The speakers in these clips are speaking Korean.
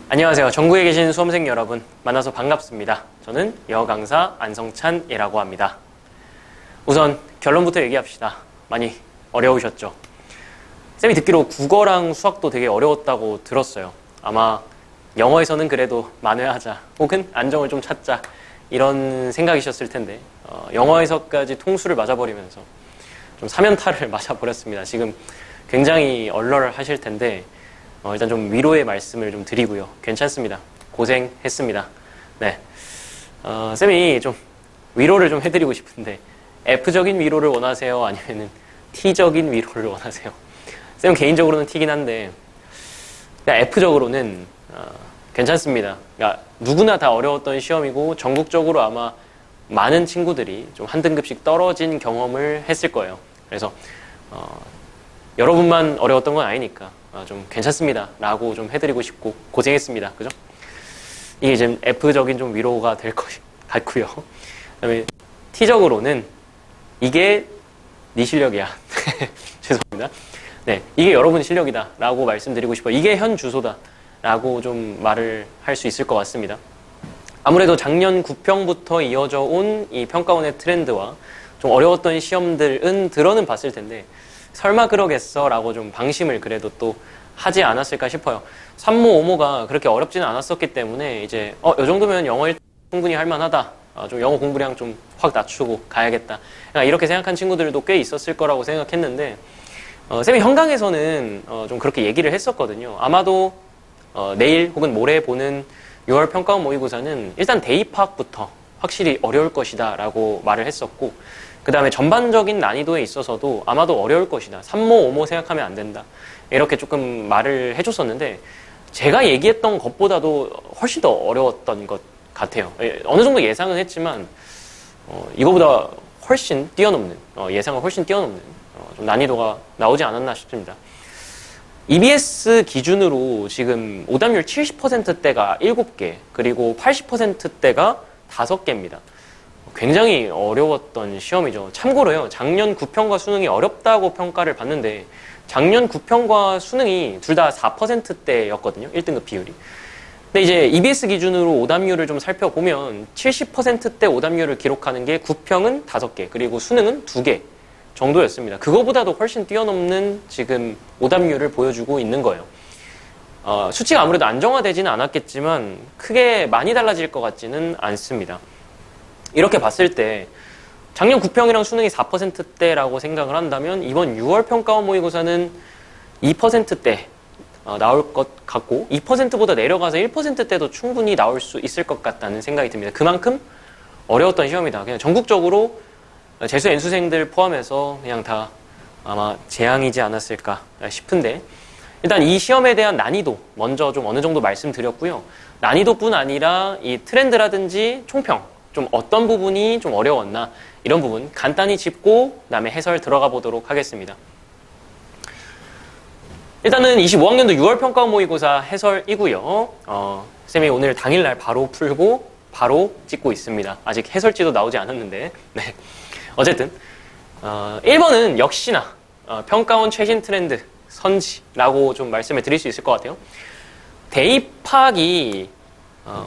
안녕하세요. 전국에 계신 수험생 여러분, 만나서 반갑습니다. 저는 영어 강사 안성찬이라고 합니다. 우선 결론부터 얘기합시다. 많이 어려우셨죠? 쌤이 듣기로 국어랑 수학도 되게 어려웠다고 들었어요. 아마 영어에서는 그래도 만회하자 혹은 안정을 좀 찾자 이런 생각이셨을 텐데 영어에서까지 통수를 맞아버리면서 좀 사면탈을 맞아버렸습니다. 지금 굉장히 얼얼하실 텐데 일단 좀 위로의 말씀을 좀 드리고요. 괜찮습니다. 고생했습니다. 네, 쌤이 좀 위로를 좀 해드리고 싶은데 F적인 위로를 원하세요? 아니면은 T적인 위로를 원하세요? 쌤 개인적으로는 T긴 한데 F적으로는 괜찮습니다. 그러니까 누구나 다 어려웠던 시험이고 전국적으로 아마 많은 친구들이 좀 한 등급씩 떨어진 경험을 했을 거예요. 그래서 여러분만 어려웠던 건 아니니까 좀 괜찮습니다 라고 좀 해드리고 싶고 고생했습니다. 그죠? 이게 이제 F적인 좀 위로가 될 것 같고요. 그다음에 T적으로는 이게 네 실력이야. 죄송합니다. 네, 이게 여러분 실력이다 라고 말씀드리고 싶어요. 이게 현 주소다 라고 좀 말을 할 수 있을 것 같습니다. 아무래도 작년 9평부터 이어져 온 이 평가원의 트렌드와 좀 어려웠던 시험들은 들어는 봤을 텐데 설마 그러겠어 라고 좀 방심을 그래도 또 하지 않았을까 싶어요. 3모, 5모가 그렇게 어렵지는 않았었기 때문에 이제 이 정도면 영어 1 충분히 할만하다. 좀 영어 공부량 좀 확 낮추고 가야겠다. 이렇게 생각한 친구들도 꽤 있었을 거라고 생각했는데 쌤이 현강에서는 좀 그렇게 얘기를 했었거든요. 아마도 내일 혹은 모레 보는 6월 평가원 모의고사는 일단 대입학부터 확실히 어려울 것이다 라고 말을 했었고 그 다음에 전반적인 난이도에 있어서도 아마도 어려울 것이다. 3모, 5모 생각하면 안 된다. 이렇게 조금 말을 해줬었는데 제가 얘기했던 것보다도 훨씬 더 어려웠던 것 같아요. 어느 정도 예상은 했지만 이거보다 훨씬 뛰어넘는 예상을 훨씬 뛰어넘는 좀 난이도가 나오지 않았나 싶습니다. EBS 기준으로 지금 오답률 70%대가 7개 그리고 80%대가 5개입니다. 굉장히 어려웠던 시험이죠. 참고로요, 작년 9평과 수능이 어렵다고 평가를 받는데 작년 9평과 수능이 둘 다 4%대였거든요. 1등급 비율이. 근데 이제 EBS 기준으로 오답률을 좀 살펴보면 70%대 오답률을 기록하는 게 9평은 5개 그리고 수능은 2개 정도였습니다. 그거보다도 훨씬 뛰어넘는 지금 오답률을 보여주고 있는 거예요. 수치가 아무래도 안정화되지는 않았겠지만 크게 많이 달라질 것 같지는 않습니다. 이렇게 봤을 때 작년 9평이랑 수능이 4%대라고 생각을 한다면 이번 6월 평가원 모의고사는 2%대 나올 것 같고 2%보다 내려가서 1%대도 충분히 나올 수 있을 것 같다는 생각이 듭니다. 그만큼 어려웠던 시험이다. 그냥 전국적으로 재수 N수생들 포함해서 그냥 다 아마 재앙이지 않았을까 싶은데 일단 이 시험에 대한 난이도 먼저 좀 어느 정도 말씀드렸고요. 난이도뿐 아니라 이 트렌드라든지 총평 좀 어떤 부분이 좀 어려웠나 이런 부분 간단히 짚고 그다음에 해설 들어가 보도록 하겠습니다. 일단은 25학년도 6월 평가원 모의고사 해설이고요. 쌤이 오늘 당일날 바로 풀고 바로 찍고 있습니다. 아직 해설지도 나오지 않았는데 네. 어쨌든 1번은 역시나 평가원 최신 트렌드 선지라고 좀 말씀을 드릴 수 있을 것 같아요. 대입학이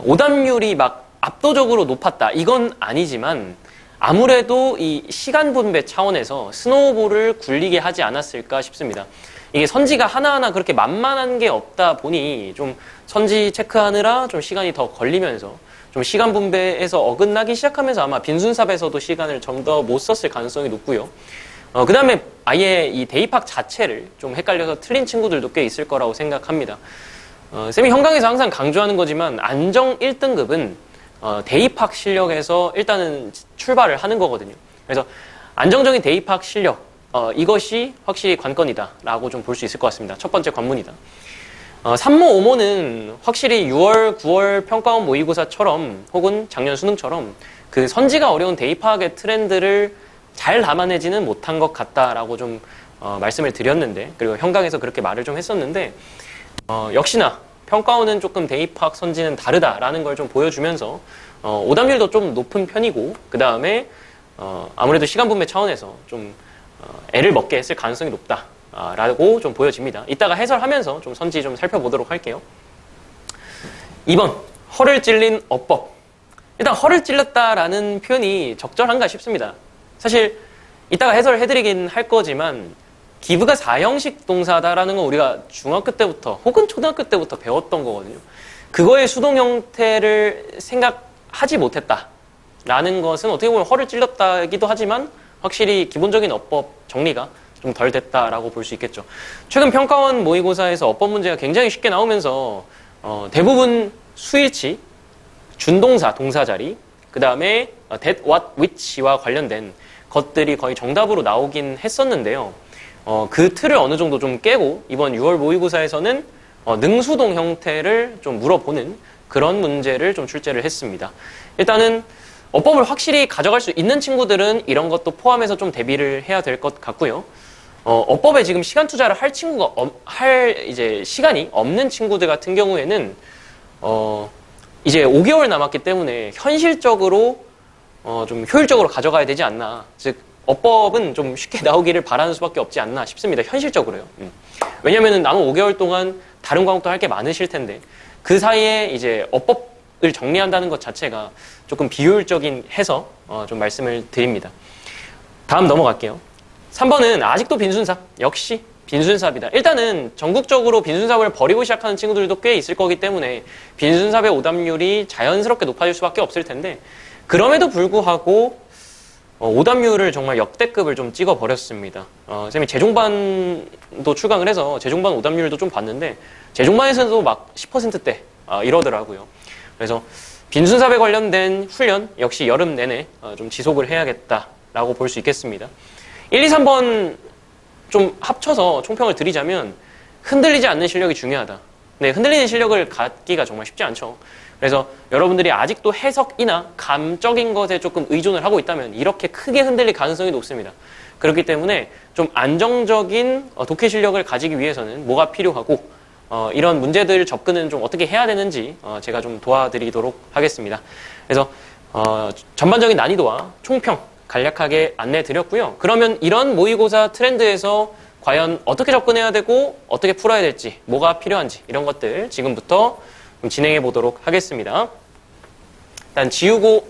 오답률이 막 압도적으로 높았다 이건 아니지만 아무래도 이 시간 분배 차원에서 스노우볼을 굴리게 하지 않았을까 싶습니다. 이게 선지가 하나하나 그렇게 만만한 게 없다 보니 좀 선지 체크하느라 좀 시간이 더 걸리면서 좀 시간 분배에서 어긋나기 시작하면서 아마 빈순삽에서도 시간을 좀 더 못 썼을 가능성이 높고요. 그 다음에 아예 이 대입학 자체를 좀 헷갈려서 틀린 친구들도 꽤 있을 거라고 생각합니다. 쌤이 현강에서 항상 강조하는 거지만 안정 1등급은 대입학 실력에서 일단은 출발을 하는 거거든요. 그래서 안정적인 대입학 실력 이것이 확실히 관건이다 라고 좀 볼 수 있을 것 같습니다. 첫 번째 관문이다. 3모, 5모는 확실히 6월, 9월 평가원 모의고사처럼 혹은 작년 수능처럼 그 선지가 어려운 대입학의 트렌드를 잘 담아내지는 못한 것 같다라고 좀 말씀을 드렸는데 그리고 현강에서 그렇게 말을 좀 했었는데 역시나 평가원은 조금 대입학 선지는 다르다라는 걸 좀 보여주면서 오답률도 좀 높은 편이고 그 다음에 아무래도 시간 분배 차원에서 좀 애를 먹게 했을 가능성이 높다. 라고 좀 보여집니다. 이따가 해설하면서 좀 선지 좀 살펴보도록 할게요. 2번, 허를 찔린 어법. 일단 허를 찔렀다라는 표현이 적절한가 싶습니다. 사실 이따가 해설을 해드리긴 할 거지만 give가 4형식 동사다라는 건 우리가 중학교 때부터 혹은 초등학교 때부터 배웠던 거거든요. 그거의 수동 형태를 생각하지 못했다라는 것은 어떻게 보면 허를 찔렀다기도 하지만 확실히 기본적인 어법 정리가 좀 덜 됐다라고 볼 수 있겠죠. 최근 평가원 모의고사에서 어법 문제가 굉장히 쉽게 나오면서 대부분 수일치, 준동사, 동사 자리, 그 다음에 that, what, which와 관련된 것들이 거의 정답으로 나오긴 했었는데요. 그 틀을 어느 정도 좀 깨고 이번 6월 모의고사에서는 능수동 형태를 좀 물어보는 그런 문제를 좀 출제를 했습니다. 일단은 어법을 확실히 가져갈 수 있는 친구들은 이런 것도 포함해서 좀 대비를 해야 될 것 같고요. 어법에 지금 시간 투자를 할 친구가 이제 시간이 없는 친구들 같은 경우에는 이제 5개월 남았기 때문에 현실적으로 좀 효율적으로 가져가야 되지 않나. 즉 어법은 좀 쉽게 나오기를 바라는 수밖에 없지 않나 싶습니다. 현실적으로요. 왜냐면은 남은 5개월 동안 다른 과목도 할 게 많으실 텐데 그 사이에 이제 어법을 정리한다는 것 자체가 조금 비효율적인 해서 좀 말씀을 드립니다. 다음 넘어갈게요. 3번은 아직도 빈순삽. 역시 빈순삽이다. 일단은 전국적으로 빈순삽을 버리고 시작하는 친구들도 꽤 있을 거기 때문에 빈순삽의 오답률이 자연스럽게 높아질 수밖에 없을 텐데 그럼에도 불구하고 오답률을 정말 역대급을 좀 찍어버렸습니다. 쌤이 재종반도 출강을 해서 재종반 오답률도 좀 봤는데 재종반에서도 막 10%대 이러더라고요. 그래서 빈순삽에 관련된 훈련 역시 여름 내내 좀 지속을 해야겠다라고 볼 수 있겠습니다. 1, 2, 3번 좀 합쳐서 총평을 드리자면 흔들리지 않는 실력이 중요하다. 네, 흔들리는 실력을 갖기가 정말 쉽지 않죠. 그래서 여러분들이 아직도 해석이나 감적인 것에 조금 의존을 하고 있다면 이렇게 크게 흔들릴 가능성이 높습니다. 그렇기 때문에 좀 안정적인 독해 실력을 가지기 위해서는 뭐가 필요하고 이런 문제들 접근은 좀 어떻게 해야 되는지 제가 좀 도와드리도록 하겠습니다. 그래서 전반적인 난이도와 총평 간략하게 안내 드렸고요. 그러면 이런 모의고사 트렌드에서 과연 어떻게 접근해야 되고 어떻게 풀어야 될지 뭐가 필요한지 이런 것들 지금부터 좀 진행해 보도록 하겠습니다. 일단 지우고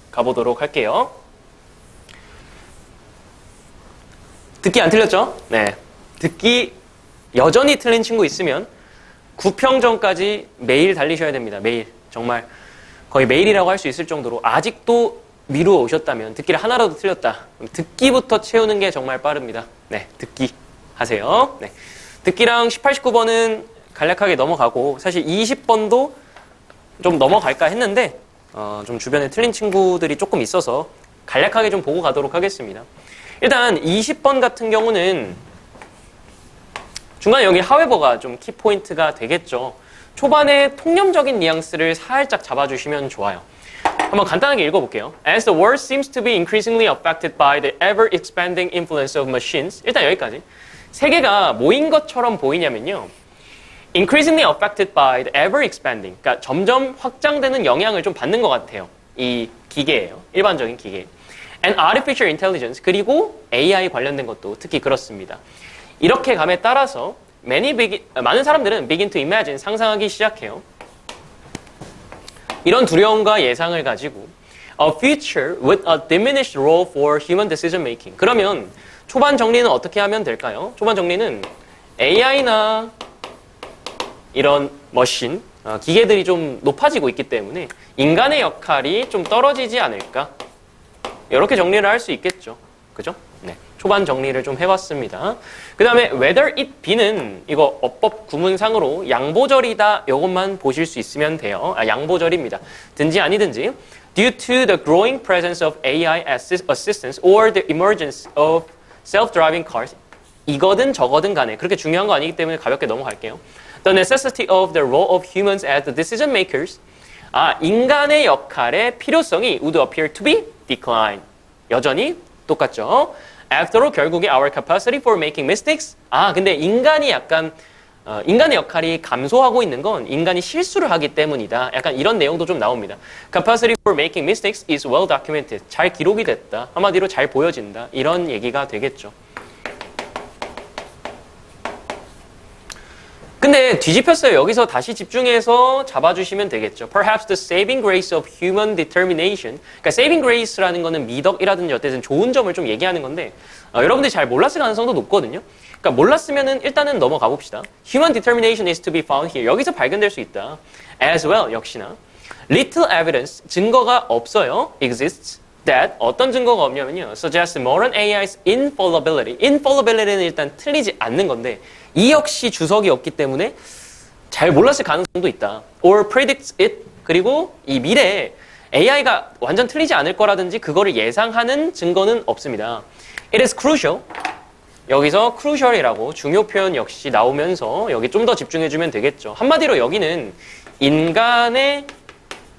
가보도록 할게요. 듣기 안 틀렸죠? 네. 듣기 여전히 틀린 친구 있으면 9평 전까지 매일 달리셔야 됩니다. 매일. 정말 거의 매일이라고 할 수 있을 정도로 아직도 미루어 오셨다면 듣기를 하나라도 틀렸다. 그럼 듣기부터 채우는 게 정말 빠릅니다. 네. 듣기 하세요. 네. 듣기랑 18, 19번은 간략하게 넘어가고 사실 20번도 좀 넘어갈까 했는데 좀 주변에 틀린 친구들이 조금 있어서 간략하게 좀 보고 가도록 하겠습니다. 일단 20번 같은 경우는 중간에 여기 however가 좀 키포인트가 되겠죠. 초반에 통념적인 뉘앙스를 살짝 잡아주시면 좋아요. 한번 간단하게 읽어볼게요. As the world seems to be increasingly affected by the ever-expanding influence of machines. 일단 여기까지. 세계가 뭐인 것처럼 보이냐면요. Increasingly affected by the ever-expanding. 그러니까 점점 확장되는 영향을 좀 받는 것 같아요. 이 기계예요. 일반적인 기계. And artificial intelligence. 그리고 AI 관련된 것도 특히 그렇습니다. 이렇게 감에 따라서 많은 사람들은 begin to imagine. 상상하기 시작해요. 이런 두려움과 예상을 가지고 a future with a diminished role for human decision making. 그러면 초반 정리는 어떻게 하면 될까요? 초반 정리는 AI나 이런 머신, 기계들이 좀 높아지고 있기 때문에 인간의 역할이 좀 떨어지지 않을까? 이렇게 정리를 할 수 있겠죠. 그죠? 네. 초반 정리를 좀 해봤습니다. 그 다음에 whether it be는 이거 어법 구문상으로 양보절이다 이것만 보실 수 있으면 돼요. 양보절입니다. 든지 아니든지 due to the growing presence of AI assistance or the emergence of self-driving cars 이거든 저거든 간에 그렇게 중요한 거 아니기 때문에 가볍게 넘어갈게요. The necessity of the role of humans as the decision makers 인간의 역할의 필요성이 would appear to be decline. 여전히 똑같죠. After all, 결국에 our capacity for making mistakes. 근데 인간이 약간 인간의 역할이 감소하고 있는 건 인간이 실수를 하기 때문이다. 약간 이런 내용도 좀 나옵니다. Capacity for making mistakes is well documented. 잘 기록이 됐다. 한마디로 잘 보여진다. 이런 얘기가 되겠죠. 근데 뒤집혔어요. 여기서 다시 집중해서 잡아주시면 되겠죠. Perhaps the saving grace of human determination. 그러니까 saving grace라는 거는 미덕이라든지 어쨌든 좋은 점을 좀 얘기하는 건데 여러분들이 잘 몰랐을 가능성도 높거든요. 그러니까 몰랐으면은 일단은 넘어가 봅시다. Human determination is to be found here. 여기서 발견될 수 있다. As well, 역시나. Little evidence, 증거가 없어요. Exists. That 어떤 증거가 없냐면요. Suggests modern AI's infallibility. infallibility는 일단 틀리지 않는 건데 이 역시 주석이 없기 때문에 잘 몰랐을 가능성도 있다. Or predicts it. 그리고 이 미래에 AI가 완전 틀리지 않을 거라든지 그거를 예상하는 증거는 없습니다. It is crucial. 여기서 crucial이라고 중요 표현 역시 나오면서 여기 좀 더 집중해주면 되겠죠. 한마디로 여기는 인간의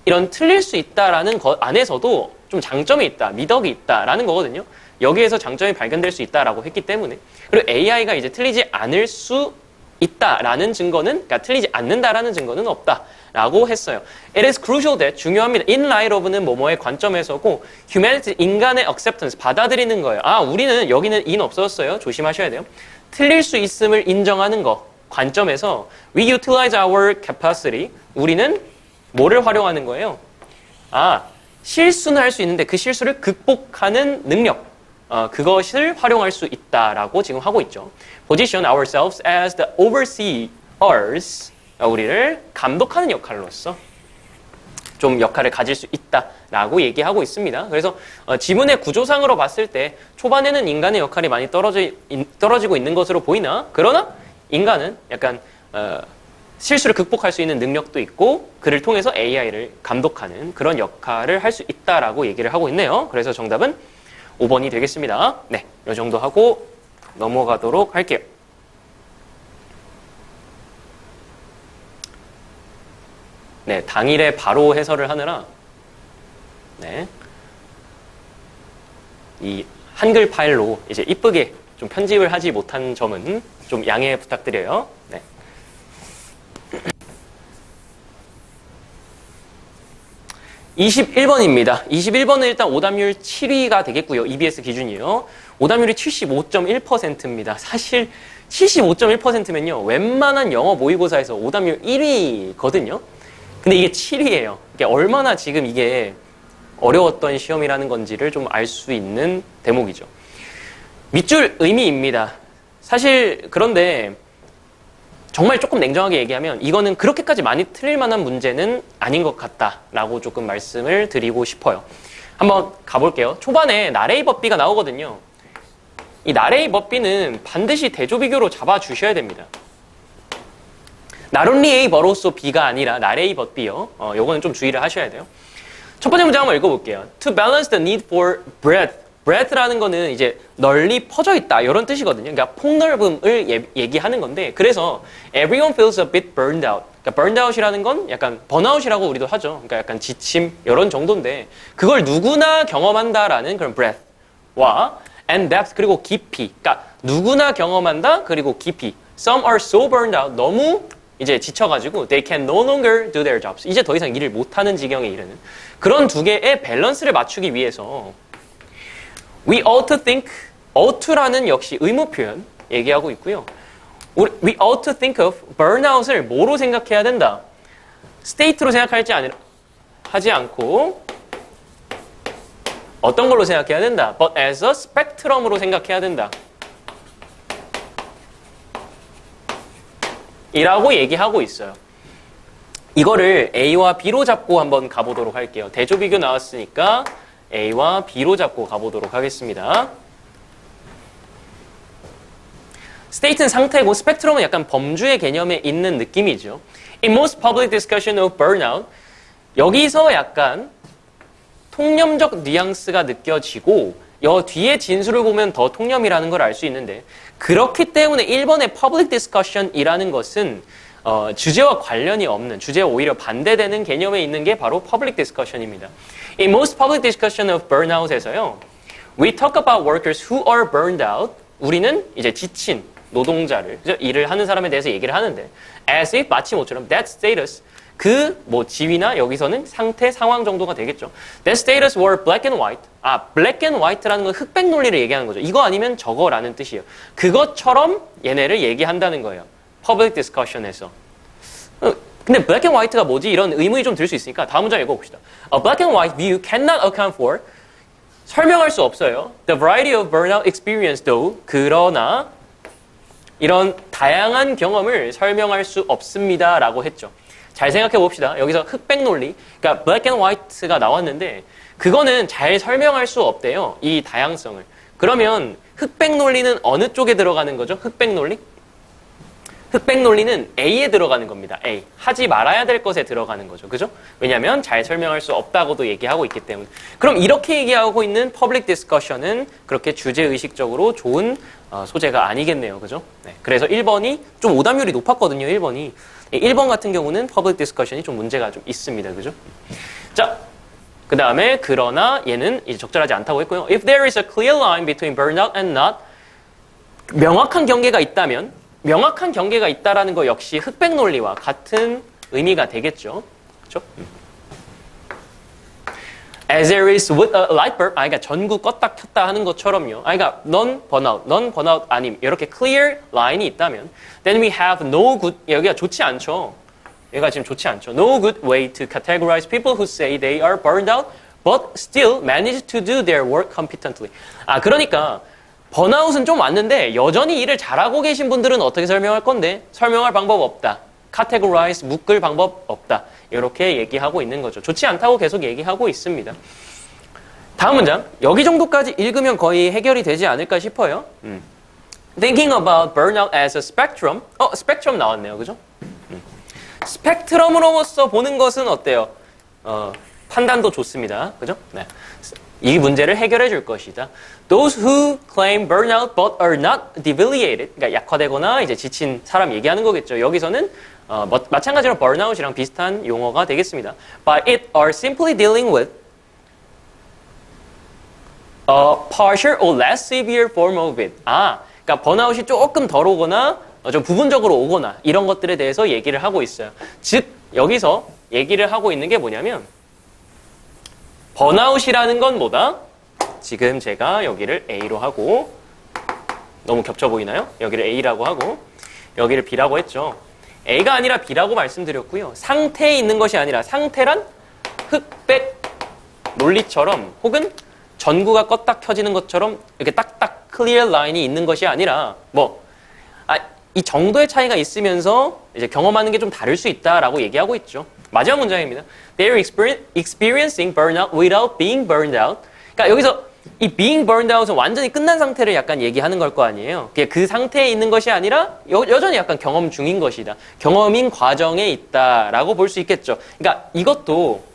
이런 틀릴 수 있다라는 것 안에서도 좀 장점이 있다, 미덕이 있다라는 거거든요. 여기에서 장점이 발견될 수 있다라고 했기 때문에 그리고 AI가 이제 틀리지 않을 수 있다라는 증거는 그러니까 틀리지 않는다라는 증거는 없다라고 했어요. It is crucial that 중요합니다. In light of는 뭐뭐의 관점에서고 humanity 인간의 acceptance 받아들이는 거예요. 아 우리는 여기는 in 없었어요. 조심하셔야 돼요. 틀릴 수 있음을 인정하는 거 관점에서 we utilize our capacity 우리는 뭐를 활용하는 거예요? 아 실수는 할 수 있는데 그 실수를 극복하는 능력 그것을 활용할 수 있다라고 지금 하고 있죠. Position ourselves as the overseers 우리를 감독하는 역할로서 좀 역할을 가질 수 있다라고 얘기하고 있습니다. 그래서 지문의 구조상으로 봤을 때 초반에는 인간의 역할이 많이 떨어지고 있는 것으로 보이나 그러나 인간은 약간 실수를 극복할 수 있는 능력도 있고 그를 통해서 AI를 감독하는 그런 역할을 할 수 있다라고 얘기를 하고 있네요. 그래서 정답은 5번이 되겠습니다. 네, 이 정도 하고 넘어가도록 할게요. 네, 당일에 바로 해설을 하느라 네, 이 한글 파일로 이제 이쁘게 좀 편집을 하지 못한 점은 좀 양해 부탁드려요. 네. 21번입니다. 21번은 일단 오답률 7위가 되겠고요. EBS 기준이요. 오답률이 75.1%입니다. 사실 75.1%면요. 웬만한 영어 모의고사에서 오답률 1위거든요. 근데 이게 7위예요. 이게 얼마나 지금 이게 어려웠던 시험이라는 건지를 좀 알 수 있는 대목이죠. 밑줄 의미입니다. 사실 그런데 정말 조금 냉정하게 얘기하면 이거는 그렇게까지 많이 틀릴 만한 문제는 아닌 것 같다라고 조금 말씀을 드리고 싶어요. 한번 가볼게요. 초반에 나레이 법비가 나오거든요. 이 나레이 법비는 반드시 대조비교로 잡아주셔야 됩니다. Not only A but also B가 아니라 나레이 법비요. 요거는 좀 주의를 하셔야 돼요. 첫 번째 문장 한번 읽어볼게요. To balance the need for breadth. breadth라는 거는 이제 널리 퍼져 있다 이런 뜻이거든요. 그러니까 폭넓음을 얘기하는 건데 그래서 everyone feels a bit burned out. 그러니까 burned out이라는 건 약간 번아웃이라고 우리도 하죠. 그러니까 약간 지침 이런 정도인데 그걸 누구나 경험한다라는 그런 breadth와 and depth 그리고 깊이. 그러니까 누구나 경험한다 그리고 깊이. Some are so burned out. 너무 이제 지쳐가지고 they can no longer do their jobs. 이제 더 이상 일을 못하는 지경에 이르는 그런 두 개의 밸런스를 맞추기 위해서 We ought to think, ought to라는 역시 의무 표현 얘기하고 있고요. We ought to think of burnout을 뭐로 생각해야 된다? state로 하지 않고 어떤 걸로 생각해야 된다? But as a spectrum으로 생각해야 된다. 이라고 얘기하고 있어요. 이거를 A와 B로 잡고 한번 가보도록 할게요. 대조비교 나왔으니까 A와 B로 잡고 가보도록 하겠습니다. state는 상태고 스펙트럼은 약간 범주의 개념에 있는 느낌이죠. In most public discussion of burnout 여기서 약간 통념적 뉘앙스가 느껴지고 여 뒤에 진술을 보면 더 통념이라는 걸 알 수 있는데 그렇기 때문에 1번의 public discussion이라는 것은 주제와 관련이 없는, 주제와 오히려 반대되는 개념에 있는 게 바로 public discussion입니다. In most public discussion of burnout에서요, we talk about workers who are burned out. 우리는 이제 지친 노동자를, 일을 하는 사람에 대해서 얘기를 하는데, as if 마치 모처럼 that status, 그 뭐 지위나 여기서는 상태, 상황 정도가 되겠죠. That status were black and white. black and white라는 건 흑백 논리를 얘기하는 거죠. 이거 아니면 저거라는 뜻이에요. 그것처럼 얘네를 얘기한다는 거예요. public discussion에서. 근데 black and white가 뭐지? 이런 의문이 좀 들 수 있으니까 다음 문장 읽어봅시다. A black and white view cannot account for 설명할 수 없어요. The variety of burnout experience though. 그러나 이런 다양한 경험을 설명할 수 없습니다. 라고 했죠. 잘 생각해 봅시다. 여기서 흑백 논리, 그러니까 black and white가 나왔는데 그거는 잘 설명할 수 없대요. 이 다양성을. 그러면 흑백 논리는 어느 쪽에 들어가는 거죠? 흑백 논리? 흑백 논리는 A에 들어가는 겁니다. A. 하지 말아야 될 것에 들어가는 거죠. 그죠? 왜냐하면 잘 설명할 수 없다고도 얘기하고 있기 때문에. 그럼 이렇게 얘기하고 있는 퍼블릭 디스커션은 그렇게 주제의식적으로 좋은 소재가 아니겠네요. 그죠? 네. 그래서 1번이 좀 오답률이 높았거든요. 1번이. 1번 같은 경우는 퍼블릭 디스커션이 좀 문제가 좀 있습니다. 그죠? 자, 그 다음에 그러나 얘는 이제 적절하지 않다고 했고요. If there is a clear line between burnout and not, 명확한 경계가 있다면 명확한 경계가 있다라는 거 역시 흑백 논리와 같은 의미가 되겠죠. 그렇죠? As there is with a light bulb, 그러니까 전구 껐다 켰다 하는 것처럼요. 그러니까 non burnout 아님 이렇게 clear line이 있다면, then we have no good. 여기가 좋지 않죠. 얘가 지금 좋지 않죠. No good way to categorize people who say they are burned out, but still manage to do their work competently. 그러니까. 번아웃은 좀 왔는데 여전히 일을 잘하고 계신 분들은 어떻게 설명할 건데 설명할 방법 없다. categorize, 묶을 방법 없다. 이렇게 얘기하고 있는 거죠. 좋지 않다고 계속 얘기하고 있습니다. 다음 문장. 여기 정도까지 읽으면 거의 해결이 되지 않을까 싶어요. Thinking about burnout as a spectrum. 스펙트럼 나왔네요. 그죠? 스펙트럼으로서 보는 것은 어때요? 판단도 좋습니다. 그죠? 네. 이 문제를 해결해 줄 것이다. Those who claim burnout but are not debilitated, 그러니까 약화되거나 이제 지친 사람 얘기하는 거겠죠. 여기서는 마찬가지로 burnout이랑 비슷한 용어가 되겠습니다. But it are simply dealing with a partial or less severe form of it. 그러니까 번아웃이 조금 덜 오거나 좀 부분적으로 오거나 이런 것들에 대해서 얘기를 하고 있어요. 즉 여기서 얘기를 하고 있는 게 뭐냐면 번아웃이라는 건 뭐다? 지금 제가 여기를 A로 하고 너무 겹쳐 보이나요? 여기를 A라고 하고 여기를 B라고 했죠. A가 아니라 B라고 말씀드렸고요. 상태에 있는 것이 아니라 상태란 흑백 논리처럼 혹은 전구가 껐다 켜지는 것처럼 이렇게 딱딱 클리어 라인이 있는 것이 아니라 이 정도의 차이가 있으면서 이제 경험하는 게 좀 다를 수 있다라고 얘기하고 있죠. 마지막 문장입니다. They are experiencing burnout without being burned out. 그러니까 여기서 이 being burned out은 완전히 끝난 상태를 약간 얘기하는 걸 거 아니에요. 그 상태에 있는 것이 아니라 여전히 약간 경험 중인 것이다. 경험인 과정에 있다라고 볼 수 있겠죠. 그러니까 이것도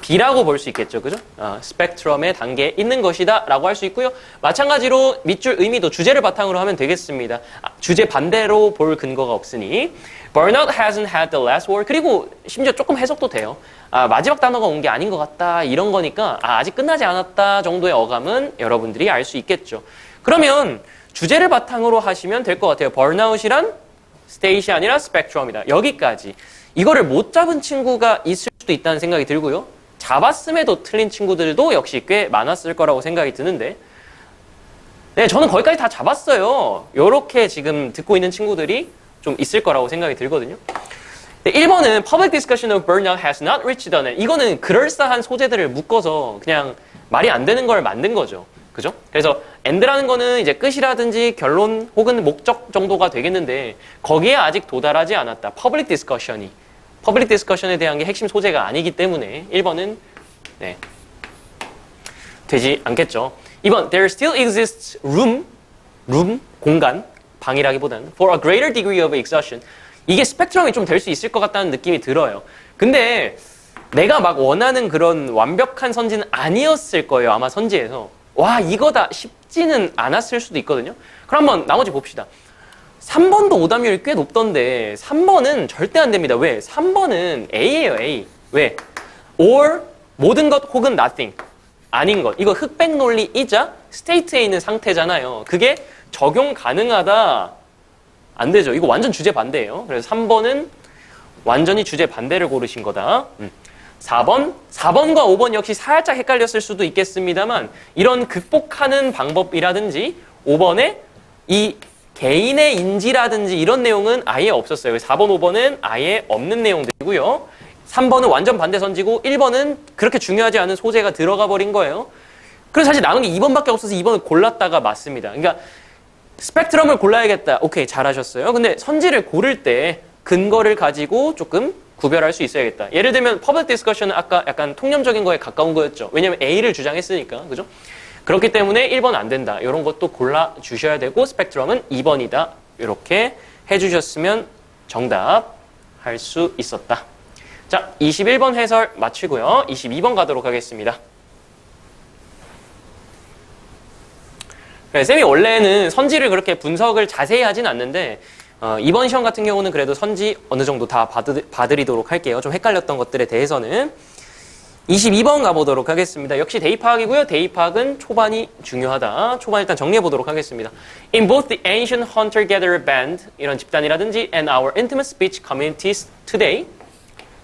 B라고 볼 수 있겠죠. 그죠? 스펙트럼의 단계에 있는 것이다 라고 할 수 있고요. 마찬가지로 밑줄 의미도 주제를 바탕으로 하면 되겠습니다. 주제 반대로 볼 근거가 없으니 Burnout hasn't had the last word. 그리고 심지어 조금 해석도 돼요. 마지막 단어가 온 게 아닌 것 같다 이런 거니까 아직 끝나지 않았다 정도의 어감은 여러분들이 알 수 있겠죠. 그러면 주제를 바탕으로 하시면 될 것 같아요. Burnout이란 state이 아니라 spectrum이다. 여기까지. 이거를 못 잡은 친구가 있을 수도 있다는 생각이 들고요. 잡았음에도 틀린 친구들도 역시 꽤 많았을 거라고 생각이 드는데 네, 저는 거기까지 다 잡았어요. 요렇게 지금 듣고 있는 친구들이 좀 있을 거라고 생각이 들거든요. 네, 1번은 Public discussion of burnout has not reached the end. 이거는 그럴싸한 소재들을 묶어서 그냥 말이 안 되는 걸 만든 거죠. 그죠? 그래서 end라는 거는 이제 끝이라든지 결론 혹은 목적 정도가 되겠는데 거기에 아직 도달하지 않았다. Public discussion이. 퍼블릭 디스커션에 대한 게 핵심 소재가 아니기 때문에 1번은 네, 되지 않겠죠. 2번, there still exists room, 공간, 방이라기보다는 for a greater degree of exhaustion. 이게 스펙트럼이 좀 될 수 있을 것 같다는 느낌이 들어요. 근데 내가 막 원하는 그런 완벽한 선지는 아니었을 거예요. 아마 선지에서. 와, 이거다 쉽지는 않았을 수도 있거든요. 그럼 한번 나머지 봅시다. 3번도 오답률이 꽤 높던데 3번은 절대 안 됩니다. 왜? 3번은 A예요, A. 왜? or 모든 것 혹은 nothing. 아닌 것. 이거 흑백 논리이자 스테이트에 있는 상태잖아요. 그게 적용 가능하다. 안 되죠. 이거 완전 주제 반대예요. 그래서 3번은 완전히 주제 반대를 고르신 거다. 4번과 5번 역시 살짝 헷갈렸을 수도 있겠습니다만 이런 극복하는 방법이라든지 5번에 이 개인의 인지라든지 이런 내용은 아예 없었어요. 4번, 5번은 아예 없는 내용들이고요. 3번은 완전 반대 선지고 1번은 그렇게 중요하지 않은 소재가 들어가 버린 거예요. 그래서 사실 남은 게 2번밖에 없어서 2번을 골랐다가 맞습니다. 그러니까 스펙트럼을 골라야겠다. 오케이, 잘하셨어요. 근데 선지를 고를 때 근거를 가지고 조금 구별할 수 있어야겠다. 예를 들면 퍼블릭 디스커션은 아까 약간 통념적인 거에 가까운 거였죠. 왜냐면 A를 주장했으니까. 그죠? 그렇기 때문에 1번 안 된다. 이런 것도 골라주셔야 되고 스펙트럼은 2번이다. 이렇게 해주셨으면 정답 할 수 있었다. 자, 21번 해설 마치고요. 22번 가도록 하겠습니다. 네, 쌤이 원래는 선지를 그렇게 분석을 자세히 하진 않는데 이번 시험 같은 경우는 그래도 선지 어느 정도 다 봐드리도록 할게요. 좀 헷갈렸던 것들에 대해서는. 22번 가보도록 하겠습니다. 역시 대입파악이고요. 대입파악은 초반이 중요하다. 초반 일단 정리해 보도록 하겠습니다. In both the ancient hunter-gatherer band, 이런 집단이라든지 and our intimate speech communities today,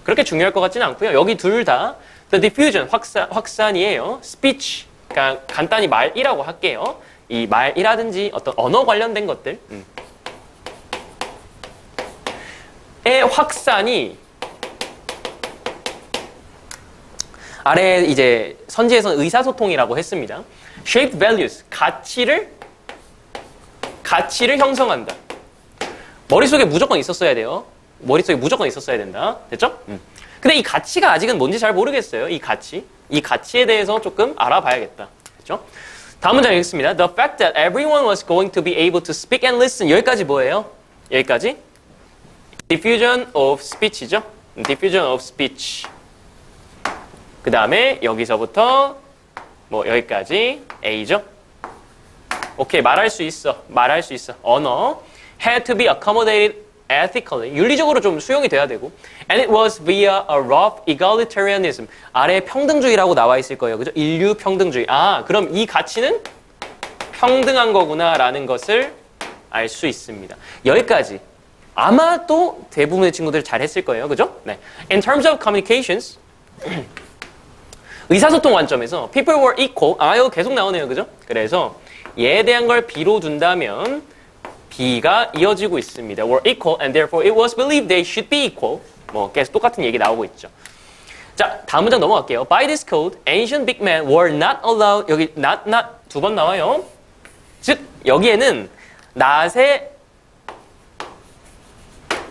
그렇게 중요할 것 같지는 않고요. 여기 둘 다 the diffusion, 확산이에요. speech, 그러니까 간단히 말이라고 할게요. 이 말이라든지 어떤 언어 관련된 것들 의 확산이 아래 이제 선지에서는 의사소통이라고 했습니다. shaped values, 가치를 형성한다. 머릿속에 무조건 있었어야 돼요. 머릿속에 무조건 있었어야 된다. 됐죠? 근데 이 가치가 아직은 뭔지 잘 모르겠어요. 이 가치에 대해서 조금 알아봐야겠다. 됐죠? 다음 문장 읽겠습니다. The fact that everyone was going to be able to speak and listen. 여기까지 뭐예요? 여기까지 diffusion of speech이죠. diffusion of speech. 그 다음에 여기서부터 뭐 여기까지 A죠. 오케이, 말할 수 있어. 언어 had to be accommodated ethically. 윤리적으로 좀 수용이 돼야 되고 and it was via a rough egalitarianism. 아래 평등주의라고 나와 있을 거예요. 그죠? 인류 평등주의. 아, 그럼 이 가치는 평등한 거구나라는 것을 알 수 있습니다. 여기까지. 아마 또 대부분의 친구들 잘 했을 거예요. 그죠? 네. In terms of communications 의사소통 관점에서 people were equal. 아, 이거 계속 나오네요. 그죠? 그래서 얘에 대한 걸 B로 둔다면 B가 이어지고 있습니다. were equal and therefore it was believed they should be equal. 뭐 계속 똑같은 얘기 나오고 있죠. 자, 다음 문장 넘어갈게요. By this code, ancient big men were not allowed. 여기 not 두 번 나와요. 즉 여기에는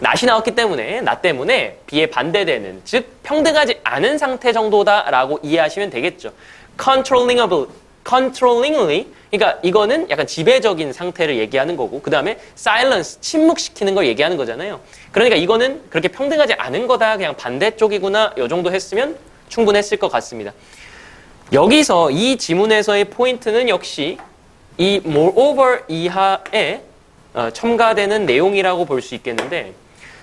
낫이 나왔기 때문에 낫 때문에 B에 반대되는, 즉 평등하지 않은 상태 정도다라고 이해하시면 되겠죠. controllingly, 그러니까 이거는 약간 지배적인 상태를 얘기하는 거고, 그 다음에 silence, 침묵시키는 걸 얘기하는 거잖아요. 그러니까 이거는 그렇게 평등하지 않은 거다, 그냥 반대쪽이구나, 이 정도 했으면 충분했을 것 같습니다. 여기서 이 지문에서의 포인트는 역시 이 moreover 이하에 첨가되는 내용이라고 볼 수 있겠는데,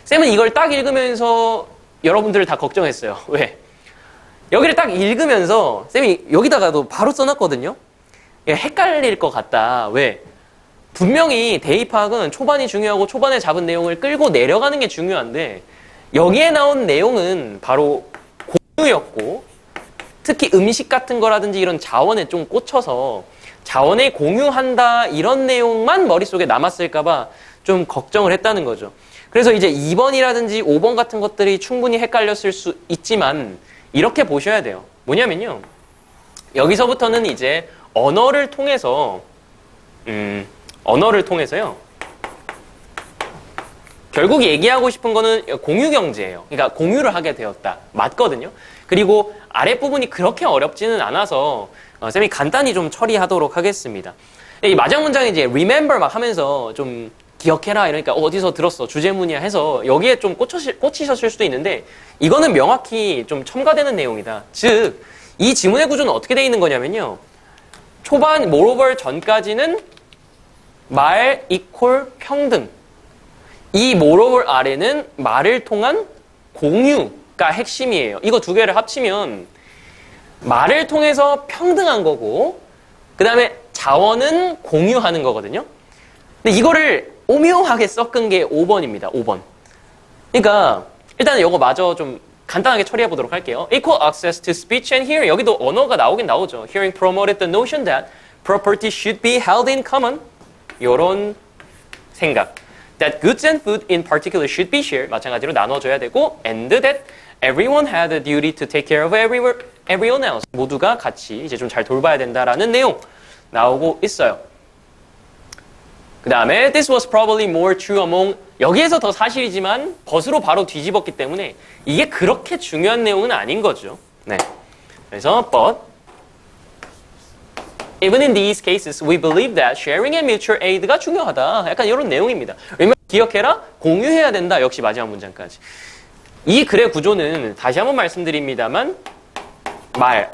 쌤은 이걸 딱 읽으면서 여러분들을 다 걱정했어요. 왜? 여기를 딱 읽으면서 쌤이 여기다가도 바로 써놨거든요. 헷갈릴 것 같다. 왜? 분명히 대입학은 초반이 중요하고 초반에 잡은 내용을 끌고 내려가는 게 중요한데 여기에 나온 내용은 바로 공유였고, 특히 음식 같은 거라든지 이런 자원에 좀 꽂혀서 자원에 공유한다 이런 내용만 머릿속에 남았을까 봐 좀 걱정을 했다는 거죠. 그래서 이제 2번이라든지 5번 같은 것들이 충분히 헷갈렸을 수 있지만 이렇게 보셔야 돼요. 뭐냐면요, 여기서부터는 이제 언어를 통해서요, 결국 얘기하고 싶은 거는 공유 경제예요. 그러니까 공유를 하게 되었다. 맞거든요. 그리고 아랫부분이 그렇게 어렵지는 않아서 쌤이 간단히 좀 처리하도록 하겠습니다. 이 마지막 문장에 이제 remember 막 하면서 좀 기억해라 이러니까 어디서 들었어, 주제문이야 해서 여기에 좀 꽂히셨을 수도 있는데 이거는 명확히 좀 첨가되는 내용이다. 즉, 이 지문의 구조는 어떻게 되어 있는 거냐면요, 초반 moreover 전까지는 말 이퀄 평등, 이 moreover 아래는 말을 통한 공유가 핵심이에요. 이거 두 개를 합치면 말을 통해서 평등한 거고, 그 다음에 자원은 공유하는 거거든요. 근데 이거를 오묘하게 섞은 게 5번입니다. 5번. 그러니까 일단은 이거 마저 좀 간단하게 처리해 보도록 할게요. Equal access to speech and hearing. 여기도 언어가 나오긴 나오죠. Hearing promoted the notion that property should be held in common. 이런 생각. That goods and food in particular should be shared. 마찬가지로 나눠줘야 되고, and that everyone had a duty to take care of everyone else. 모두가 같이 이제 좀 잘 돌봐야 된다라는 내용 나오고 있어요. 그 다음에 this was probably more true among 여기에서 더 사실이지만 벗으로 바로 뒤집었기 때문에 이게 그렇게 중요한 내용은 아닌 거죠. 네. 그래서 but even in these cases we believe that sharing and mutual aid가 중요하다. 약간 이런 내용입니다. 왜냐면 기억해라 공유해야 된다. 역시 마지막 문장까지. 이 글의 구조는 다시 한번 말씀드립니다만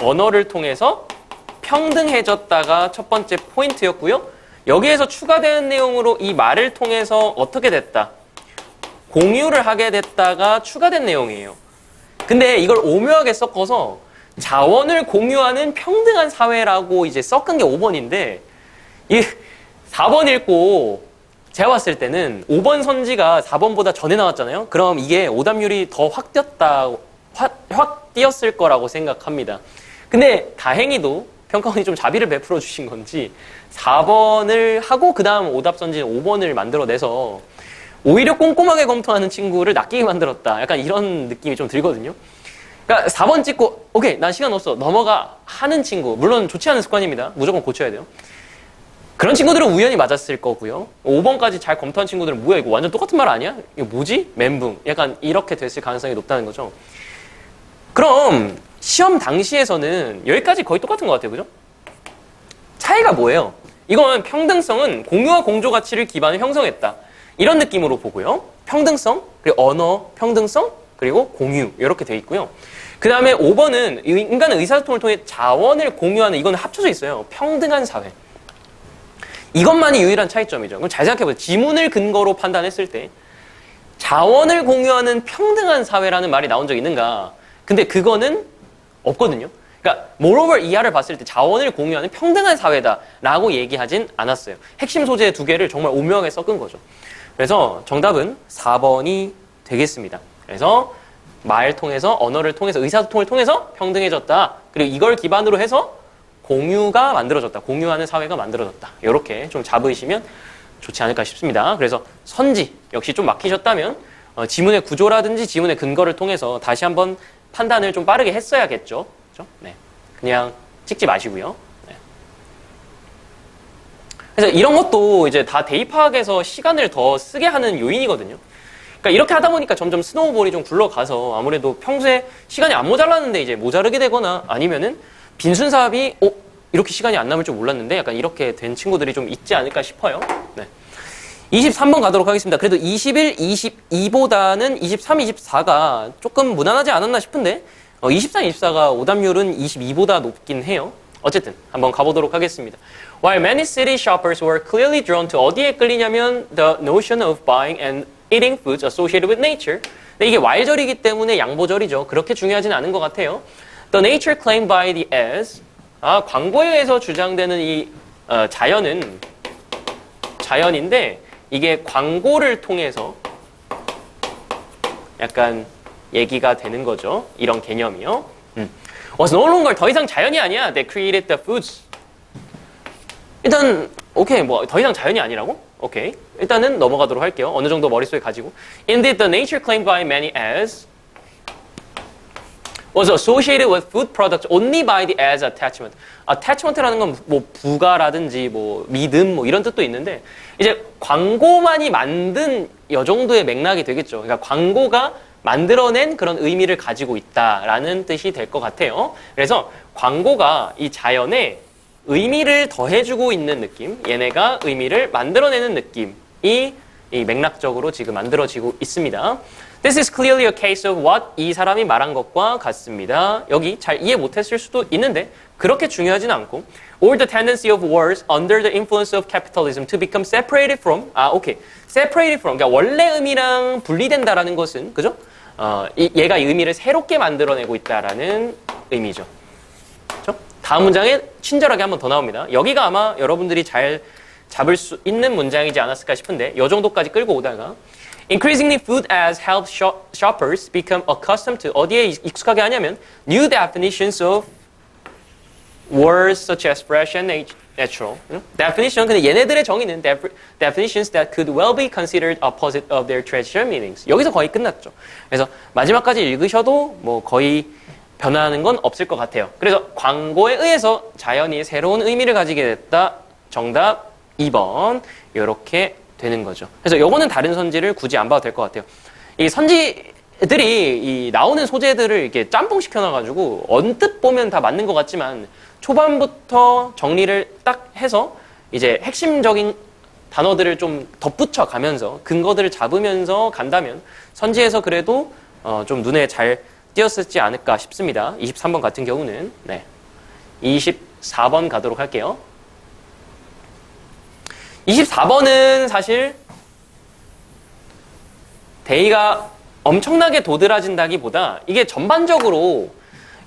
언어를 통해서 평등해졌다가 첫 번째 포인트였고요. 여기에서 추가되는 내용으로 이 말을 통해서 어떻게 됐다? 공유를 하게 됐다가 추가된 내용이에요. 근데 이걸 오묘하게 섞어서 자원을 공유하는 평등한 사회라고 이제 섞은 게 5번인데 이 4번 읽고 제가 봤을 때는 5번 선지가 4번보다 전에 나왔잖아요. 그럼 이게 오답률이 더 확 뛰었을 거라고 생각합니다. 근데 다행히도 평가원이 좀 자비를 베풀어 주신 건지 4번을 하고 그 다음 오답 선지는 5번을 만들어내서 오히려 꼼꼼하게 검토하는 친구를 낚이게 만들었다. 약간 이런 느낌이 좀 들거든요. 그러니까 4번 찍고 오케이 난 시간 없어 넘어가 하는 친구 물론 좋지 않은 습관입니다. 무조건 고쳐야 돼요. 그런 친구들은 우연히 맞았을 거고요. 5번까지 잘 검토한 친구들은 뭐야 이거 완전 똑같은 말 아니야? 이거 뭐지? 멘붕. 약간 이렇게 됐을 가능성이 높다는 거죠. 그럼 시험 당시에서는 여기까지 거의 똑같은 것 같아요. 그죠? 차이가 뭐예요? 이건 평등성은 공유와 공조 가치를 기반으로 형성했다. 이런 느낌으로 보고요. 평등성, 그리고 언어 평등성, 그리고 공유 이렇게 돼 있고요. 그 다음에 5번은 인간의 의사소통을 통해 자원을 공유하는 이건 합쳐져 있어요. 평등한 사회. 이것만이 유일한 차이점이죠. 그럼 잘 생각해보세요. 지문을 근거로 판단했을 때 자원을 공유하는 평등한 사회라는 말이 나온 적 있는가? 근데 그거는 없거든요. 그러니까 moreover 이하를 봤을 때 자원을 공유하는 평등한 사회다라고 얘기하진 않았어요. 핵심 소재 두 개를 정말 오묘하게 섞은 거죠. 그래서 정답은 4번이 되겠습니다. 그래서 말 통해서 언어를 통해서 의사소통을 통해서 평등해졌다. 그리고 이걸 기반으로 해서 공유가 만들어졌다. 공유하는 사회가 만들어졌다. 이렇게 좀 잡으시면 좋지 않을까 싶습니다. 그래서 선지 역시 좀 막히셨다면 지문의 구조라든지 지문의 근거를 통해서 다시 한번 판단을 좀 빠르게 했어야겠죠. 그렇죠? 네. 그냥 찍지 마시고요. 네. 그래서 이런 것도 이제 다 대입학에서 시간을 더 쓰게 하는 요인이거든요. 그러니까 이렇게 하다 보니까 점점 스노우볼이 좀 굴러가서 아무래도 평소에 시간이 안 모자랐는데 이제 모자르게 되거나 아니면은 빈순사합이 이렇게 시간이 안 남을 줄 몰랐는데 약간 이렇게 된 친구들이 좀 있지 않을까 싶어요. 네. 23번 가도록 하겠습니다. 그래도 21, 22보다는 23, 24가 조금 무난하지 않았나 싶은데 23, 24가 오답률은 22보다 높긴 해요. 어쨌든 한번 가보도록 하겠습니다. While many city shoppers were clearly drawn to 어디에 끌리냐면 the notion of buying and eating foods associated with nature. 근데 이게 Y절이기 때문에 양보절이죠. 그렇게 중요하진 않은 것 같아요. The nature claimed by the as 광고에 의해서 주장되는 이 자연인데 이게 광고를 통해서 약간 얘기가 되는 거죠. 이런 개념이요. Was no longer 더 이상 자연이 아니야. They created the foods. 일단 오케이 뭐 더 이상 자연이 아니라고? 오케이. 일단은 넘어가도록 할게요. 어느 정도 머릿속에 가지고. Indeed, the nature claimed by many as was associated with food products only by the as attachment. attachment라는 건 뭐 부가라든지 뭐 믿음 뭐 이런 뜻도 있는데 이제 광고만이 만든 요 정도의 맥락이 되겠죠. 그러니까 광고가 만들어낸 그런 의미를 가지고 있다라는 뜻이 될 것 같아요. 그래서 광고가 이 자연에 의미를 더해주고 있는 느낌, 얘네가 의미를 만들어내는 느낌이 이 맥락적으로 지금 만들어지고 있습니다. This is clearly a case of what 이 사람이 말한 것과 같습니다. 여기 잘 이해 못했을 수도 있는데 그렇게 중요하진 않고 or the tendency of words under the influence of capitalism to become separated from 오케이. separated from 그러니까 원래 의미랑 분리된다라는 것은 그죠? 얘가 이 의미를 새롭게 만들어내고 있다라는 의미죠. 그렇죠? 다음 문장에 친절하게 한 번 더 나옵니다. 여기가 아마 여러분들이 잘 잡을 수 있는 문장이지 않았을까 싶은데 이 정도까지 끌고 오다가 Increasingly, food as helps shoppers become accustomed to 어디에 익숙하게 하냐면 new definitions of words such as fresh and aged. natural. definition, 근데 얘네들의 정의는 definitions that could well be considered opposite of their traditional meanings. 여기서 거의 끝났죠. 그래서 마지막까지 읽으셔도 뭐 거의 변화하는 건 없을 것 같아요. 그래서 광고에 의해서 자연이 새로운 의미를 가지게 됐다. 정답 2번. 이렇게 되는 거죠. 그래서 요거는 다른 선지를 굳이 안 봐도 될 것 같아요. 이 선지들이 이 나오는 소재들을 이렇게 짬뽕 시켜놔가지고 언뜻 보면 다 맞는 것 같지만 초반부터 정리를 딱 해서 이제 핵심적인 단어들을 좀 덧붙여 가면서 근거들을 잡으면서 간다면 선지에서 그래도 좀 눈에 잘 띄었지 않을까 싶습니다. 23번 같은 경우는. 네. 24번 가도록 할게요. 24번은 사실 데이가 엄청나게 도드라진다기보다 이게 전반적으로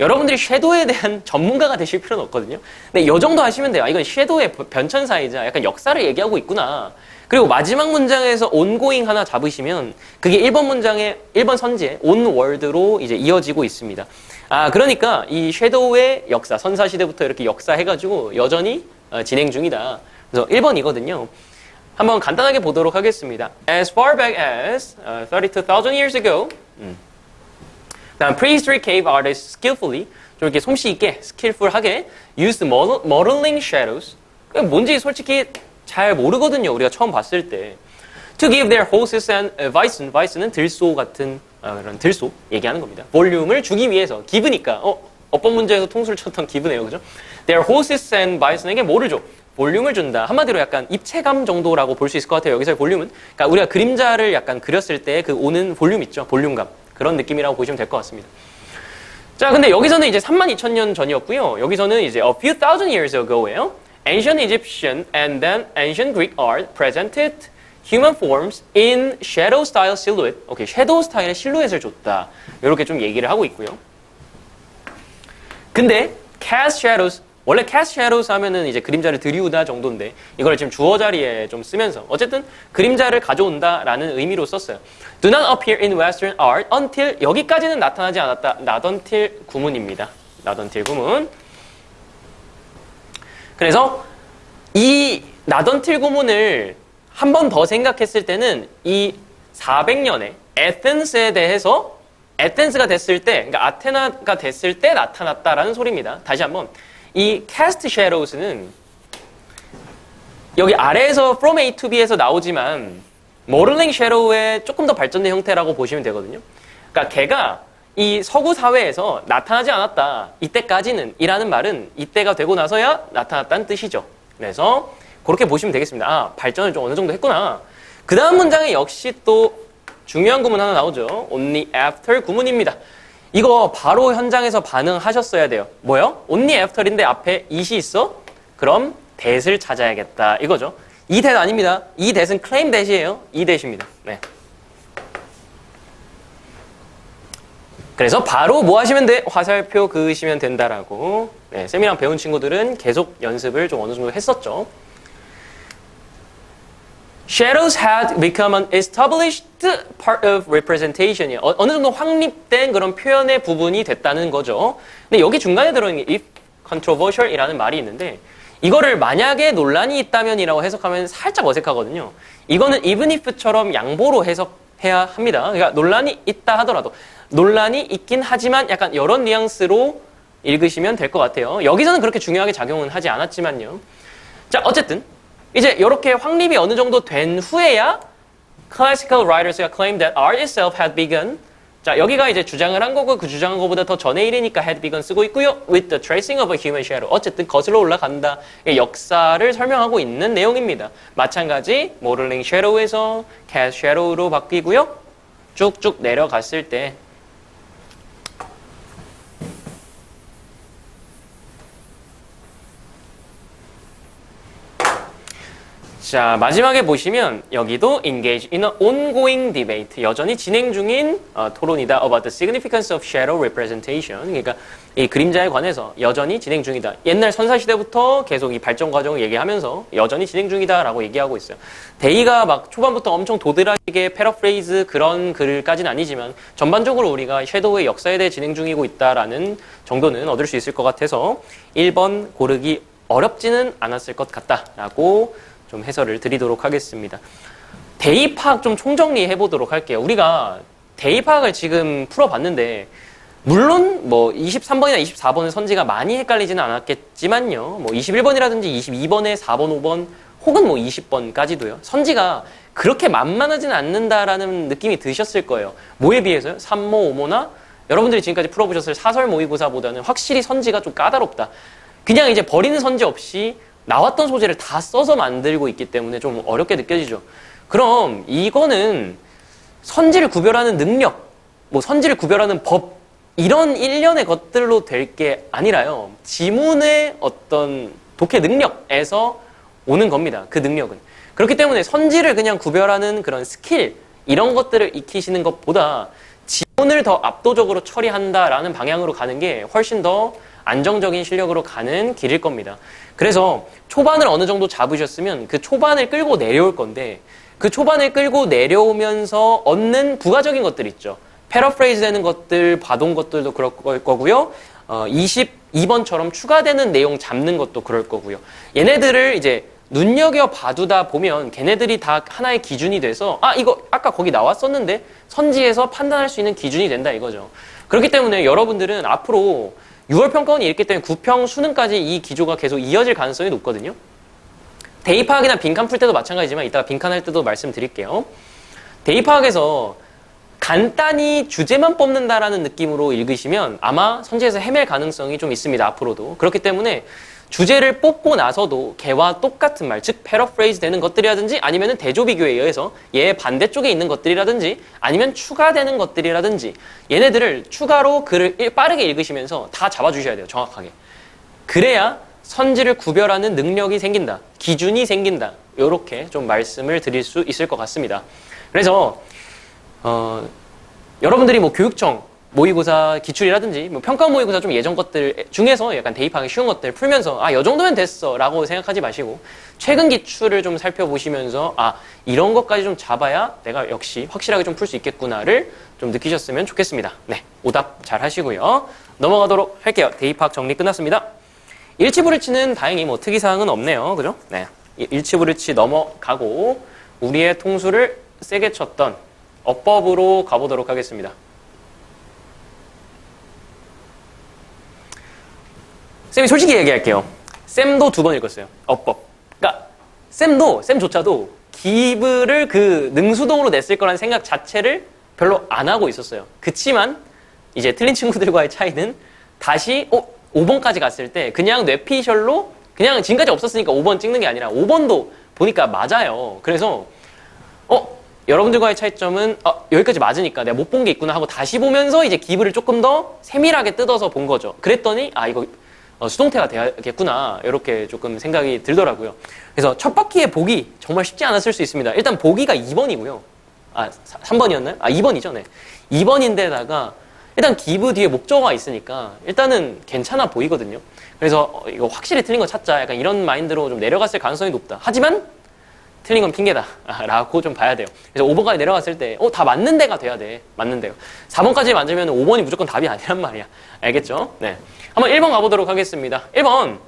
여러분들이 섀도우에 대한 전문가가 되실 필요는 없거든요. 근데 이 정도 하시면 돼요. 이건 섀도우의 변천사이자 약간 역사를 얘기하고 있구나. 그리고 마지막 문장에서 ongoing 하나 잡으시면 그게 1번 문장의 1번 선지의 onward로 이제 이어지고 있습니다. 그러니까 이 섀도우의 역사, 선사시대부터 이렇게 역사해가지고 여전히 진행 중이다. 그래서 1번이거든요. 한번 간단하게 보도록 하겠습니다. As far back as 32,000 years ago, 다음 prehistoric cave artists skillfully, 좀 이렇게 솜씨 있게, skillful하게 used modeling shadows. 뭔지 솔직히 잘 모르거든요. 우리가 처음 봤을 때. To give their horses and bison, bison은 들소 같은 그런 들소 얘기하는 겁니다. 볼륨을 주기 위해서 기브니까 어법 문제에서 통수를 쳤던 기브네요, 그죠? Their horses and bison에게 뭐를 줘? 볼륨을 준다. 한마디로 약간 입체감 정도라고 볼 수 있을 것 같아요. 여기서의 볼륨은. 그러니까 우리가 그림자를 약간 그렸을 때 그 오는 볼륨 있죠. 볼륨감. 그런 느낌이라고 보시면 될 것 같습니다. 자, 근데 여기서는 이제 32,000년 전이었고요. 여기서는 이제 a few thousand years ago예요. Ancient Egyptian and then ancient Greek art presented human forms in shadow style silhouette. 오케이, 섀도우 스타일의 실루엣을 줬다. 이렇게 좀 얘기를 하고 있고요. 근데 cast shadows, 원래 cast shadows 하면은 이제 그림자를 들이우다 정도인데 이걸 지금 주어 자리에 좀 쓰면서 어쨌든 그림자를 가져온다라는 의미로 썼어요. Do not appear in Western art until, 여기까지는 나타나지 않았다. Not until 구문입니다. Not until 구문. 그래서 이 not until 구문을 한 번 더 생각했을 때는 이 400년에 에덴스에 대해서 에덴스가 됐을 때, 그러니까 아테나가 됐을 때 나타났다라는 소리입니다. 다시 한번. 이 cast shadows는 여기 아래에서 from A to B에서 나오지만 modeling shadow의 조금 더 발전된 형태라고 보시면 되거든요. 그러니까 걔가 이 서구 사회에서 나타나지 않았다. 이때까지는 이라는 말은 이때가 되고 나서야 나타났다는 뜻이죠. 그래서 그렇게 보시면 되겠습니다. 발전을 좀 어느 정도 했구나. 그 다음 문장에 역시 또 중요한 구문 하나 나오죠. Only after 구문입니다. 이거 바로 현장에서 반응하셨어야 돼요. 뭐요? Only after인데 앞에 it이 있어? 그럼 that을 찾아야겠다. 이거죠. 이 that 아닙니다. 이 that은 claim that이에요. 이 that입니다. 네. 그래서 바로 뭐 하시면 돼? 화살표 그으시면 된다라고. 네, 쌤이랑 배운 친구들은 계속 연습을 좀 어느 정도 했었죠. Shadows had become an established part of representation. 어느 정도 확립된 그런 표현의 부분이 됐다는 거죠. 근데 여기 중간에 들어있는 게 if controversial이라는 말이 있는데 이거를 만약에 논란이 있다면이라고 해석하면 살짝 어색하거든요. 이거는 even if처럼 양보로 해석해야 합니다. 그러니까 논란이 있다 하더라도 논란이 있긴 하지만 약간 이런 뉘앙스로 읽으시면 될 것 같아요. 여기서는 그렇게 중요하게 작용은 하지 않았지만요. 자, 어쨌든 이제 이렇게 확립이 어느 정도 된 후에야 classical writers가 claim that art itself had begun. 자, 여기가 이제 주장을 한 거고 그 주장한 거보다 더 전의 일이니까 had begun 쓰고 있고요. with the tracing of a human shadow. 어쨌든 거슬러 올라간다. 역사를 설명하고 있는 내용입니다. 마찬가지 modeling shadow에서 cast shadow로 바뀌고요. 쭉쭉 내려갔을 때 자, 마지막에 보시면 여기도 engage in an ongoing debate. 여전히 진행 중인 토론이다. about the significance of shadow representation. 그러니까 이 그림자에 관해서 여전히 진행 중이다. 옛날 선사시대부터 계속 이 발전 과정을 얘기하면서 여전히 진행 중이다라고 얘기하고 있어요. 데이가 막 초반부터 엄청 도드라지게 패러프레이즈 그런 글까지는 아니지만 전반적으로 우리가 섀도우의 역사에 대해 진행 중이고 있다라는 정도는 얻을 수 있을 것 같아서 1번 고르기 어렵지는 않았을 것 같다라고 좀 해설을 드리도록 하겠습니다. 대입 파악 좀 총정리해 보도록 할게요. 우리가 대입 파악을 지금 풀어봤는데 물론 뭐 23번이나 24번의 선지가 많이 헷갈리지는 않았겠지만요. 뭐 21번이라든지 22번에 4번, 5번 혹은 뭐 20번까지도요. 선지가 그렇게 만만하지는 않는다라는 느낌이 드셨을 거예요. 뭐에 비해서요? 3모, 5모나 여러분들이 지금까지 풀어보셨을 사설 모의고사보다는 확실히 선지가 좀 까다롭다. 그냥 이제 버리는 선지 없이 나왔던 소재를 다 써서 만들고 있기 때문에 좀 어렵게 느껴지죠. 그럼 이거는 선지를 구별하는 능력, 뭐 선지를 구별하는 법, 이런 일련의 것들로 될 게 아니라요. 지문의 어떤 독해 능력에서 오는 겁니다. 그 능력은. 그렇기 때문에 선지를 그냥 구별하는 그런 스킬, 이런 것들을 익히시는 것보다 지문을 더 압도적으로 처리한다라는 방향으로 가는 게 훨씬 더 안정적인 실력으로 가는 길일 겁니다. 그래서 초반을 어느 정도 잡으셨으면 그 초반을 끌고 내려올 건데 그 초반을 끌고 내려오면서 얻는 부가적인 것들 있죠. 패러프레이즈 되는 것들, 봐둔 것들도 그럴 거고요. 22번처럼 추가되는 내용 잡는 것도 그럴 거고요. 얘네들을 이제 눈여겨 봐두다 보면 걔네들이 다 하나의 기준이 돼서 이거 아까 거기 나왔었는데 선지에서 판단할 수 있는 기준이 된다 이거죠. 그렇기 때문에 여러분들은 앞으로 6월 평가원이 있기 때문에 9평 수능까지 이 기조가 계속 이어질 가능성이 높거든요. 대입파악이나 빈칸 풀 때도 마찬가지지만 이따가 빈칸 할 때도 말씀드릴게요. 대입파악에서 간단히 주제만 뽑는다라는 느낌으로 읽으시면 아마 선지에서 헤맬 가능성이 좀 있습니다. 앞으로도. 그렇기 때문에 주제를 뽑고 나서도 걔와 똑같은 말, 즉 패러프레이즈 되는 것들이라든지 아니면 대조비교에 의해서 얘의 반대쪽에 있는 것들이라든지 아니면 추가되는 것들이라든지 얘네들을 추가로 글을 빠르게 읽으시면서 다 잡아주셔야 돼요. 정확하게. 그래야 선지를 구별하는 능력이 생긴다. 기준이 생긴다. 이렇게 좀 말씀을 드릴 수 있을 것 같습니다. 그래서 여러분들이 뭐 교육청 모의고사 기출이라든지 뭐 평가 모의고사 좀 예전 것들 중에서 약간 대입하기 쉬운 것들 풀면서 요 정도면 됐어 라고 생각하지 마시고 최근 기출을 좀 살펴보시면서 이런 것까지 좀 잡아야 내가 역시 확실하게 좀 풀 수 있겠구나를 좀 느끼셨으면 좋겠습니다. 네, 오답 잘 하시고요. 넘어가도록 할게요. 대입학 정리 끝났습니다. 일치불일치는 다행히 뭐 특이사항은 없네요. 그죠? 네, 일치불일치 넘어가고 우리의 통수를 세게 쳤던 어법으로 가보도록 하겠습니다. 쌤이 솔직히 얘기할게요. 쌤도 2번 읽었어요. 어법. 그러니까 쌤조차도 기브를 그 능수동으로 냈을 거라는 생각 자체를 별로 안 하고 있었어요. 그치만 이제 틀린 친구들과의 차이는 다시 5번까지 갔을 때 그냥 뇌피셜로 그냥 지금까지 없었으니까 5번 찍는 게 아니라 5번도 보니까 맞아요. 그래서 여러분들과의 차이점은 여기까지 맞으니까 내가 못 본 게 있구나 하고 다시 보면서 이제 기브를 조금 더 세밀하게 뜯어서 본 거죠. 그랬더니 이거 수동태가 돼야겠구나 이렇게 조금 생각이 들더라고요. 그래서 첫 바퀴의 보기 정말 쉽지 않았을 수 있습니다. 일단 보기가 2번이고요. 3번이었나요? 2번이죠. 네. 2번인데다가 일단 기브 뒤에 목적어가 있으니까 일단은 괜찮아 보이거든요. 그래서 이거 확실히 틀린 거 찾자 약간 이런 마인드로 좀 내려갔을 가능성이 높다. 하지만 틀린 건 핑계다 라고 좀 봐야 돼요. 그래서 5번까지 내려갔을 때 다 맞는 데가 돼야 돼. 맞는 데요. 4번까지 맞으면 5번이 무조건 답이 아니란 말이야. 알겠죠? 네. 한번 1번 가보도록 하겠습니다. 1번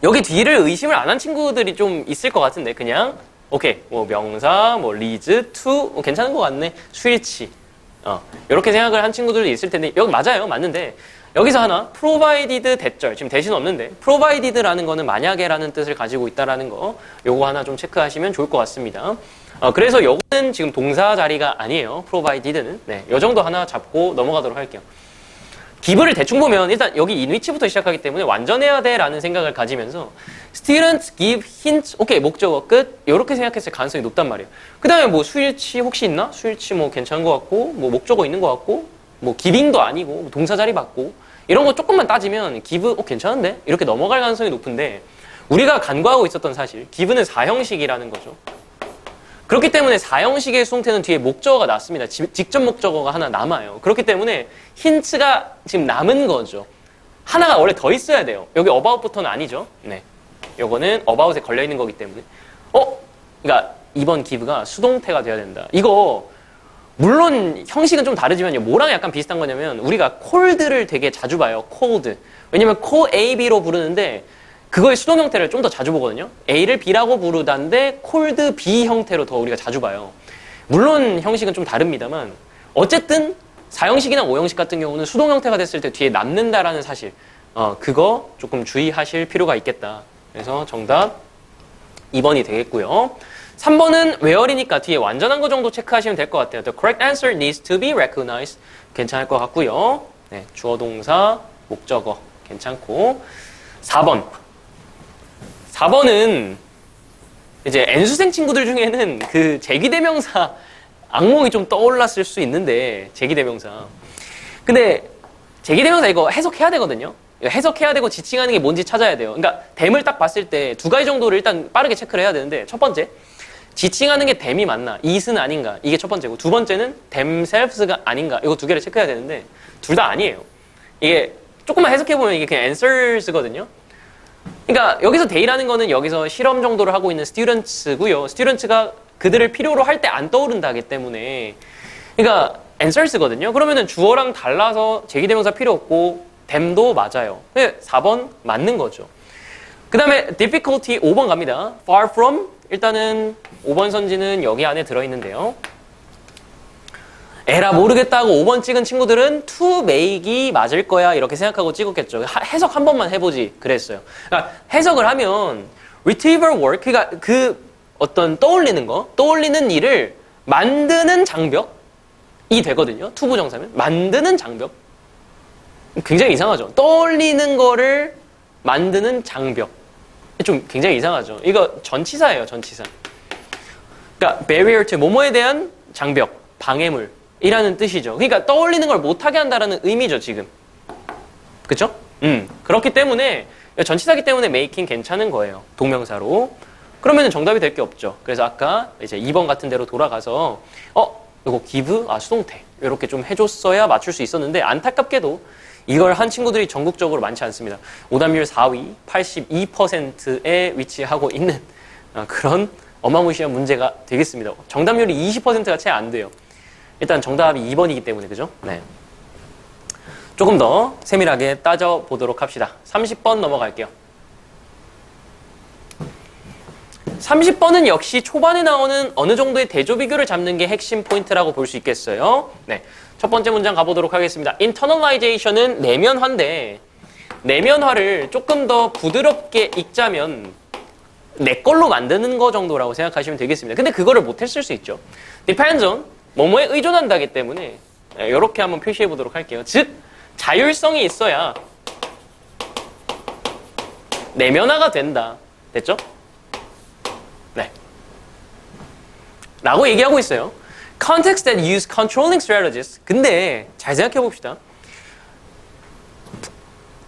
여기 뒤를 의심을 안 한 친구들이 좀 있을 것 같은데 그냥 오케이 뭐 명사 뭐 리즈 투 괜찮은 것 같네. 수일치 이렇게 생각을 한 친구들도 있을 텐데 여기 맞아요. 맞는데 여기서 하나 provided 대절 지금 대신 없는데 provided라는 거는 만약에라는 뜻을 가지고 있다라는 거 요거 하나 좀 체크하시면 좋을 것 같습니다. 그래서 요거는 지금 동사 자리가 아니에요. provided는 네, 요 정도 하나 잡고 넘어가도록 할게요. 기브를 대충 보면 일단 여기 in which부터 시작하기 때문에 완전해야 돼라는 생각을 가지면서 students give hints 오케이 목적어 끝 이렇게 생각했을 가능성이 높단 말이에요. 그 다음에 뭐 수일치 혹시 있나? 수일치 뭐 괜찮은 것 같고 뭐 목적어 있는 것 같고 뭐 giving도 아니고 동사 자리 맞고 이런 거 조금만 따지면 give 괜찮은데? 이렇게 넘어갈 가능성이 높은데 우리가 간과하고 있었던 사실 give는 4형식이라는 거죠. 그렇기 때문에 4형식의 수동태는 뒤에 목적어가 났습니다. 직접 목적어가 하나 남아요. 그렇기 때문에 힌트가 지금 남은 거죠. 하나가 원래 더 있어야 돼요. 여기 about부터는 아니죠. 네, 요거는 about에 걸려있는 거기 때문에 그러니까 이번 give가 수동태가 돼야 된다. 이거 물론 형식은 좀 다르지만요. 뭐랑 약간 비슷한 거냐면 우리가 cold를 되게 자주 봐요. cold. 왜냐면 co-ab로 부르는데 그거의 수동 형태를 좀 더 자주 보거든요. A를 B라고 부르다는데 콜드 B 형태로 더 우리가 자주 봐요. 물론 형식은 좀 다릅니다만 어쨌든 4형식이나 5형식 같은 경우는 수동 형태가 됐을 때 뒤에 남는다라는 사실, 그거 조금 주의하실 필요가 있겠다. 그래서 정답 2번이 되겠고요. 3번은 where이니까 뒤에 완전한 거 정도 체크하시면 될 것 같아요. The correct answer needs to be recognized. 괜찮을 것 같고요. 네, 주어 동사, 목적어 괜찮고. 4번. 4번은 이제 N수생 친구들 중에는 그 제기대명사 악몽이 좀 떠올랐을 수 있는데, 제기대명사. 근데 제기대명사 이거 해석해야 되거든요. 해석해야 되고 지칭하는 게 뭔지 찾아야 돼요. 그러니까 댐을 딱 봤을 때 두 가지 정도를 일단 빠르게 체크를 해야 되는데, 첫 번째, 지칭하는 게 댐이 맞나, it은 아닌가, 이게 첫 번째고, 두 번째는 themselves가 아닌가, 이거 두 개를 체크해야 되는데 둘 다 아니에요. 이게 조금만 해석해보면 이게 그냥 answers거든요. 그러니까 여기서 they라는 거는 여기서 실험 정도를 하고 있는 students고요. students가 그들을 필요로 할 때 안 떠오른다기 때문에, 그러니까 answers거든요. 그러면은 주어랑 달라서 제기대명사 필요 없고 them도 맞아요. 4번 맞는 거죠. 그 다음에 difficulty 5번 갑니다. far from, 일단은 5번 선지는 여기 안에 들어있는데요. 에라 모르겠다고 5번 찍은 친구들은 to make이 맞을 거야 이렇게 생각하고 찍었겠죠. 해석 한 번만 해보지 그랬어요. 그러니까 해석을 하면 retrieval work, 그러니까 그 어떤 떠올리는 일을 만드는 장벽이 되거든요. to 부정사면 만드는 장벽. 굉장히 이상하죠. 떠올리는 거를 만드는 장벽. 좀 굉장히 이상하죠. 이거 전치사예요, 전치사. 그러니까 barrier to, 뭐뭐에 대한 장벽, 방해물이라는 뜻이죠. 그러니까 떠올리는 걸 못하게 한다라는 의미죠, 지금. 그쵸? 그렇기 때문에 전치사기 때문에 making 괜찮은 거예요, 동명사로. 그러면 정답이 될 게 없죠. 그래서 아까 이제 2번 같은 데로 돌아가서 이거 give, 수동태 이렇게 좀 해줬어야 맞출 수 있었는데, 안타깝게도 이걸 한 친구들이 전국적으로 많지 않습니다. 오답률 4위, 82%에 위치하고 있는 그런 어마무시한 문제가 되겠습니다. 정답률이 20%가 채 안 돼요. 일단 정답이 2번이기 때문에, 그죠? 네. 조금 더 세밀하게 따져보도록 합시다. 30번 넘어갈게요. 30번은 역시 초반에 나오는 어느 정도의 대조비교를 잡는 게 핵심 포인트라고 볼 수 있겠어요. 네. 첫 번째 문장 가보도록 하겠습니다. internalization은 내면화인데, 내면화를 조금 더 부드럽게 읽자면 내 걸로 만드는 거 정도라고 생각하시면 되겠습니다. 근데 그거를 못했을 수 있죠. depends on, 뭐뭐에 의존한다기 때문에 이렇게 한번 표시해 보도록 할게요. 즉, 자율성이 있어야 내면화가 된다. 됐죠? 네. 라고 얘기하고 있어요. Contexts that use controlling strategies. 근데 잘 생각해 봅시다.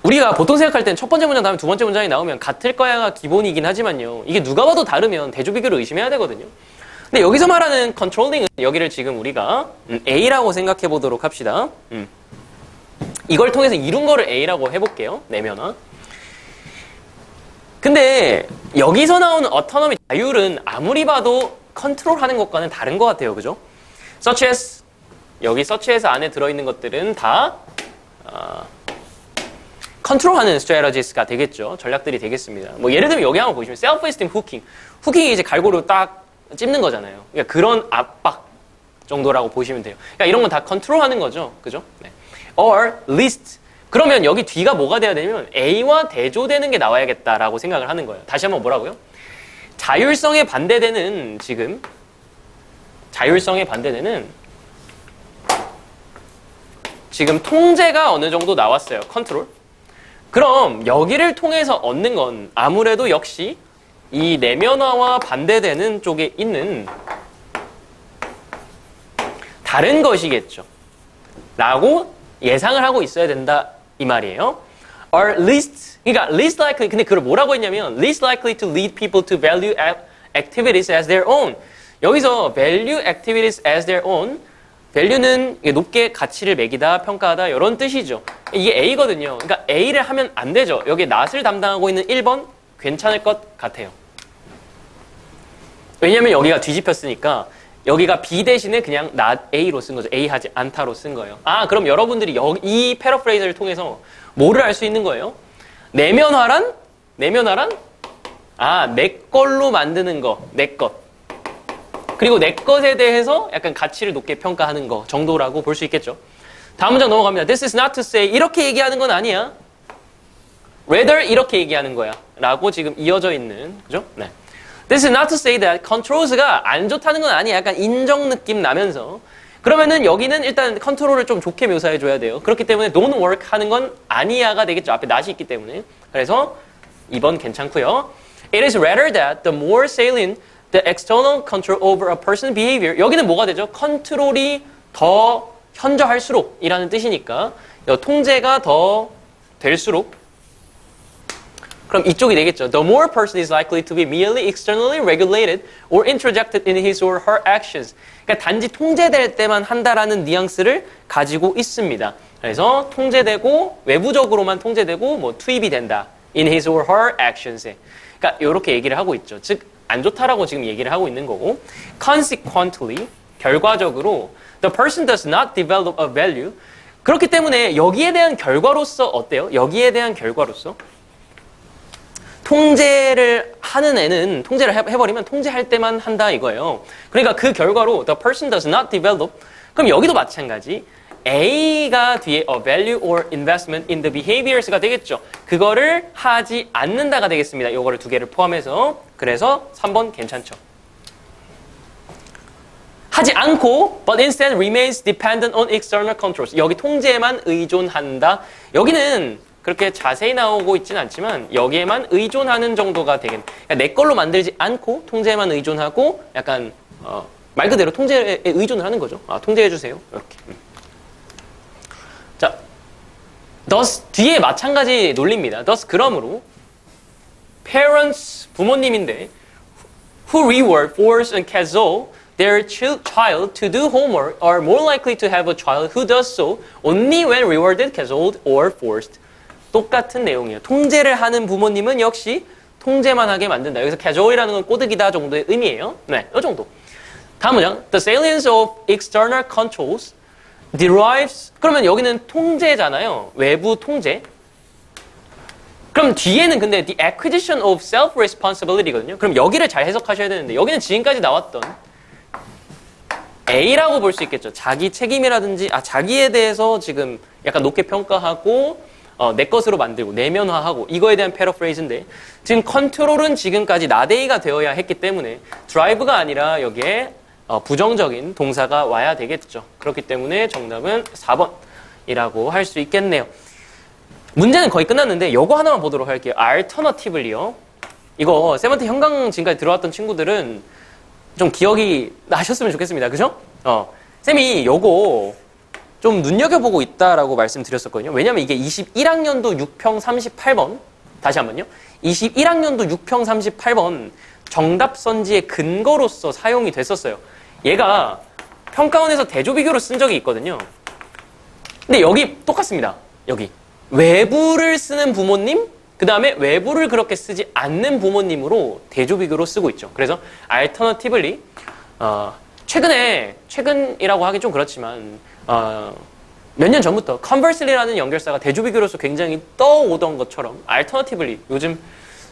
우리가 보통 생각할 땐 첫 번째 문장 다음에 두 번째 문장이 나오면 같을 거야가 기본이긴 하지만요. 이게 누가 봐도 다르면 대조비교를 의심해야 되거든요. 근데 여기서 말하는 controlling은 여기를 지금 우리가 A라고 생각해 보도록 합시다. 이걸 통해서 이룬 거를 A라고 해볼게요. 내면화. 근데 여기서 나오는 autonomy, 자율은 아무리 봐도 컨트롤하는 것과는 다른 것 같아요. 그죠? such as, 여기 such as 안에 들어있는 것들은 다 컨트롤하는 strategies가 되겠죠. 전략들이 되겠습니다. 뭐 예를 들면 여기 한번 보시면 self-esteem hooking. hooking이 이제 갈고리로 딱 찝는 거잖아요. 그러니까 그런 압박 정도라고 보시면 돼요. 그러니까 이런 건 다 컨트롤하는 거죠. 그죠? 네. or least. 그러면 여기 뒤가 뭐가 돼야 되냐면 A와 대조되는 게 나와야겠다라고 생각을 하는 거예요. 다시 한번 뭐라고요? 자율성에 반대되는, 지금 자율성에 반대되는 지금 통제가 어느 정도 나왔어요. 컨트롤. 그럼 여기를 통해서 얻는 건 아무래도 역시 이 내면화와 반대되는 쪽에 있는 다른 것이겠죠. 라고 예상을 하고 있어야 된다 이 말이에요. Or least, 그러니까 least likely, 근데 그걸 뭐라고 했냐면 least likely to lead people to value activities as their own. 여기서 value activities as their own, value는 높게 가치를 매기다, 평가하다 이런 뜻이죠. 이게 A거든요. 그러니까 A를 하면 안 되죠. 여기 not을 담당하고 있는 1번 괜찮을 것 같아요. 왜냐면 여기가 뒤집혔으니까 여기가 B 대신에 그냥 not A로 쓴 거죠. A 하지 않다로 쓴 거예요. 그럼 여러분들이 이 패러프레이즈를 통해서 뭐를 알 수 있는 거예요? 내면화란 내면화란? 내 걸로 만드는 거, 내 것. 그리고 내 것에 대해서 약간 가치를 높게 평가하는 거 정도라고 볼 수 있겠죠. 다음 문장 넘어갑니다. This is not to say 이렇게 얘기하는 건 아니야. Rather 이렇게 얘기하는 거야. 라고 지금 이어져 있는, 그죠? 네. This is not to say that controls가 안 좋다는 건 아니야. 약간 인정 느낌 나면서. 그러면은 여기는 일단 컨트롤을 좀 좋게 묘사해 줘야 돼요. 그렇기 때문에 don't work 하는 건 아니야가 되겠죠. 앞에 not이 있기 때문에. 그래서 2번 괜찮고요. It is rather that the more salient the external control over a person's behavior. 여기는 뭐가 되죠? 컨트롤이 더 현저할수록 이라는 뜻이니까 통제가 더 될수록 그럼 이쪽이 되겠죠. The more a person is likely to be merely externally regulated or interjected in his or her actions. 그러니까 단지 통제될 때만 한다라는 뉘앙스를 가지고 있습니다. 그래서 통제되고 외부적으로만 통제되고 뭐 투입이 된다. in his or her actions에. 그러니까 이렇게 얘기를 하고 있죠. 즉 안 좋다라고 지금 얘기를 하고 있는 거고. Consequently, 결과적으로 the person does not develop a value. 그렇기 때문에 여기에 대한 결과로서 어때요? 여기에 대한 결과로서 통제를 하는 애는 통제를 해버리면 통제할 때만 한다 이거예요. 그러니까 그 결과로 the person does not develop. 그럼 여기도 마찬가지. A가 뒤에 a value or investment in the behaviors가 되겠죠. 그거를 하지 않는다가 되겠습니다. 이거를 두 개를 포함해서. 그래서 3번 괜찮죠. 하지 않고 but instead remains dependent on external controls. 여기 통제에만 의존한다. 여기는 그렇게 자세히 나오고 있지는 않지만 여기에만 의존하는 정도가 되겠네. 그러니까 내 걸로 만들지 않고 통제에만 의존하고 약간 말 그대로 통제에 의존을 하는 거죠. 통제해 주세요. 이렇게. 자, thus 뒤에 마찬가지 논리입니다. thus 그러므로 parents 부모님인데 who reward, force, and cajole their child to do homework are more likely to have a child who does so only when rewarded, cajoled, or forced. 똑같은 내용이에요. 통제를 하는 부모님은 역시 통제만 하게 만든다. 여기서 cajole이라는 건 꼬드기다 정도의 의미예요. 네, 이 정도. 다음 문장. The salience of external controls derives. 그러면 여기는 통제잖아요. 외부 통제. 그럼 뒤에는 근데 the acquisition of self-responsibility거든요. 그럼 여기를 잘 해석하셔야 되는데 여기는 지금까지 나왔던 A라고 볼 수 있겠죠. 자기 책임이라든지 자기에 대해서 지금 약간 높게 평가하고 내 것으로 만들고 내면화하고 이거에 대한 패러프레이즈인데 지금 컨트롤은 지금까지 나데이가 되어야 했기 때문에 드라이브가 아니라 여기에 부정적인 동사가 와야 되겠죠. 그렇기 때문에 정답은 4번이라고 할 수 있겠네요. 문제는 거의 끝났는데 요거 하나만 보도록 할게요. alternatively요. 이거 세븐틴 형광 지금까지 들어왔던 친구들은 좀 기억이 나셨으면 좋겠습니다. 그죠? 쌤이 요거 좀 눈여겨보고 있다라고 말씀드렸었거든요. 왜냐면 이게 21학년도 6평 38번 다시 한번요. 21학년도 6평 38번 정답 선지의 근거로서 사용이 됐었어요. 얘가 평가원에서 대조비교로 쓴 적이 있거든요. 근데 여기 똑같습니다. 여기 외부를 쓰는 부모님, 그 다음에 외부를 그렇게 쓰지 않는 부모님으로 대조비교로 쓰고 있죠. 그래서 alternatively 최근이라고 하기 좀 그렇지만 몇 년 전부터 conversely라는 연결사가 대조비교로서 굉장히 떠오던 것처럼 alternatively 요즘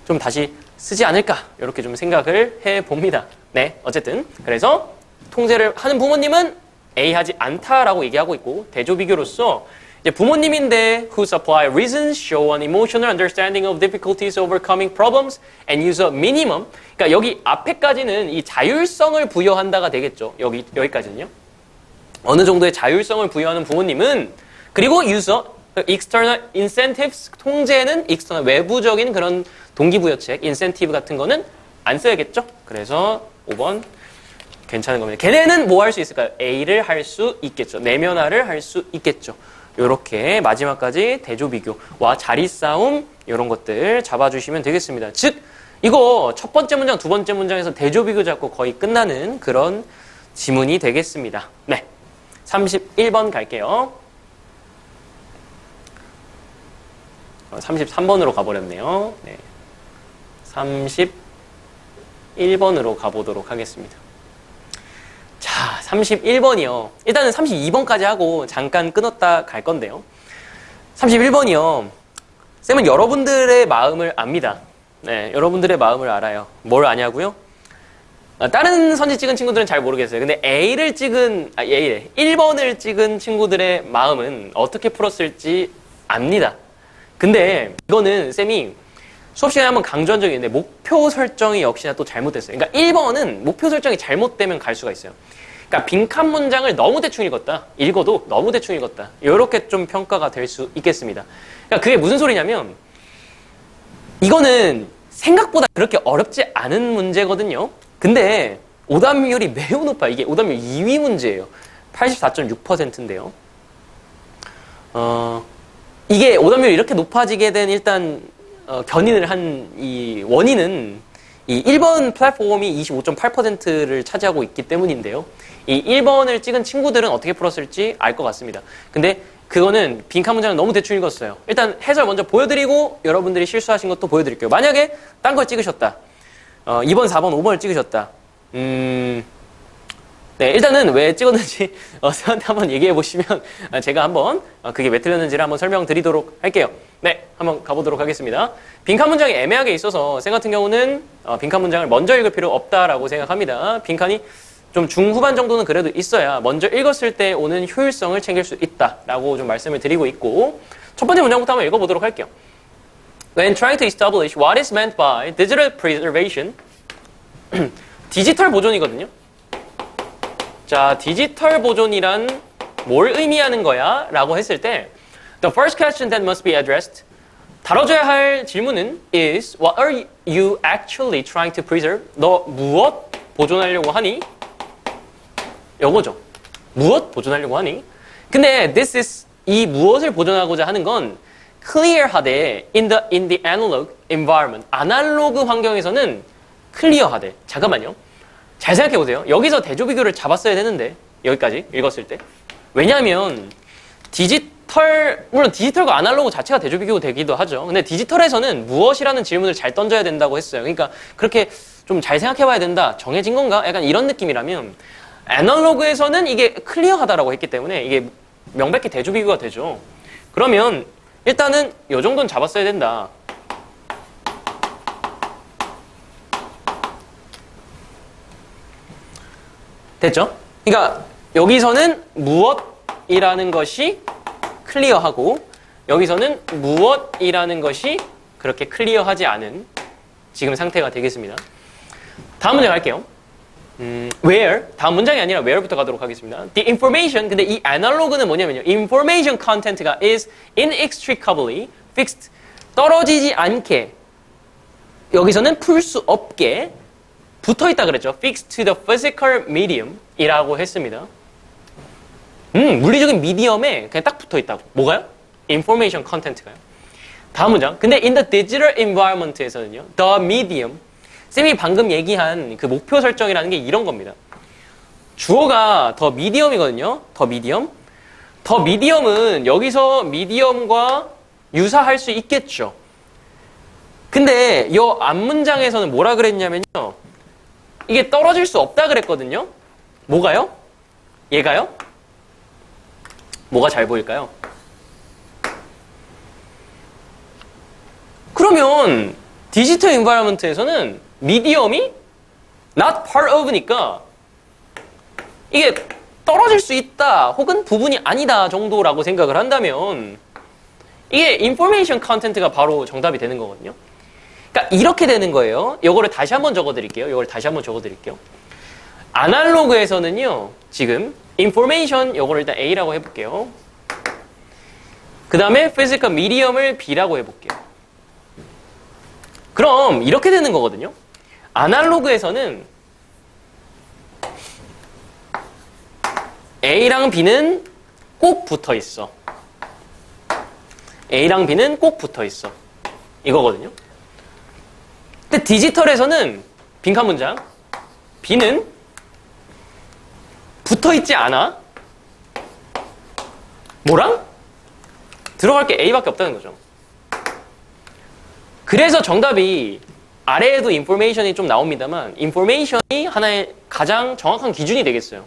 좀 다시 쓰지 않을까 이렇게 좀 생각을 해봅니다. 네, 어쨌든 그래서 통제를 하는 부모님은 A 하지 않다라고 얘기하고 있고 대조비교로서 이제 부모님인데 who supply reasons, show an emotional understanding of difficulties overcoming problems and use a minimum. 그러니까 여기 앞에까지는 이 자율성을 부여한다가 되겠죠. 여기까지는요. 어느 정도의 자율성을 부여하는 부모님은 그리고 use external incentives 통제는 external 외부적인 그런 동기부여책, incentive 같은 거는 안 써야겠죠. 그래서 5번 괜찮은 겁니다. 걔네는 뭐 할 수 있을까요? A를 할 수 있겠죠. 내면화를 할 수 있겠죠. 요렇게 마지막까지 대조비교와 자리싸움 이런 것들 잡아주시면 되겠습니다. 즉 이거 첫 번째 문장, 두 번째 문장에서 대조비교 잡고 거의 끝나는 그런 지문이 되겠습니다. 네, 31번 갈게요. 33번으로 가버렸네요. 네, 31번으로 가보도록 하겠습니다. 자, 31번이요. 일단은 32번까지 하고 잠깐 끊었다 갈 건데요. 31번이요. 쌤은 여러분들의 마음을 압니다. 네, 여러분들의 마음을 알아요. 뭘 아냐고요? 다른 선지 찍은 친구들은 잘 모르겠어요. 근데 A를 찍은, A래. 1번을 찍은 친구들의 마음은 어떻게 풀었을지 압니다. 근데 이거는 쌤이 수업 시간에 한번 강조한 적이 있는데 목표 설정이 역시나 또 잘못됐어요. 그러니까 1번은 목표 설정이 잘못되면 갈 수가 있어요. 그러니까 빈칸 문장을 너무 대충 읽었다. 읽어도 너무 대충 읽었다. 이렇게 좀 평가가 될 수 있겠습니다. 그러니까 그게 무슨 소리냐면 이거는 생각보다 그렇게 어렵지 않은 문제거든요. 근데 오답률이 매우 높아. 이게 오답률 2위 문제예요. 84.6%인데요. 이게 오답률이 이렇게 높아지게 된 일단 견인을 한 이 원인은 이 1번 플랫폼이 25.8%를 차지하고 있기 때문인데요. 이 1번을 찍은 친구들은 어떻게 풀었을지 알 것 같습니다. 근데 그거는 빈칸 문장을 너무 대충 읽었어요. 일단 해설 먼저 보여드리고 여러분들이 실수하신 것도 보여드릴게요. 만약에 딴 걸 찍으셨다. 2번, 4번, 5번을 찍으셨다. 네, 일단은 왜 찍었는지 저한테 한번 얘기해 보시면 제가 한번 그게 왜 틀렸는지를 한번 설명드리도록 할게요. 네, 한번 가보도록 하겠습니다. 빈칸 문장이 애매하게 있어서 쌤 같은 경우는 빈칸 문장을 먼저 읽을 필요 없다라고 생각합니다. 빈칸이 좀 중후반 정도는 그래도 있어야 먼저 읽었을 때 오는 효율성을 챙길 수 있다라고 좀 말씀을 드리고 있고 첫 번째 문장부터 한번 읽어보도록 할게요. When trying to establish what is meant by digital preservation 디지털 보존이거든요. 자, 디지털 보존이란 뭘 의미하는 거야? 라고 했을 때 The first question that must be addressed 다뤄줘야 할 질문은 is What are you actually trying to preserve? 너 무엇 보존하려고 하니? 요거죠. 무엇 보존하려고 하니? 근데 this is 이 무엇을 보존하고자 하는 건 clear하되 in the analog environment 아날로그 환경에서는 클리어하되 잠깐만요. 잘 생각해 보세요. 여기서 대조 비교를 잡았어야 되는데 여기까지 읽었을 때 왜냐하면 물론 디지털과 아날로그 자체가 대조 비교 되기도 하죠. 근데 디지털에서는 무엇이라는 질문을 잘 던져야 된다고 했어요. 그러니까 그렇게 좀 잘 생각해 봐야 된다. 정해진 건가? 약간 이런 느낌이라면 애널로그에서는 이게 클리어하다라고 했기 때문에 이게 명백히 대조 비교가 되죠. 그러면 일단은 이 정도는 잡았어야 된다. 됐죠? 그러니까 여기서는 무엇이라는 것이 클리어하고 여기서는 무엇이라는 것이 그렇게 클리어하지 않은 지금 상태가 되겠습니다. 다음 문장 갈게요. where 다음 문장이 아니라 where부터 가도록 하겠습니다. The information 근데 이 analog는 뭐냐면요. information content가 is inextricably fixed 떨어지지 않게 여기서는 풀 수 없게 붙어있다 그랬죠. fixed to the physical medium 이라고 했습니다. 물리적인 미디엄에 그냥 딱 붙어있다고. 뭐가요? information content가요. 다음 문장. 근데 in the digital environment에서는요. the medium 쌤이 방금 얘기한 그 목표 설정이라는 게 이런 겁니다. 주어가 더 미디엄이거든요. 더 미디엄. 더 미디엄은 여기서 미디엄과 유사할 수 있겠죠. 근데 이 앞문장에서는 뭐라 그랬냐면요. 이게 떨어질 수 없다 그랬거든요. 뭐가요? 얘가요? 뭐가 잘 보일까요? 그러면 디지털 인바이러먼트에서는 미디엄이 not part of니까 이게 떨어질 수 있다 혹은 부분이 아니다 정도라고 생각을 한다면 이게 information content가 바로 정답이 되는 거거든요. 그러니까 이렇게 되는 거예요. 요거를 다시 한번 적어드릴게요. 요걸 다시 한번 적어드릴게요. 아날로그에서는요. 지금 information 요거를 일단 A라고 해볼게요. 그 다음에 physical medium을 B라고 해볼게요. 그럼 이렇게 되는 거거든요. 아날로그에서는 A랑 B는 꼭 붙어 있어. A랑 B는 꼭 붙어 있어. 이거거든요. 근데 디지털에서는 빈칸 문장 B는 붙어 있지 않아. 뭐랑? 들어갈 게 A밖에 없다는 거죠. 그래서 정답이 아래에도 인포메이션이 좀 나옵니다만 인포메이션이 하나의 가장 정확한 기준이 되겠어요.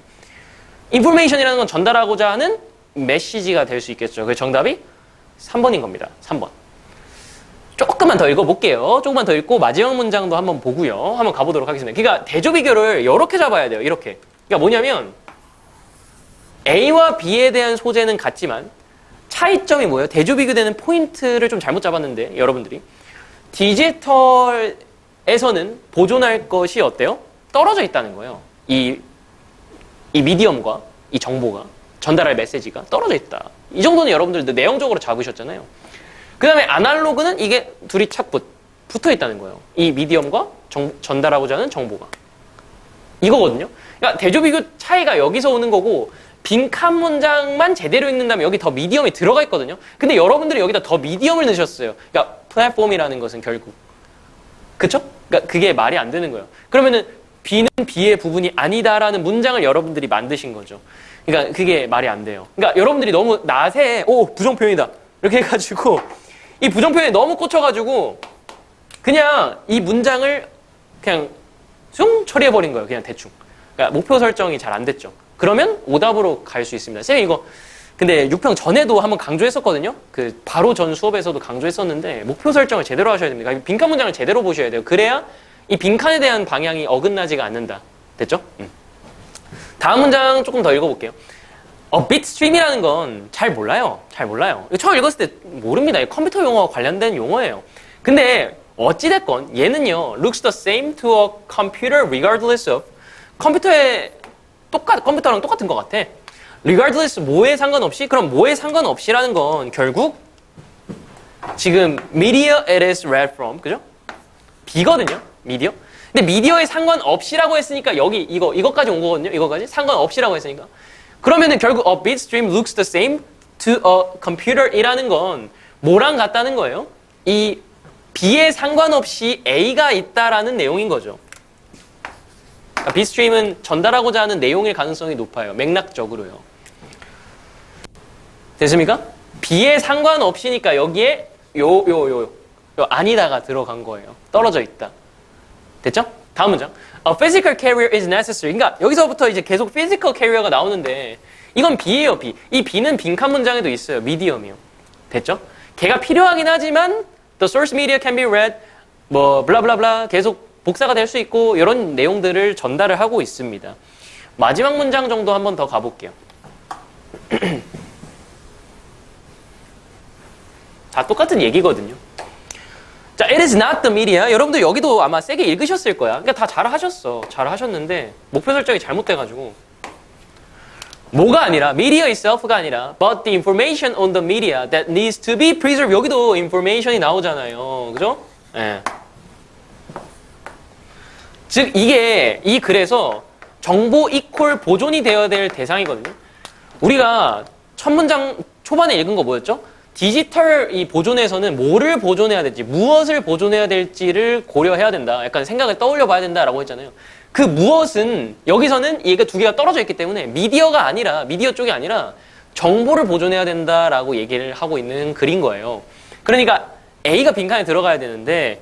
인포메이션이라는 건 전달하고자 하는 메시지가 될 수 있겠죠. 그래서 정답이 3번인 겁니다. 3번. 조금 조금만 더 읽어볼게요. 조금만 더 읽고 마지막 문장도 한번 보고요. 한번 가보도록 하겠습니다. 그러니까 대조비교를 이렇게 잡아야 돼요. 이렇게. 그러니까 뭐냐면 A와 B에 대한 소재는 같지만 차이점이 뭐예요? 대조비교되는 포인트를 좀 잘못 잡았는데 여러분들이 디지털에서는 보존할 것이 어때요? 떨어져 있다는 거예요. 이 미디엄과 이 정보가 전달할 메시지가 떨어져 있다. 이 정도는 여러분들도 내용적으로 잡으셨잖아요. 그 다음에 아날로그는 이게 둘이 착 붙어 있다는 거예요. 이 미디엄과 전달하고자 하는 정보가. 이거거든요. 그러니까 대조비교 차이가 여기서 오는 거고 빈칸 문장만 제대로 읽는다면 여기 더 미디엄이 들어가 있거든요. 근데 여러분들이 여기다 더 미디엄을 넣으셨어요. 그러니까 플랫폼이라는 것은 결국. 그쵸? 그러니까 그게 말이 안 되는 거예요. 그러면은 B는 B의 부분이 아니다라는 문장을 여러분들이 만드신 거죠. 그러니까 그게 말이 안 돼요. 그러니까 여러분들이 너무 낫에 부정표현이다. 이렇게 해가지고 이 부정표현에 너무 꽂혀가지고 그냥 이 문장을 그냥 숭 처리해버린 거예요. 그냥 대충. 그러니까 목표 설정이 잘 안 됐죠. 그러면 오답으로 갈 수 있습니다. 쌤 이거 근데 6평 전에도 한번 강조했었거든요. 그 바로 전 수업에서도 강조했었는데 목표 설정을 제대로 하셔야 됩니다. 빈칸 문장을 제대로 보셔야 돼요. 그래야 이 빈칸에 대한 방향이 어긋나지가 않는다. 됐죠? 다음 문장 조금 더 읽어볼게요. bitstream이라는 건 잘 몰라요. 잘 몰라요. 처음 읽었을 때 모릅니다. 컴퓨터 용어와 관련된 용어예요. 근데 어찌됐건 얘는요. looks the same to a computer regardless of 컴퓨터랑 똑같은 것 같아. regardless 뭐에 상관없이? 그럼 뭐에 상관없이라는 건 결국 지금 media it is read from 그죠? B거든요. 미디어. 근데 미디어에 상관없이라고 했으니까 여기 이거까지 온 거거든요. 이거까지 상관없이라고 했으니까. 그러면은 결국 a bitstream looks the same to a computer이라는 건 뭐랑 같다는 거예요? 이 B에 상관없이 A가 있다라는 내용인 거죠. 그러니까 bitstream은 전달하고자 하는 내용일 가능성이 높아요. 맥락적으로요. 됐습니까? B에 상관없이니까 여기에 요 아니다가 들어간 거예요. 떨어져 있다. 됐죠? 다음 문장. A physical carrier is necessary. 그러니까 여기서부터 이제 계속 physical carrier가 나오는데 이건 B예요, B. 이 B는 빈칸 문장에도 있어요. 미디엄이요. 됐죠? 걔가 필요하긴 하지만 the source media can be read 뭐 블라블라블라 계속 복사가 될 수 있고 이런 내용들을 전달을 하고 있습니다. 마지막 문장 정도 한번 더 가볼게요. 다 똑같은 얘기거든요. 자, it is not the media. 여러분들 여기도 아마 세게 읽으셨을 거야. 그러니까 다 잘하셨어. 잘하셨는데 목표 설정이 잘못돼가지고 뭐가 아니라 media itself가 아니라 but the information on the media that needs to be preserved. 여기도 information이 나오잖아요. 그죠? 예. 즉 이게 이 글에서 정보 이퀄 보존이 되어야 될 대상이거든요. 우리가 첫 문장 초반에 읽은 거 뭐였죠? 디지털 이 보존에서는 뭐를 보존해야 될지, 무엇을 보존해야 될지를 고려해야 된다. 약간 생각을 떠올려 봐야 된다라고 했잖아요. 그 무엇은 여기서는 얘가 두 개가 떨어져 있기 때문에 미디어가 아니라, 미디어 쪽이 아니라 정보를 보존해야 된다라고 얘기를 하고 있는 글인 거예요. 그러니까 A가 빈칸에 들어가야 되는데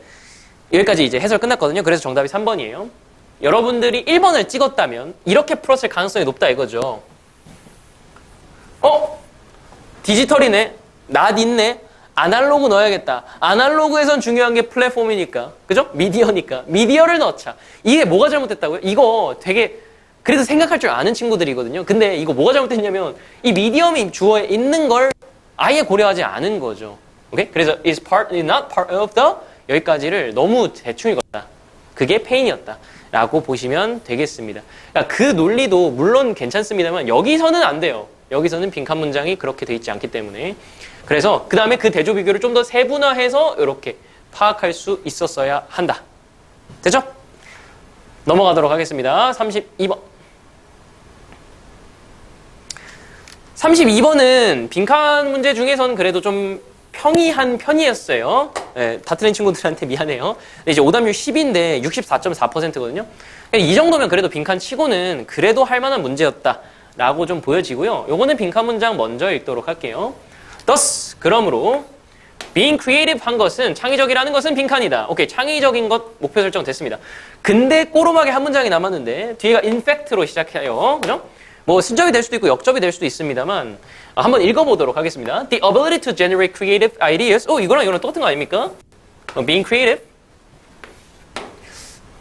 여기까지 이제 해설 끝났거든요. 그래서 정답이 3번이에요. 여러분들이 1번을 찍었다면 이렇게 풀었을 가능성이 높다 이거죠. 디지털이네. 낫 있네. 아날로그 넣어야겠다. 아날로그에선 중요한 게 플랫폼이니까. 그죠? 미디어니까. 미디어를 넣자. 이게 뭐가 잘못됐다고요? 이거 되게 그래도 생각할 줄 아는 친구들이거든요. 근데 이거 뭐가 잘못됐냐면 이 미디엄이 주어에 있는 걸 아예 고려하지 않은 거죠. 오케이? 그래서 is not part of the 여기까지를 너무 대충 읽었다. 그게 페인이었다. 라고 보시면 되겠습니다. 그러니까 그 논리도 물론 괜찮습니다만 여기서는 안 돼요. 여기서는 빈칸 문장이 그렇게 돼 있지 않기 때문에. 그래서 그 다음에 그 대조 비교를 좀 더 세분화해서 이렇게 파악할 수 있었어야 한다. 됐죠? 넘어가도록 하겠습니다. 32번. 32번은 빈칸 문제 중에서는 그래도 좀 평이한 편이었어요. 네, 다 틀린 친구들한테 미안해요. 근데 이제 오답률 10인데 64.4%거든요. 이 정도면 그래도 빈칸 치고는 그래도 할 만한 문제였다라고 좀 보여지고요. 요거는 빈칸 문장 먼저 읽도록 할게요. Thus, 그러므로 being creative 한 것은, 창의적이라는 것은 빈칸이다. 오케이, 창의적인 것 목표 설정 됐습니다. 근데 꼬름하게 한 문장이 남았는데 뒤에가 in fact로 시작해요. 그죠? 뭐 순접이 될 수도 있고 역접이 될 수도 있습니다만 한번 읽어보도록 하겠습니다. The ability to generate creative ideas. 이거랑 똑같은 거 아닙니까? being creative.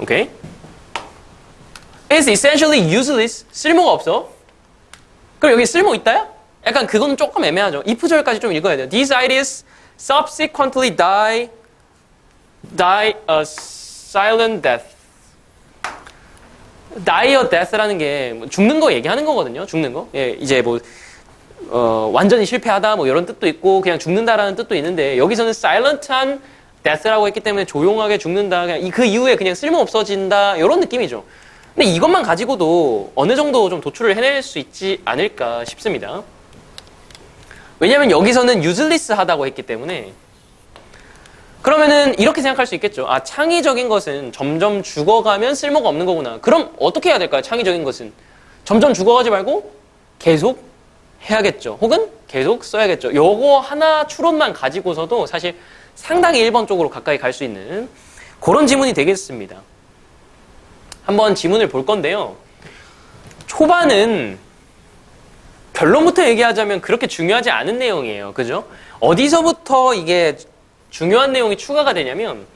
Okay. is essentially useless. 쓸모가 없어. 그럼 여기 쓸모 있다야? 약간 그건 조금 애매하죠. if절까지 좀 읽어야 돼요. These ideas subsequently die a silent death. die a death라는 게 죽는 거 얘기하는 거거든요. 죽는 거. 예, 이제 뭐 완전히 실패하다 뭐 이런 뜻도 있고 그냥 죽는다라는 뜻도 있는데 여기서는 silent한 death라고 했기 때문에 조용하게 죽는다. 그냥 그 이후에 그냥 쓸모 없어진다 이런 느낌이죠. 근데 이것만 가지고도 어느 정도 좀 도출을 해낼 수 있지 않을까 싶습니다. 왜냐면 여기서는 useless 하다고 했기 때문에 그러면은 이렇게 생각할 수 있겠죠. 아, 창의적인 것은 점점 죽어가면 쓸모가 없는 거구나. 그럼 어떻게 해야 될까요? 창의적인 것은 점점 죽어가지 말고 계속 해야겠죠. 혹은 계속 써야겠죠. 요거 하나 추론만 가지고서도 사실 상당히 1번 쪽으로 가까이 갈 수 있는 그런 지문이 되겠습니다. 한번 지문을 볼 건데요. 초반은 결론부터 얘기하자면 그렇게 중요하지 않은 내용이에요. 그죠? 어디서부터 이게 중요한 내용이 추가가 되냐면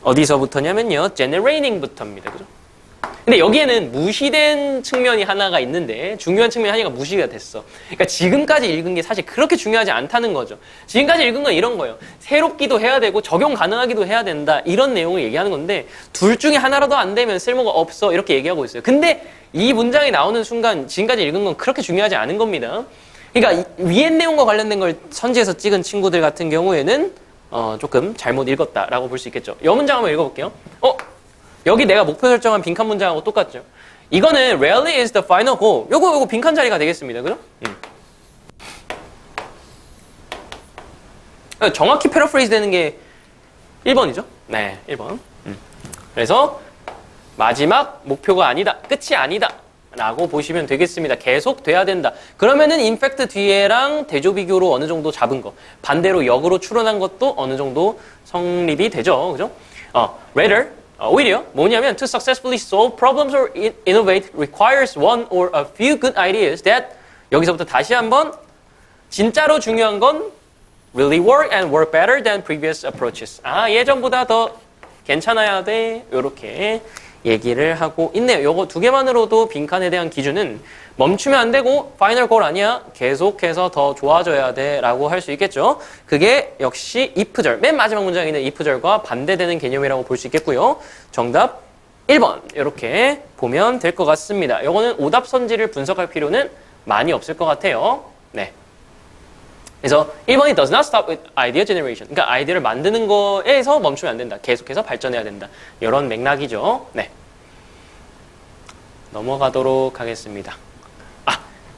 어디서부터냐면요. generating부터입니다. 그죠? 근데 여기에는 무시된 측면이 하나가 있는데 중요한 측면이 하나가 무시가 됐어. 그러니까 지금까지 읽은 게 사실 그렇게 중요하지 않다는 거죠. 지금까지 읽은 건 이런 거예요. 새롭기도 해야 되고 적용 가능하기도 해야 된다. 이런 내용을 얘기하는 건데 둘 중에 하나라도 안 되면 쓸모가 없어. 이렇게 얘기하고 있어요. 근데 이 문장이 나오는 순간 지금까지 읽은 건 그렇게 중요하지 않은 겁니다. 그러니까 위의 내용과 관련된 걸 선지에서 찍은 친구들 같은 경우에는 조금 잘못 읽었다라고 볼 수 있겠죠. 이 문장 한번 읽어볼게요. 여기 내가 목표 설정한 빈칸 문장하고 똑같죠. 이거는 rarely is the final goal. 요거 빈칸 자리가 되겠습니다. 그죠? 정확히 패러프레이즈 되는 게 1번이죠. 네, 1번. 그래서 마지막 목표가 아니다. 끝이 아니다. 라고 보시면 되겠습니다. 계속 돼야 된다. 그러면은 인팩트 뒤에랑 대조 비교로 어느 정도 잡은 거. 반대로 역으로 추론한 것도 어느 정도 성립이 되죠. 그죠? rather 오히려 뭐냐면 to successfully solve problems or innovate requires one or a few good ideas that 여기서부터 다시 한번 진짜로 중요한 건 really work and work better than previous approaches. 예전보다 더 괜찮아야 돼. 요렇게 얘기를 하고 있네요. 요거 두 개만으로도 빈칸에 대한 기준은 멈추면 안 되고 파이널 골 아니야. 계속해서 더 좋아져야 돼 라고 할 수 있겠죠. 그게 역시 if절, 맨 마지막 문장에 있는 if절과 반대되는 개념이라고 볼 수 있겠고요. 정답 1번 이렇게 보면 될 것 같습니다. 요거는 오답 선지를 분석할 필요는 많이 없을 것 같아요. 네. 그래서 1번이 does not stop with idea generation. 그러니까 아이디어를 만드는 거에서 멈추면 안 된다. 계속해서 발전해야 된다. 이런 맥락이죠. 네. 넘어가도록 하겠습니다.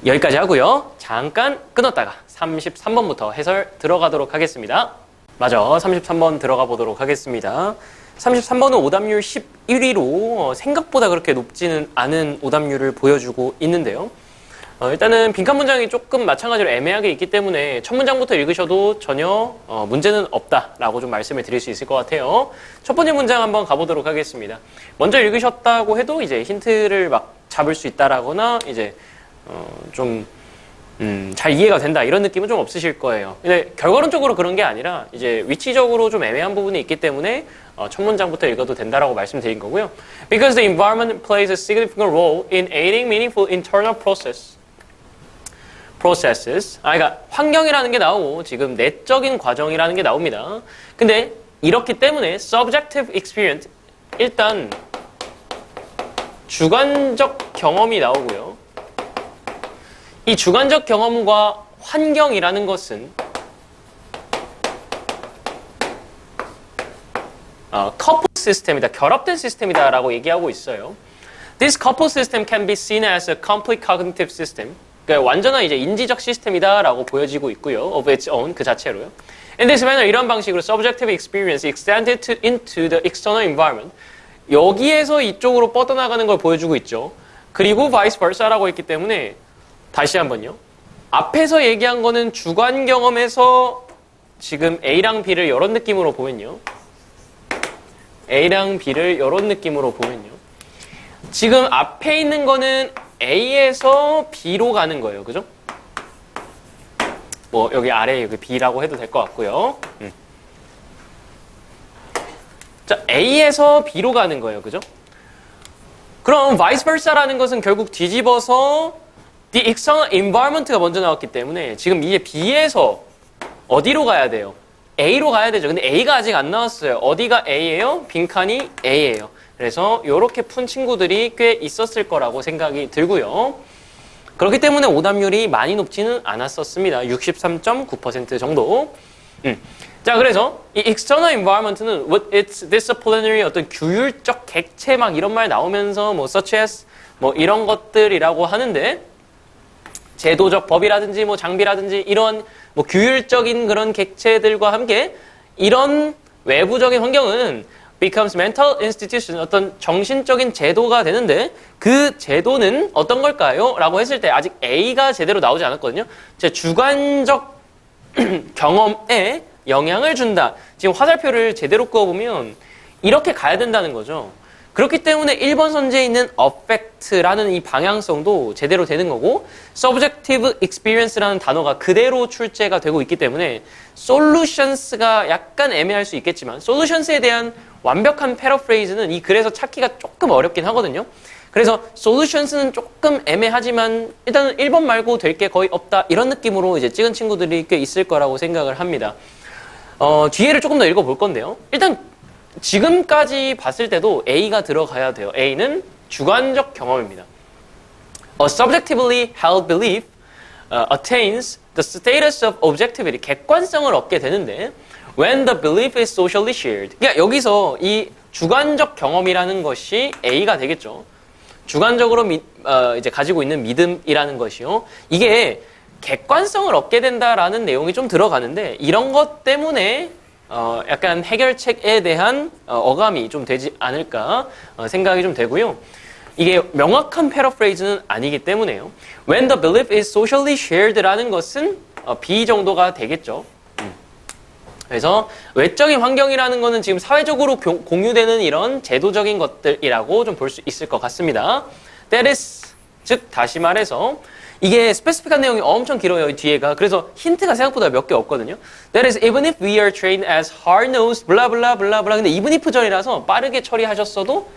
여기까지 하고요. 잠깐 끊었다가 33번부터 해설 들어가도록 하겠습니다. 맞아. 33번 들어가 보도록 하겠습니다. 33번은 오답률 11위로 생각보다 그렇게 높지는 않은 오답률을 보여주고 있는데요. 일단은 빈칸 문장이 조금 마찬가지로 애매하게 있기 때문에 첫 문장부터 읽으셔도 전혀 문제는 없다라고 좀 말씀을 드릴 수 있을 것 같아요. 첫 번째 문장 한번 가보도록 하겠습니다. 먼저 읽으셨다고 해도 이제 힌트를 막 잡을 수 있다라거나 이제 좀 잘 이해가 된다 이런 느낌은 좀 없으실 거예요. 근데 결과론적으로 그런 게 아니라 이제 위치적으로 좀 애매한 부분이 있기 때문에 첫 문장부터 읽어도 된다라고 말씀드린 거고요. Because the environment plays a significant role in aiding meaningful internal processes. 그러니까 환경이라는 게 나오고 지금 내적인 과정이라는 게 나옵니다. 근데 이렇기 때문에 subjective experience 일단 주관적 경험이 나오고요. 이 주관적 경험과 환경이라는 것은 coupled 시스템이다, 결합된 시스템이다라고 얘기하고 있어요. This coupled system can be seen as a complete cognitive system. 그러니까 완전한 이제 인지적 시스템이다라고 보여지고 있고요. Of its own 그 자체로요. In this manner 이런 방식으로 subjective experience extended into the external environment. 여기에서 이쪽으로 뻗어나가는 걸 보여주고 있죠. 그리고 vice versa라고 했기 때문에 다시 한번요. 앞에서 얘기한 거는 주관 경험에서 지금 A랑 B를 이런 느낌으로 보면요. A랑 B를 이런 느낌으로 보면요. 지금 앞에 있는 거는 A에서 B로 가는 거예요. 그죠? 뭐 여기 아래에 여기 B라고 해도 될 것 같고요. 자, A에서 B로 가는 거예요. 그죠? 그럼 vice versa라는 것은 결국 뒤집어서 the external environment가 먼저 나왔기 때문에 지금 이제 B에서 어디로 가야 돼요? A로 가야 되죠. 근데 A가 아직 안 나왔어요. 어디가 A예요? 빈칸이 A예요. 그래서 이렇게 푼 친구들이 꽤 있었을 거라고 생각이 들고요. 그렇기 때문에 오답률이 많이 높지는 않았었습니다. 63.9% 정도. 자, 그래서 이 external environment는 with its disciplinary 어떤 규율적 객체 막 이런 말 나오면서 뭐 such as 뭐 이런 것들이라고 하는데 제도적 법이라든지 뭐 장비라든지 이런 뭐 규율적인 그런 객체들과 함께 이런 외부적인 환경은 becomes mental institution 어떤 정신적인 제도가 되는데 그 제도는 어떤 걸까요? 라고 했을 때 아직 A가 제대로 나오지 않았거든요. 제 주관적 경험에 영향을 준다. 지금 화살표를 제대로 그어보면 이렇게 가야 된다는 거죠. 그렇기 때문에 1번 선지에 있는 affect라는 이 방향성도 제대로 되는 거고 subjective experience라는 단어가 그대로 출제가 되고 있기 때문에 solutions가 약간 애매할 수 있겠지만 solutions에 대한 완벽한 패러프레이즈는 이 글에서 찾기가 조금 어렵긴 하거든요. 그래서 solutions는 조금 애매하지만 일단은 1번 말고 될 게 거의 없다 이런 느낌으로 이제 찍은 친구들이 꽤 있을 거라고 생각을 합니다. 뒤에를 조금 더 읽어볼 건데요. 일단 지금까지 봤을 때도 A가 들어가야 돼요. A는 주관적 경험입니다. A subjectively held belief attains the status of objectivity. 객관성을 얻게 되는데 when the belief is socially shared. 그러니까 여기서 이 주관적 경험이라는 것이 A가 되겠죠. 주관적으로 이제 가지고 있는 믿음이라는 것이요. 이게 객관성을 얻게 된다라는 내용이 좀 들어가는데 이런 것 때문에 약간 해결책에 대한 어감이 좀 되지 않을까 생각이 좀 되고요. 이게 명확한 패러프레이즈는 아니기 때문에요. When the belief is socially shared라는 것은 B 정도가 되겠죠. 그래서 외적인 환경이라는 것은 지금 사회적으로 공유되는 이런 제도적인 것들이라고 좀 볼 수 있을 것 같습니다. That is, 즉 다시 말해서 이게 스페시픽한 내용이 엄청 길어요, 이 뒤에가. 그래서 힌트가 생각보다 몇 개 없거든요. That is, even if we are trained as hard-nosed, 블라블라 블라블라. 근데 even if 절이라서 빠르게 처리하셨어도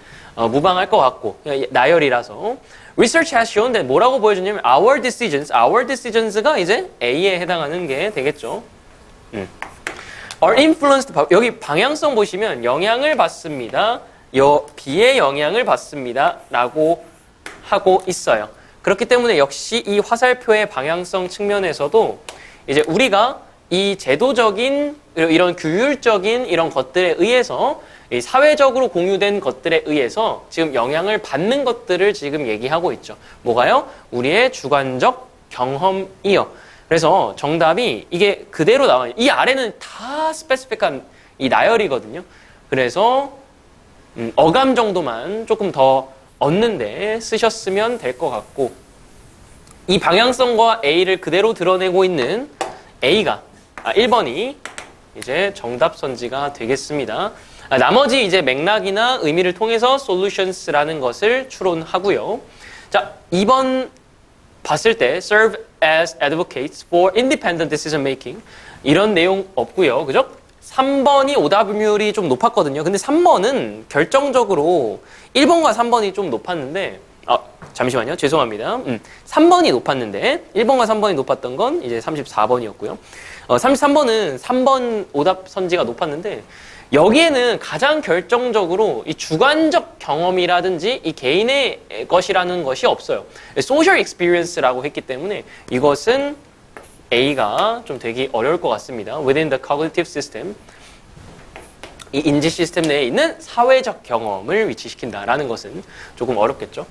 무방할 것 같고 나열이라서 Research has shown that 뭐라고 보여주냐면 our decisions가 이제 A에 해당하는 게 되겠죠. are influenced, 여기 방향성 보시면 영향을 받습니다. B의 영향을 받습니다. 라고 하고 있어요. 그렇기 때문에 역시 이 화살표의 방향성 측면에서도 이제 우리가 이 제도적인 이런 규율적인 이런 것들에 의해서 이 사회적으로 공유된 것들에 의해서 지금 영향을 받는 것들을 지금 얘기하고 있죠. 뭐가요? 우리의 주관적 경험이요. 그래서 정답이 이게 그대로 나와요. 이 아래는 다 스페시픽한 이 나열이거든요. 그래서 어감 정도만 조금 더 얻는데 쓰셨으면 될 것 같고 이 방향성과 A를 그대로 드러내고 있는 A가 1번이 이제 정답 선지가 되겠습니다. 나머지 이제 맥락이나 의미를 통해서 solutions라는 것을 추론하고요. 자, 2번 봤을 때 serve as advocates for independent decision making 이런 내용 없고요. 그죠? 3번이 오답률이 좀 높았거든요. 근데 3번은 결정적으로 1번과 3번이 좀 높았는데 잠시만요. 죄송합니다. 3번이 높았는데 1번과 3번이 높았던 건 이제 34번이었고요. 33번은 3번 오답 선지가 높았는데 여기에는 가장 결정적으로 이 주관적 경험이라든지 이 개인의 것이라는 것이 없어요. social experience라고 했기 때문에 이것은 A가 좀 되기 어려울 것 같습니다. Within the cognitive system. 이 인지 시스템 내에 있는 사회적 경험을 위치시킨다라는 것은 조금 어렵겠죠.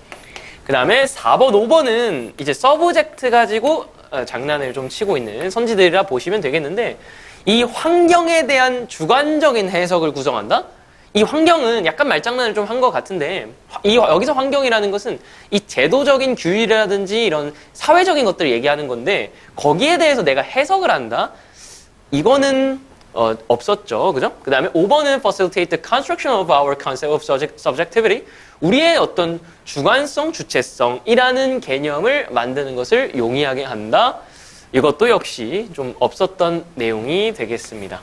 그 다음에 4번, 5번은 이제 서브젝트 가지고 장난을 좀 치고 있는 선지들이라 보시면 되겠는데 이 환경에 대한 주관적인 해석을 구성한다? 이 환경은 약간 말장난을 좀 한 것 같은데 여기서 환경이라는 것은 이 제도적인 규율이라든지 이런 사회적인 것들을 얘기하는 건데 거기에 대해서 내가 해석을 한다? 이거는 없었죠. 그죠? 그 다음에 5번은 facilitate the construction of our concept of subjectivity. 우리의 어떤 주관성, 주체성이라는 개념을 만드는 것을 용이하게 한다. 이것도 역시 좀 없었던 내용이 되겠습니다.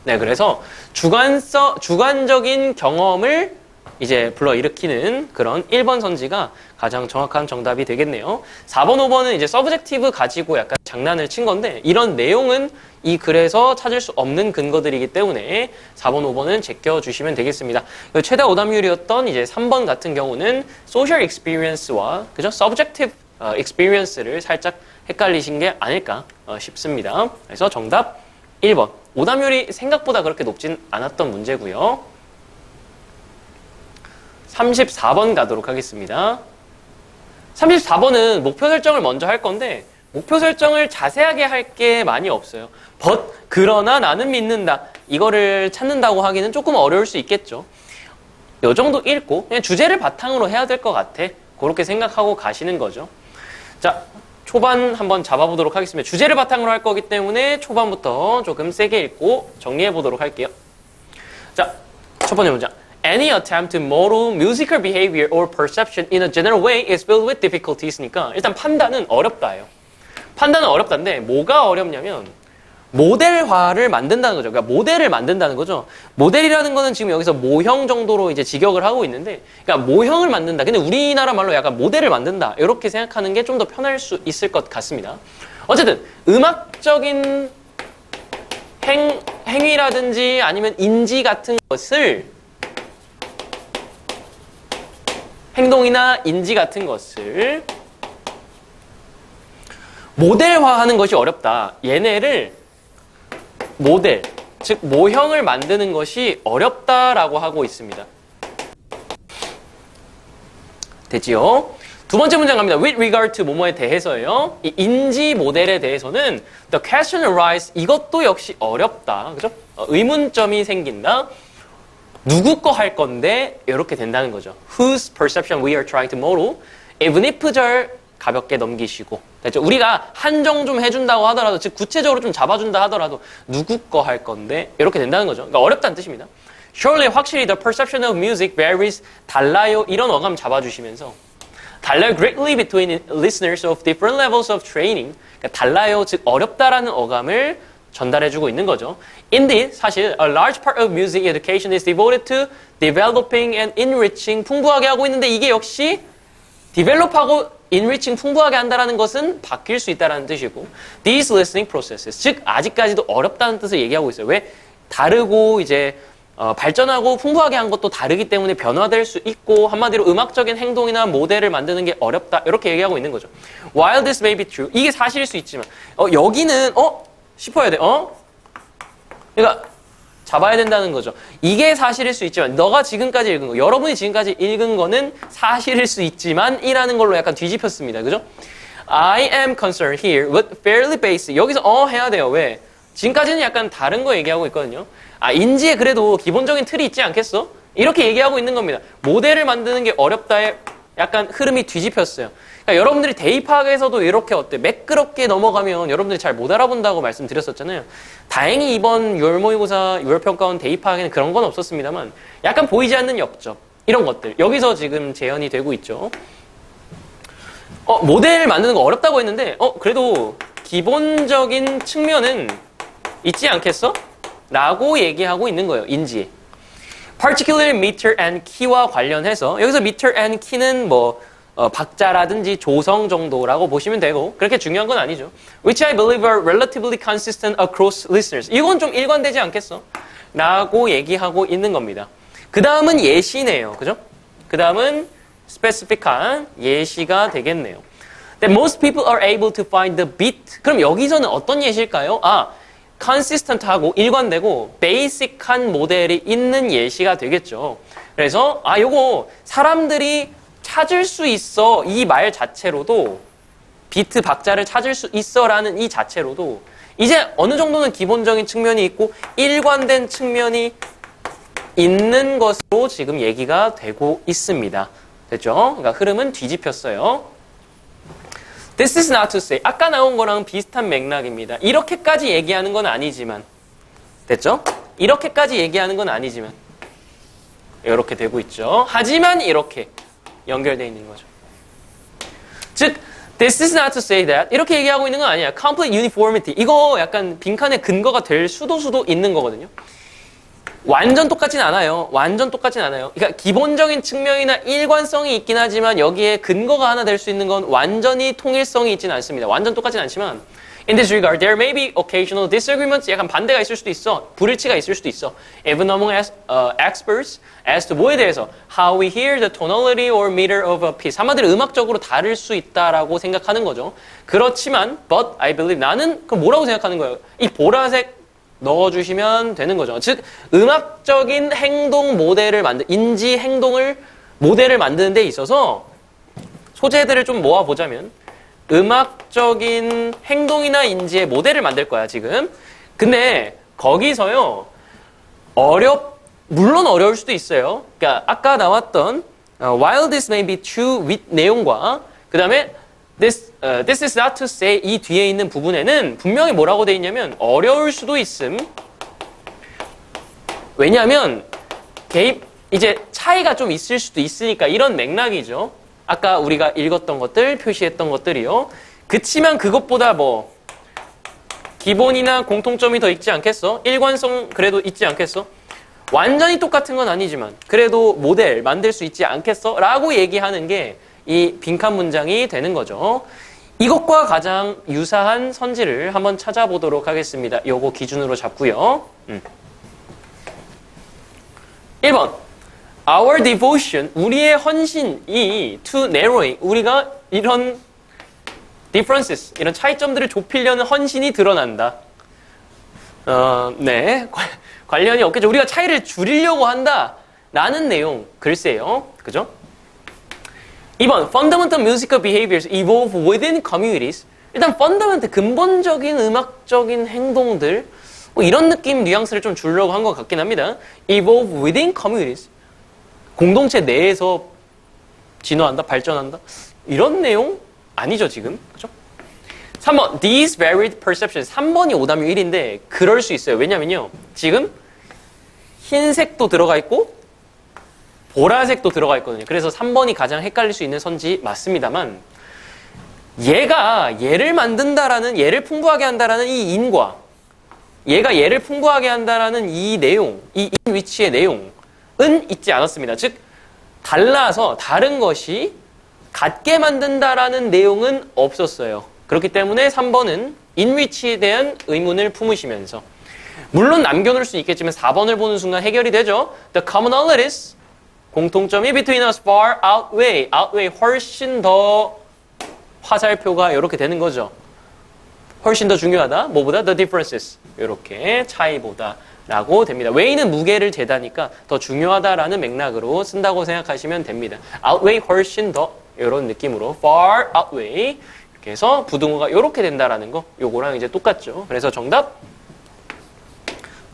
네, 그래서 주관적인 경험을 이제 불러일으키는 그런 1번 선지가 가장 정확한 정답이 되겠네요. 4번, 5번은 이제 서브젝티브 가지고 약간 장난을 친 건데 이런 내용은 이 글에서 찾을 수 없는 근거들이기 때문에 4번, 5번은 제껴주시면 되겠습니다. 최다 오답률이었던 이제 3번 같은 경우는 social experience와 그죠? subjective experience를 살짝 헷갈리신 게 아닐까 싶습니다. 그래서 정답 1번. 오답률이 생각보다 그렇게 높진 않았던 문제고요. 34번 가도록 하겠습니다. 34번은 목표 설정을 먼저 할 건데 목표 설정을 자세하게 할 게 많이 없어요. 그러나 나는 믿는다. 이거를 찾는다고 하기는 조금 어려울 수 있겠죠. 이 정도 읽고 그냥 주제를 바탕으로 해야 될 것 같아. 그렇게 생각하고 가시는 거죠. 자, 초반 한번 잡아보도록 하겠습니다. 주제를 바탕으로 할 거기 때문에 초반부터 조금 세게 읽고 정리해 보도록 할게요. 자, 첫 번째 문장. Any attempt to model musical behavior or perception in a general way is filled with difficulties니까 일단 판단은 어렵다예요. 판단은 어렵다인데 뭐가 어렵냐면 모델화를 만든다는 거죠. 그러니까 모델을 만든다는 거죠. 모델이라는 거는 지금 여기서 모형 정도로 이제 직역을 하고 있는데, 그러니까 모형을 만든다. 근데 우리나라 말로 약간 모델을 만든다. 이렇게 생각하는 게 좀 더 편할 수 있을 것 같습니다. 어쨌든 음악적인 행위라든지 아니면 인지 같은 것을 행동이나 인지 같은 것을 모델화하는 것이 어렵다. 얘네를 모델, 즉 모형을 만드는 것이 어렵다라고 하고 있습니다. 됐지요? 두 번째 문장 갑니다. With regard to 뭐뭐에 대해서예요. 이 인지 모델에 대해서는 the question arises 이것도 역시 어렵다. 그죠? 의문점이 생긴다. 누구 거 할 건데 이렇게 된다는 거죠. Whose perception we are trying to model. even if 절 가볍게 넘기시고 됐죠? 우리가 한정 좀 해준다고 하더라도 즉 구체적으로 좀 잡아준다 하더라도 누구 거 할 건데 이렇게 된다는 거죠. 그러니까 어렵다는 뜻입니다. Surely 확실히 the perception of music varies 달라요 이런 어감 잡아주시면서 달라요 greatly between listeners of different levels of training 그러니까 달라요 즉 어렵다라는 어감을 전달해주고 있는 거죠. Indeed, 사실 a large part of music education is devoted to developing and enriching 풍부하게 하고 있는데 이게 역시 develop하고 enriching 풍부하게 한다는 것은 바뀔 수 있다는 뜻이고 these listening processes 즉 아직까지도 어렵다는 뜻을 얘기하고 있어요. 왜? 다르고 이제 발전하고 풍부하게 한 것도 다르기 때문에 변화될 수 있고 한마디로 음악적인 행동이나 모델을 만드는 게 어렵다 이렇게 얘기하고 있는 거죠. While this may be true 이게 사실일 수 있지만 여기는 싶어야 돼. 그러니까 잡아야 된다는 거죠. 이게 사실일 수 있지만 너가 지금까지 읽은 거 여러분이 지금까지 읽은 거는 사실일 수 있지만 이라는 걸로 약간 뒤집혔습니다. 그죠? I am concerned here with fairly basic 여기서 해야 돼요. 왜? 지금까지는 약간 다른 거 얘기하고 있거든요. 인지에 그래도 기본적인 틀이 있지 않겠어? 이렇게 얘기하고 있는 겁니다. 모델을 만드는 게 어렵다에 약간 흐름이 뒤집혔어요. 그러니까 여러분들이 대입학에서도 이렇게 매끄럽게 넘어가면 여러분들이 잘 못 알아본다고 말씀드렸었잖아요. 다행히 이번 6월 모의고사 6월 평가원 대입학에는 그런 건 없었습니다만 약간 보이지 않는 역적 이런 것들 여기서 지금 재현이 되고 있죠. 모델 만드는 거 어렵다고 했는데 그래도 기본적인 측면은 있지 않겠어? 라고 얘기하고 있는 거예요. 인지에. Particularly meter and key와 관련해서 여기서 meter and key는 박자라든지 조성 정도라고 보시면 되고 그렇게 중요한 건 아니죠. Which I believe are relatively consistent across listeners. 이건 좀 일관되지 않겠어? 라고 얘기하고 있는 겁니다. 그 다음은 예시네요. 그죠? 그 다음은 스페시픽한 예시가 되겠네요. That most people are able to find the beat. 그럼 여기서는 어떤 예시일까요? consistent하고 일관되고 basic한 모델이 있는 예시가 되겠죠. 그래서 요거 사람들이 찾을 수 있어 이 말 자체로도 비트 박자를 찾을 수 있어라는 이 자체로도 이제 어느 정도는 기본적인 측면이 있고 일관된 측면이 있는 것으로 지금 얘기가 되고 있습니다. 됐죠? 그러니까 흐름은 뒤집혔어요. This is not to say 아까 나온 거랑 비슷한 맥락입니다. 이렇게까지 얘기하는 건 아니지만 됐죠? 이렇게까지 얘기하는 건 아니지만 이렇게 되고 있죠. 하지만 이렇게 연결되어 있는 거죠. 즉 This is not to say that 이렇게 얘기하고 있는 건 아니야. Complete uniformity 이거 약간 빈칸의 근거가 될 수도 있는 거거든요. 완전 똑같진 않아요. 완전 똑같진 않아요. 그러니까 기본적인 측면이나 일관성이 있긴 하지만 여기에 근거가 하나 될 수 있는 건 완전히 통일성이 있지는 않습니다. 완전 똑같진 않지만 In this regard, there may be occasional disagreements. 약간 반대가 있을 수도 있어. 불일치가 있을 수도 있어. Even among experts as to 뭐에 대해서 how we hear the tonality or meter of a piece. 한마디로 음악적으로 다를 수 있다라고 생각하는 거죠. 그렇지만, but I believe 나는 그럼 뭐라고 생각하는 거예요? 이 보라색 넣어주시면 되는 거죠. 즉 음악적인 행동 모델을 인지 행동을 모델을 만드는 데 있어서 소재들을 좀 모아보자면 음악적인 행동이나 인지의 모델을 만들 거야 지금. 근데 거기서요 물론 어려울 수도 있어요. 그러니까 아까 나왔던 while this may be true with 내용과 그 다음에 this is not to say 이 뒤에 있는 부분에는 분명히 뭐라고 돼 있냐면 어려울 수도 있음. 왜냐하면 이제 차이가 좀 있을 수도 있으니까 이런 맥락이죠. 아까 우리가 읽었던 것들, 표시했던 것들이요. 그치만 그것보다 뭐 기본이나 공통점이 더 있지 않겠어? 일관성 그래도 있지 않겠어? 완전히 똑같은 건 아니지만 그래도 모델 만들 수 있지 않겠어? 라고 얘기하는 게 이 빈칸 문장이 되는 거죠. 이것과 가장 유사한 선지를 한번 찾아보도록 하겠습니다. 요거 기준으로 잡고요. 1번 Our devotion, 우리의 헌신이 to narrowing, 우리가 이런 differences, 이런 차이점들을 좁히려는 헌신이 드러난다. 네, 관련이 없겠죠. 우리가 차이를 줄이려고 한다 라는 내용, 글쎄요. 그죠? 2번 Fundamental musical behaviors evolve within communities. 일단 fundamental, 근본적인 음악적인 행동들 뭐 이런 느낌, 뉘앙스를 좀 주려고 한 것 같긴 합니다. evolve within communities. 공동체 내에서 진화한다, 발전한다? 이런 내용 아니죠, 지금. 그죠? 3번, these varied perceptions. 3번이 오답률 1인데, 그럴 수 있어요. 왜냐면요, 지금 흰색도 들어가 있고, 보라색도 들어가 있거든요. 그래서 3번이 가장 헷갈릴 수 있는 선지 맞습니다만, 얘가 얘를 만든다라는, 얘를 풍부하게 한다라는 이 인과, 얘가 얘를 풍부하게 한다라는 이 내용, 이 in which의 내용, 은 있지 않았습니다. 즉 달라서 다른 것이 같게 만든다라는 내용은 없었어요. 그렇기 때문에 3번은 in which에 대한 의문을 품으시면서 물론 남겨놓을 수 있겠지만 4번을 보는 순간 해결이 되죠. The commonalities 공통점이 between us far outweigh 훨씬 더 화살표가 이렇게 되는 거죠. 훨씬 더 중요하다. 뭐보다? The differences 이렇게 차이보다 라고 됩니다. weigh는 무게를 재다니까 더 중요하다라는 맥락으로 쓴다고 생각하시면 됩니다. outweigh 훨씬 더 이런 느낌으로 far outweigh 이렇게 해서 부등호가 이렇게 된다라는 거 요거랑 이제 똑같죠. 그래서 정답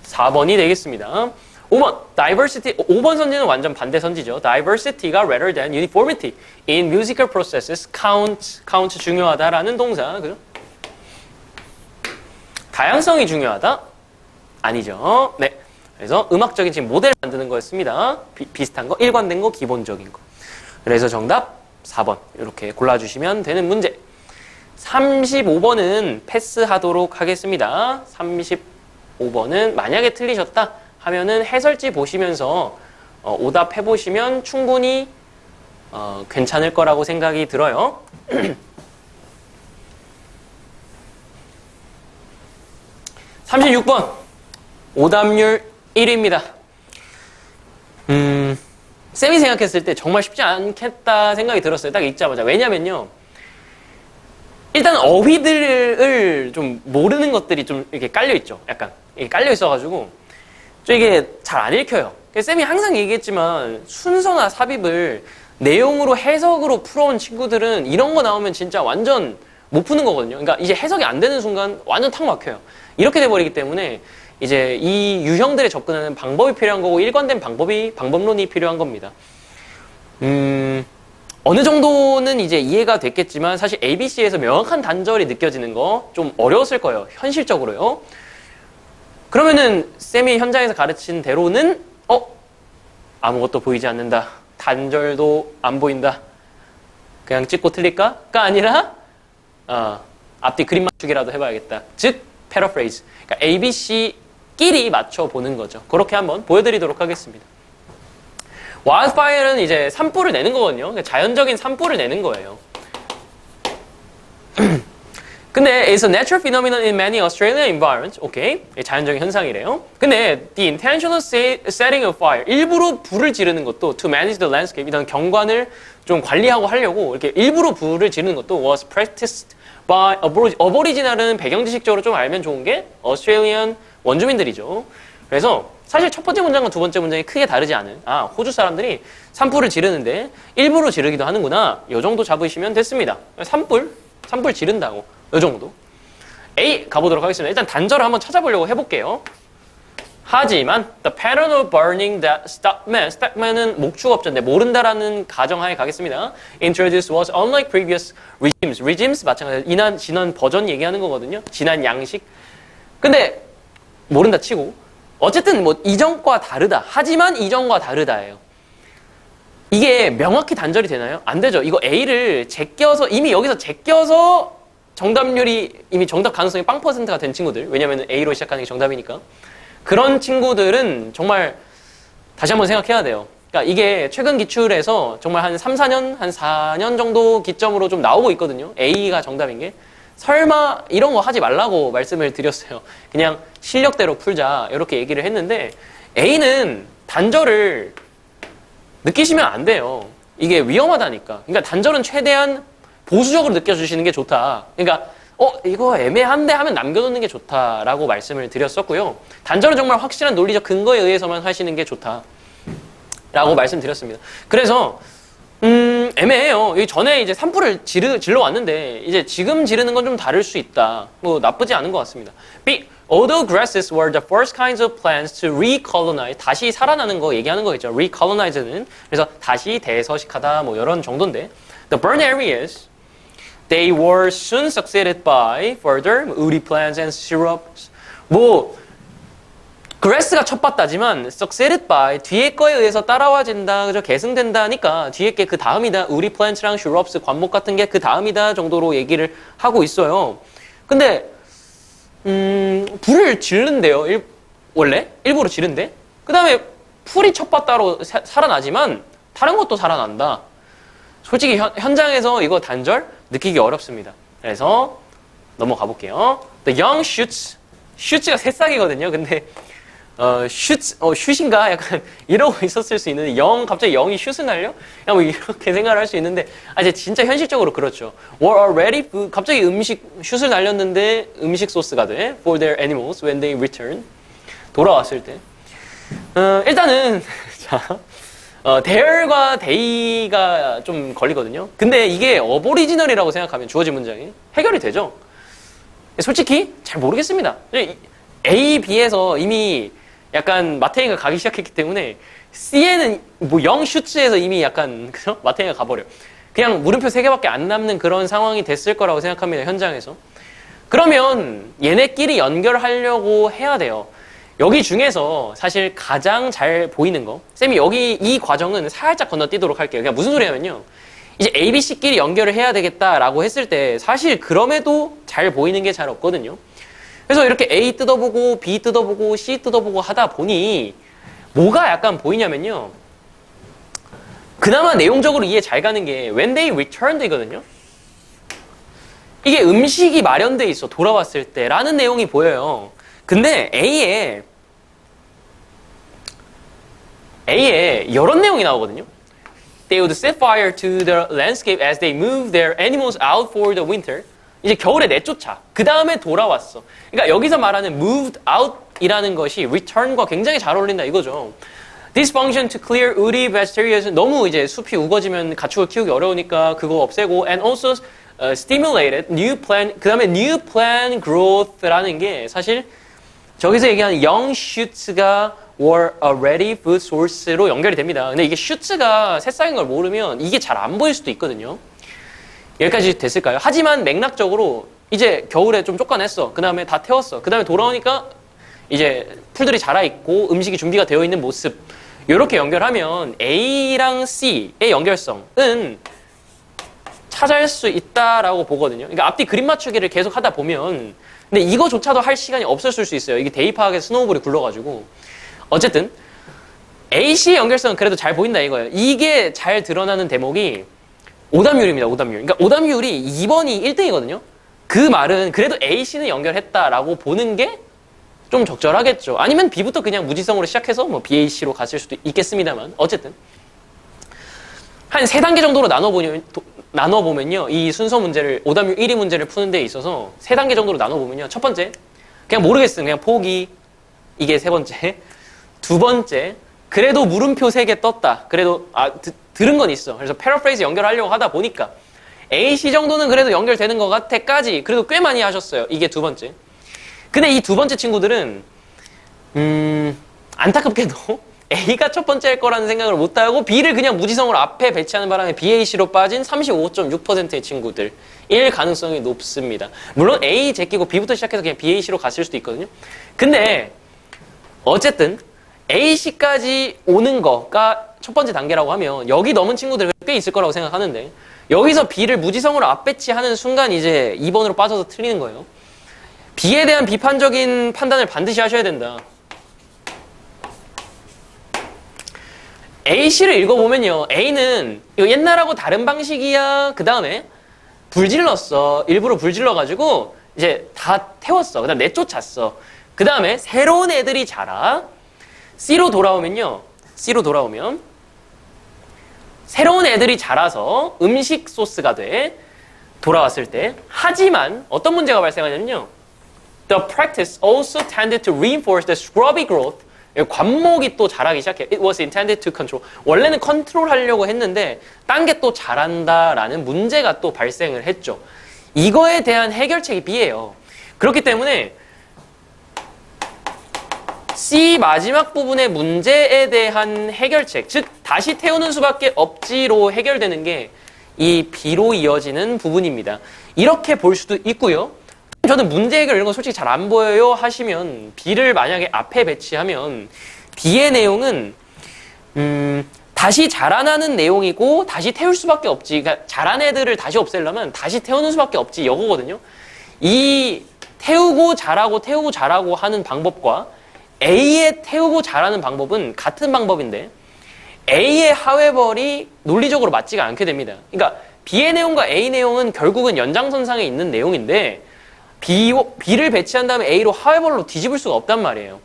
4번이 되겠습니다. 5번 diversity 5번 선지는 완전 반대 선지죠. diversity가 rather than uniformity in musical processes count 중요하다라는 동사 그죠? 다양성이 중요하다? 아니죠. 네. 그래서 음악적인 지금 모델 만드는 거였습니다. 비슷한 거, 일관된 거, 기본적인 거. 그래서 정답 4번 이렇게 골라주시면 되는 문제. 35번은 패스하도록 하겠습니다. 35번은 만약에 틀리셨다 하면은 해설지 보시면서 오답해 보시면 충분히 괜찮을 거라고 생각이 들어요. 36번 오답률 1위입니다. 쌤이 생각했을 때 정말 쉽지 않겠다 생각이 들었어요. 딱 읽자마자. 왜냐면요. 일단 어휘들을 좀 모르는 것들이 좀 이렇게 깔려있죠. 약간. 이게 깔려있어가지고 좀 이게 잘 안 읽혀요. 쌤이 항상 얘기했지만 순서나 삽입을 내용으로 해석으로 풀어온 친구들은 이런 거 나오면 진짜 완전 못 푸는 거거든요. 그러니까 이제 해석이 안 되는 순간 완전 탁 막혀요. 이렇게 돼버리기 때문에 이제 이 유형들에 접근하는 방법이 필요한 거고 일관된 방법론이 필요한 겁니다. 어느 정도는 이제 이해가 됐겠지만 사실 ABC에서 명확한 단절이 느껴지는 거 좀 어려웠을 거예요. 현실적으로요. 그러면은 쌤이 현장에서 가르친 대로는 아무것도 보이지 않는다. 단절도 안 보인다. 그냥 찍고 틀릴까?가 아니라 앞뒤 그림 맞추기라도 해봐야겠다. 즉, paraphrase. 그러니까 A, B, C끼리 맞춰보는 거죠. 그렇게 한번 보여드리도록 하겠습니다. wildfire는 이제 산불을 내는 거거든요. 그러니까 자연적인 산불을 내는 거예요. 근데 it's a natural phenomenon in many Australian environments. 오케이. 자연적인 현상이래요. 근데 the intentional setting of fire, 일부러 불을 지르는 것도 to manage the landscape, 이런 경관을 좀 관리하고 하려고 이렇게 일부러 불을 지르는 것도 was practiced by 어버리지널은 배경 지식적으로 좀 알면 좋은 게 Australian 원주민들이죠. 그래서 사실 첫 번째 문장과 두 번째 문장이 크게 다르지 않은 호주 사람들이 산불을 지르는데 일부러 지르기도 하는구나. 이 정도 잡으시면 됐습니다. 산불 지른다고. 이 정도. A 가보도록 하겠습니다. 일단 단절을 한번 찾아보려고 해볼게요. 하지만 the pattern of burning that stockman은 목축업자인데 모른다라는 가정하에 가겠습니다. Introduced was unlike previous regimes 마찬가지로 지난 버전 얘기하는 거거든요. 지난 양식. 근데 모른다 치고 어쨌든 뭐 이전과 다르다. 하지만 이전과 다르다예요. 이게 명확히 단절이 되나요? 안 되죠. 이거 A를 이미 여기서 제껴서 정답률이 이미 정답 가능성이 0%가 된 친구들. 왜냐면 A로 시작하는 게 정답이니까. 그런 친구들은 정말 다시 한번 생각해야 돼요. 그러니까 이게 최근 기출에서 정말 한 3, 4년 정도 기점으로 좀 나오고 있거든요. A가 정답인 게. 설마 이런 거 하지 말라고 말씀을 드렸어요. 그냥 실력대로 풀자 이렇게 얘기를 했는데 A는 단절을 느끼시면 안 돼요. 이게 위험하다니까. 그러니까 단절은 최대한 보수적으로 느껴주시는 게 좋다. 그러니까 이거 애매한데 하면 남겨놓는 게 좋다라고 말씀을 드렸었고요. 단절은 정말 확실한 논리적 근거에 의해서만 하시는 게 좋다라고 말씀드렸습니다. 그래서 애매해요. 여기 전에 이제 산불을 질러 왔는데 이제 지금 지르는 건 좀 다를 수 있다. 뭐 나쁘지 않은 것 같습니다. B. Although grasses were the first kinds of plants to recolonize, 다시 살아나는 거 얘기하는 거겠죠. recolonize는 그래서 다시 대서식하다 뭐 이런 정도인데 the burned areas they were soon succeeded by further woody plants and shrubs. 뭐 grass가 첫 봤다지만 succeeded by 뒤에 거에 의해서 따라와진다, 그죠? 계승된다니까 뒤에 게 그 다음이다. woody plants랑 shrubs 관목 같은 게 그 다음이다 정도로 얘기를 하고 있어요. 근데 불을 지른대요. 원래 일부러 지른대. 그 다음에 풀이 첫 봤다로 살아나지만 다른 것도 살아난다. 솔직히 현장에서 이거 단절 느끼기 어렵습니다. 그래서 넘어가 볼게요. The young shoots가 새싹이거든요. 근데 슛인가? 약간 이러고 있었을 수 있는데 갑자기 영이 슛을 날려? 뭐 이렇게 생각을 할 수 있는데 이제 진짜 현실적으로 그렇죠. were already food, 갑자기 슛을 날렸는데 음식 소스가 돼. for their animals when they return. 돌아왔을 때. 일단은 자 there과 they가 좀 걸리거든요. 근데 이게 어버리지널이라고 생각하면 주어진 문장이 해결이 되죠. 솔직히 잘 모르겠습니다. A, B에서 이미 약간 마태이가 가기 시작했기 때문에 C에는 뭐 영슈츠에서 이미 약간 그죠? 마태이가 가버려. 그냥 물음표 3개밖에 안 남는 그런 상황이 됐을 거라고 생각합니다. 현장에서. 그러면 얘네끼리 연결하려고 해야 돼요. 여기 중에서 사실 가장 잘 보이는 거 쌤이 여기 이 과정은 살짝 건너뛰도록 할게요. 그냥 무슨 소리냐면요. 이제 A, B, C끼리 연결을 해야 되겠다라고 했을 때 사실 그럼에도 잘 보이는 게 잘 없거든요. 그래서 이렇게 A 뜯어보고 B 뜯어보고 C 뜯어보고 하다 보니 뭐가 약간 보이냐면요. 그나마 내용적으로 이해 잘 가는 게 when they returned 이거든요. 이게 음식이 마련돼 있어. 돌아왔을 때 라는 내용이 보여요. 근데 A에 이런 내용이 나오거든요. They would set fire to the landscape as they moved their animals out for the winter. 이제 겨울에 내쫓아. 그 다음에 돌아왔어. 그러니까 여기서 말하는 moved out이라는 것이 return과 굉장히 잘 어울린다 이거죠. This function to clear woody vegetation. 너무 이제 숲이 우거지면 가축을 키우기 어려우니까 그거 없애고 and also stimulated new plant. 그 다음에 new plant growth라는 게 사실 저기서 얘기하는 young shoots가 were already food source로 연결이 됩니다. 근데 이게 shoots가 새싹인 걸 모르면 이게 잘 안 보일 수도 있거든요. 여기까지 됐을까요? 하지만 맥락적으로 이제 겨울에 좀 쫓겨냈어. 그 다음에 다 태웠어. 그 다음에 돌아오니까 이제 풀들이 자라있고 음식이 준비가 되어 있는 모습. 이렇게 연결하면 A랑 C의 연결성은 찾을 수 있다라고 보거든요. 그러니까 앞뒤 그림 맞추기를 계속 하다 보면 근데 이거조차도 할 시간이 없었을 수 있어요. 이게 대입학에서 스노우볼이 굴러가지고 어쨌든 AC의 연결성은 그래도 잘 보인다 이거예요. 이게 잘 드러나는 대목이 오답률입니다. 오답률. 그러니까 오답률이 2번이 1등이거든요. 그 말은 그래도 AC는 연결했다라고 보는 게 좀 적절하겠죠. 아니면 B부터 그냥 무지성으로 시작해서 뭐 BAC로 갔을 수도 있겠습니다만 어쨌든 한 3단계 정도로 나눠보면요. 이 순서 문제를 오답률 1위 문제를 푸는 데 있어서 3단계 정도로 나눠보면요. 첫 번째 그냥 모르겠음. 그냥 포기. 이게 3번째. 2번째 그래도 물음표 3개 떴다. 그래도 들은 건 있어. 그래서 패러프레이즈 연결하려고 하다 보니까 AC 정도는 그래도 연결되는 것 같아까지 그래도 꽤 많이 하셨어요. 이게 2번째. 근데 이 2번째 친구들은 안타깝게도 A가 첫 번째 할 거라는 생각을 못하고 B를 그냥 무지성으로 앞에 배치하는 바람에 BAC로 빠진 35.6%의 친구들 일 가능성이 높습니다. 물론 A 제끼고 B부터 시작해서 그냥 BAC로 갔을 수도 있거든요. 근데 어쨌든 AC까지 오는 거가 첫 번째 단계라고 하면 여기 넘은 친구들 꽤 있을 거라고 생각하는데 여기서 B를 무지성으로 앞배치하는 순간 이제 2번으로 빠져서 틀리는 거예요. B에 대한 비판적인 판단을 반드시 하셔야 된다. AC를 읽어보면요. A는 이거 옛날하고 다른 방식이야. 그 다음에 불질렀어. 일부러 불질러가지고 이제 다 태웠어. 그 다음 내쫓았어. 그 다음에 새로운 애들이 자라. C로 돌아오면요. C로 돌아오면 새로운 애들이 자라서 음식 소스가 돼. 돌아왔을 때 하지만 어떤 문제가 발생하냐면요. The practice also tended to reinforce the scrubby growth. 관목이 또 자라기 시작해. It was intended to control. 원래는 컨트롤하려고 했는데 딴 게 또 자란다라는 문제가 또 발생을 했죠. 이거에 대한 해결책이 B예요. 그렇기 때문에 C 마지막 부분의 문제에 대한 해결책, 즉 다시 태우는 수밖에 없지로 해결되는 게 이 B로 이어지는 부분입니다. 이렇게 볼 수도 있고요. 저는 문제 해결 이런 거 솔직히 잘 안 보여요 하시면 B를 만약에 앞에 배치하면 B의 내용은 다시 자라나는 내용이고 다시 태울 수밖에 없지. 그러니까 자란 애들을 다시 없애려면 다시 태우는 수밖에 없지 이거거든요. 이 태우고 자라고 하는 방법과 A의 태우고 자라는 방법은 같은 방법인데 A의 하회벌이 논리적으로 맞지가 않게 됩니다. 그러니까 B의 내용과 A 내용은 결국은 연장선상에 있는 내용인데 B를 배치한 다음에 A로 하회벌로 뒤집을 수가 없단 말이에요.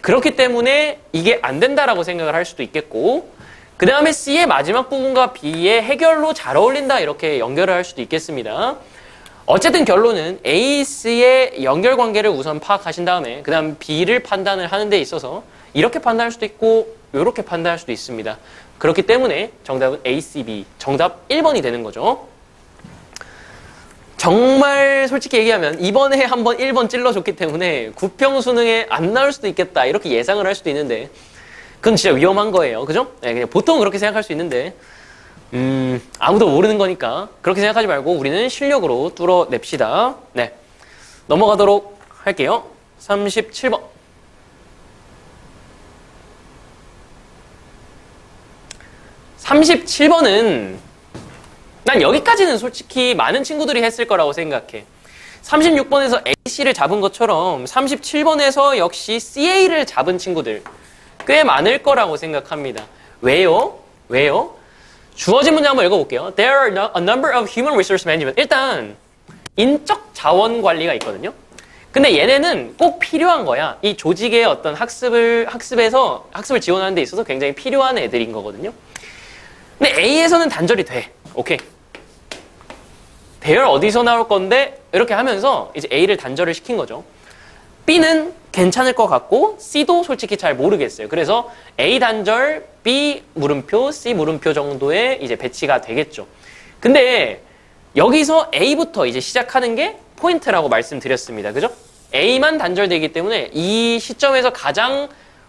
그렇기 때문에 이게 안 된다라고 생각을 할 수도 있겠고 그 다음에 C의 마지막 부분과 B의 해결로 잘 어울린다 이렇게 연결을 할 수도 있겠습니다. 어쨌든 결론은 A, C의 연결관계를 우선 파악하신 다음에 그 다음 B를 판단을 하는 데 있어서 이렇게 판단할 수도 있고 이렇게 판단할 수도 있습니다. 그렇기 때문에 정답은 A, C, B 정답 1번이 되는 거죠. 정말 솔직히 얘기하면 이번에 한번 1번 찔러줬기 때문에 구평수능에 안 나올 수도 있겠다 이렇게 예상을 할 수도 있는데 그건 진짜 위험한 거예요. 그죠? 네, 그냥 보통은 그렇게 생각할 수 있는데 아무도 모르는 거니까 그렇게 생각하지 말고 우리는 실력으로 뚫어냅시다. 네, 넘어가도록 할게요. 37번. 37번은 난 여기까지는 솔직히 많은 친구들이 했을 거라고 생각해. 36번에서 AC를 잡은 것처럼 37번에서 역시 CA를 잡은 친구들 꽤 많을 거라고 생각합니다. 왜요? 주어진 문제 한번 읽어볼게요. There are a number of human resource management. 일단 인적 자원 관리가 있거든요. 근데 얘네는 꼭 필요한 거야. 이 조직의 어떤 학습을 지원하는 데 있어서 굉장히 필요한 애들인 거거든요. 근데 A에서는 단절이 돼. 오케이. 대열 어디서 나올 건데 이렇게 하면서 이제 A를 단절을 시킨 거죠. B는 괜찮을 것 같고 C도 솔직히 잘 모르겠어요. 그래서 A 단절, B 물음표, C 물음표 정도의 이제 배치가 되겠죠. 근데 여기서 A부터 이제 시작하는 게 포인트라고 말씀드렸습니다. 그죠? A만 단절되기 때문에 이 시점에서 가장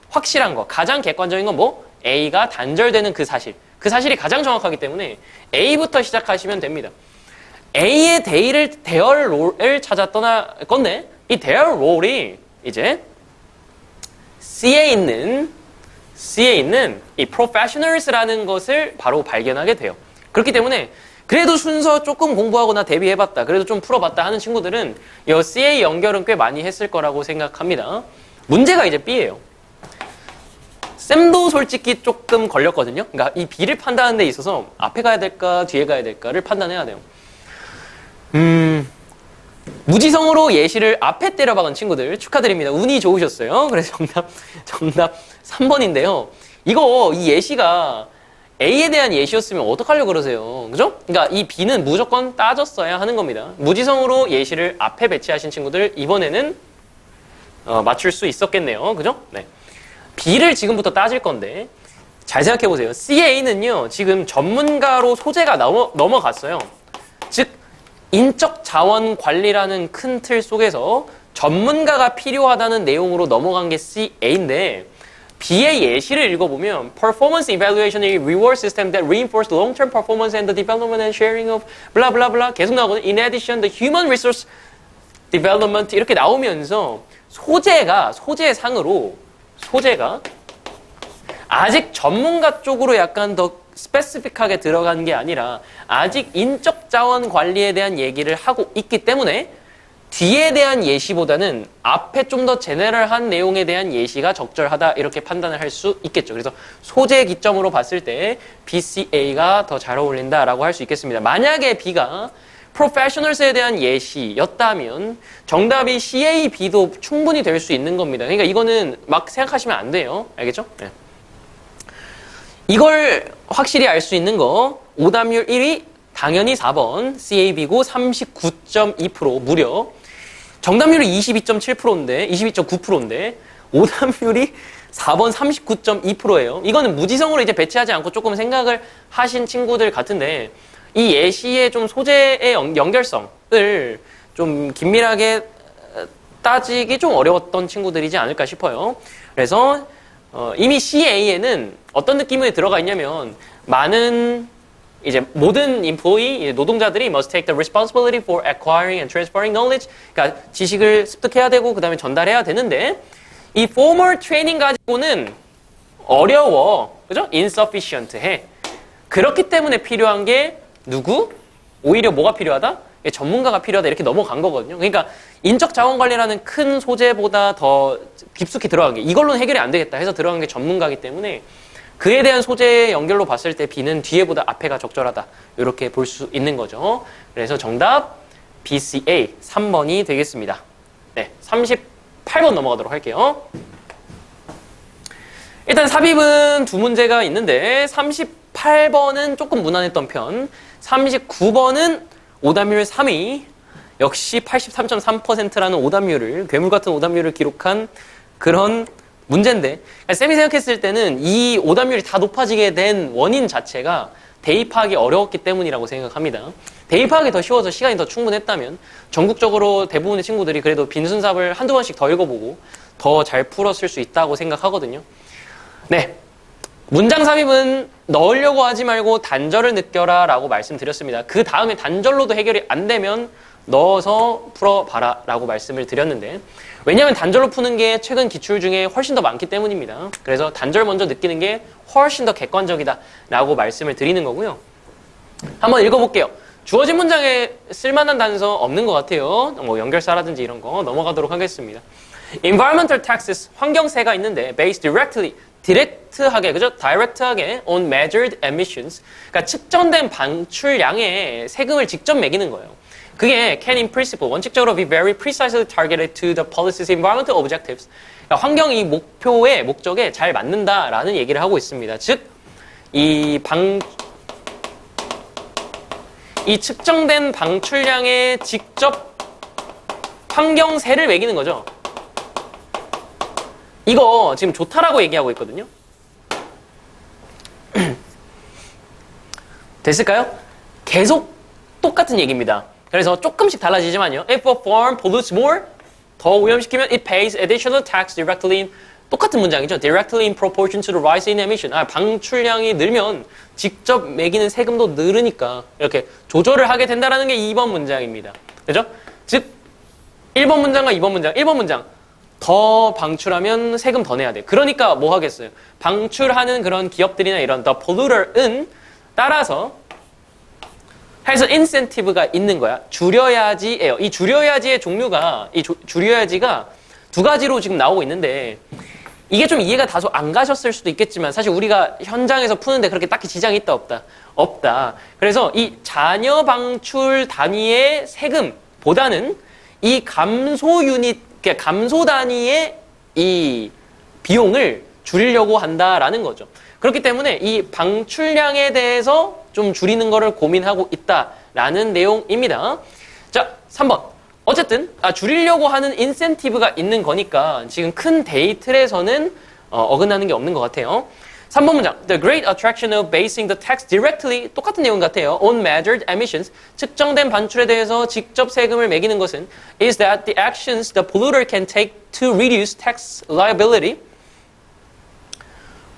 확실한 거, 가장 객관적인 건 뭐? A가 단절되는 그 사실. 그 사실이 가장 정확하기 때문에 A부터 시작하시면 됩니다. A의 대열 롤을 찾아 떠날 건데 이 대열 롤이 이제 C에 있는 이 professionals라는 것을 바로 발견하게 돼요. 그렇기 때문에 그래도 순서 조금 공부하고 나 대비해봤다. 그래도 좀 풀어봤다 하는 친구들은 이 CA 연결은 꽤 많이 했을 거라고 생각합니다. 문제가 이제 B예요. 쌤도 솔직히 조금 걸렸거든요. 그러니까 이 B를 판단하는 데 있어서 앞에 가야 될까 뒤에 가야 될까를 판단해야 돼요. 무지성으로 예시를 앞에 때려박은 친구들 축하드립니다. 운이 좋으셨어요. 그래서 정답 3번인데요. 이 예시가 A에 대한 예시였으면 어떡하려고 그러세요? 그죠? 그러니까 이 B는 무조건 따졌어야 하는 겁니다. 무지성으로 예시를 앞에 배치하신 친구들 이번에는 맞출 수 있었겠네요. 그죠? 네. B를 지금부터 따질 건데 잘 생각해 보세요. CA는요. 지금 전문가로 소재가 넘어갔어요. 즉 인적 자원 관리라는 큰 틀 속에서 전문가가 필요하다는 내용으로 넘어간 게 CA인데 B의 예시를 읽어보면 Performance Evaluation is a reward system that reinforces long-term performance and the development and sharing of blah blah blah 계속 나오거든요. In addition, the human resource development 이렇게 나오면서 소재가 아직 전문가 쪽으로 약간 더 스페시픽하게 들어간 게 아니라 아직 인적 자원 관리에 대한 얘기를 하고 있기 때문에 뒤에 대한 예시보다는 앞에 좀 더 제네럴한 내용에 대한 예시가 적절하다 이렇게 판단을 할 수 있겠죠. 그래서 소재 기점으로 봤을 때 BCA가 더 잘 어울린다라고 할 수 있겠습니다. 만약에 B가 프로페셔널스에 대한 예시였다면 정답이 CAB도 충분히 될 수 있는 겁니다. 그러니까 이거는 막 생각하시면 안 돼요. 알겠죠? 네. 이걸 확실히 알 수 있는 거 오답률 1위 당연히 4번 CAB고 39.2% 무려 정답률이 22.9%인데 오답률이 4번 39.2%예요. 이거는 무지성으로 이제 배치하지 않고 조금 생각을 하신 친구들 같은데 이 예시의 좀 소재의 연결성을 좀 긴밀하게 따지기 좀 어려웠던 친구들이지 않을까 싶어요. 그래서 이미 CA에는 어떤 느낌이 들어가 있냐면 많은 이제 모든 employee, 노동자들이 must take the responsibility for acquiring and transferring knowledge. 그러니까 지식을 습득해야 되고 그 다음에 전달해야 되는데 이 formal training 가지고는 어려워. 그죠? insufficient 해. 그렇기 때문에 필요한 게 누구? 오히려 뭐가 필요하다? 전문가가 필요하다 이렇게 넘어간 거거든요. 그러니까 인적 자원 관리라는 큰 소재보다 더 깊숙이 들어간 게 이걸로는 해결이 안 되겠다 해서 들어간 게 전문가이기 때문에 그에 대한 소재 연결로 봤을 때 B는 뒤에보다 앞에가 적절하다. 이렇게 볼 수 있는 거죠. 그래서 정답 BCA 3번이 되겠습니다. 네, 38번 넘어가도록 할게요. 일단 삽입은 두 문제가 있는데 38번은 조금 무난했던 편, 39번은 오답률 3위, 역시 83.3%라는 오답률을, 괴물 같은 오답률을 기록한 그런 문제인데 쌤이 생각했을 때는 이 오답률이 다 높아지게 된 원인 자체가 대입하기 어려웠기 때문이라고 생각합니다. 대입하기 더 쉬워서 시간이 더 충분했다면 전국적으로 대부분의 친구들이 그래도 빈순삽을 한두 번씩 더 읽어보고 더 잘 풀었을 수 있다고 생각하거든요. 네, 문장 삽입은 넣으려고 하지 말고 단절을 느껴라 라고 말씀드렸습니다. 그 다음에 단절로도 해결이 안 되면 넣어서 풀어봐라 라고 말씀을 드렸는데 왜냐하면 단절로 푸는 게 최근 기출 중에 훨씬 더 많기 때문입니다. 그래서 단절 먼저 느끼는 게 훨씬 더 객관적이다 라고 말씀을 드리는 거고요. 한번 읽어볼게요. 주어진 문장에 쓸만한 단서 없는 것 같아요. 뭐 연결사라든지 이런 거 넘어가도록 하겠습니다. Environmental taxes, 환경세가 있는데 based 디렉트하게, 그죠? 다이렉트하게 on measured emissions, 그러니까 측정된 방출량에 세금을 직접 매기는 거예요. 그게 can in principle, 원칙적으로 be very precisely targeted to the policy's environmental objectives. 그러니까 환경 이 목표의 목적에 잘 맞는다라는 얘기를 하고 있습니다. 즉, 이 측정된 방출량에 직접 환경세를 매기는 거죠. 이거 지금 좋다라고 얘기하고 있거든요. 됐을까요? 계속 똑같은 얘기입니다. 그래서 조금씩 달라지지만요. If a farm pollutes more, 더 오염시키면 it pays additional tax directly in, 똑같은 문장이죠. Directly in proportion to the rise in emission. 방출량이 늘면 직접 매기는 세금도 늘으니까 이렇게 조절을 하게 된다는 게 2번 문장입니다. 그죠? 즉 1번 문장과 2번 문장. 1번 문장. 더 방출하면 세금 더 내야 돼. 그러니까 뭐 하겠어요? 방출하는 그런 기업들이나 이런 the polluter은 따라서 해서 인센티브가 있는 거야. 줄여야지예요. 이 줄여야지의 종류가 줄여야지가 두 가지로 지금 나오고 있는데 이게 좀 이해가 다소 안 가셨을 수도 있겠지만 사실 우리가 현장에서 푸는데 그렇게 딱히 지장이 있다 없다? 없다. 그래서 이 자녀 방출 단위의 세금보다는 이 감소 유닛, 그러니까 감소 단위의 이 비용을 줄이려고 한다라는 거죠. 그렇기 때문에 이 방출량에 대해서 좀 줄이는 거를 고민하고 있다라는 내용입니다. 자, 3번. 어쨌든 줄이려고 하는 인센티브가 있는 거니까 지금 큰 데이틀에서는 어긋나는 게 없는 것 같아요. 3번 문장. The great attraction of basing the tax directly 똑같은 내용 같아요. On measured emissions. 측정된 반출에 대해서 직접 세금을 매기는 것은 is that the actions the polluter can take to reduce tax liability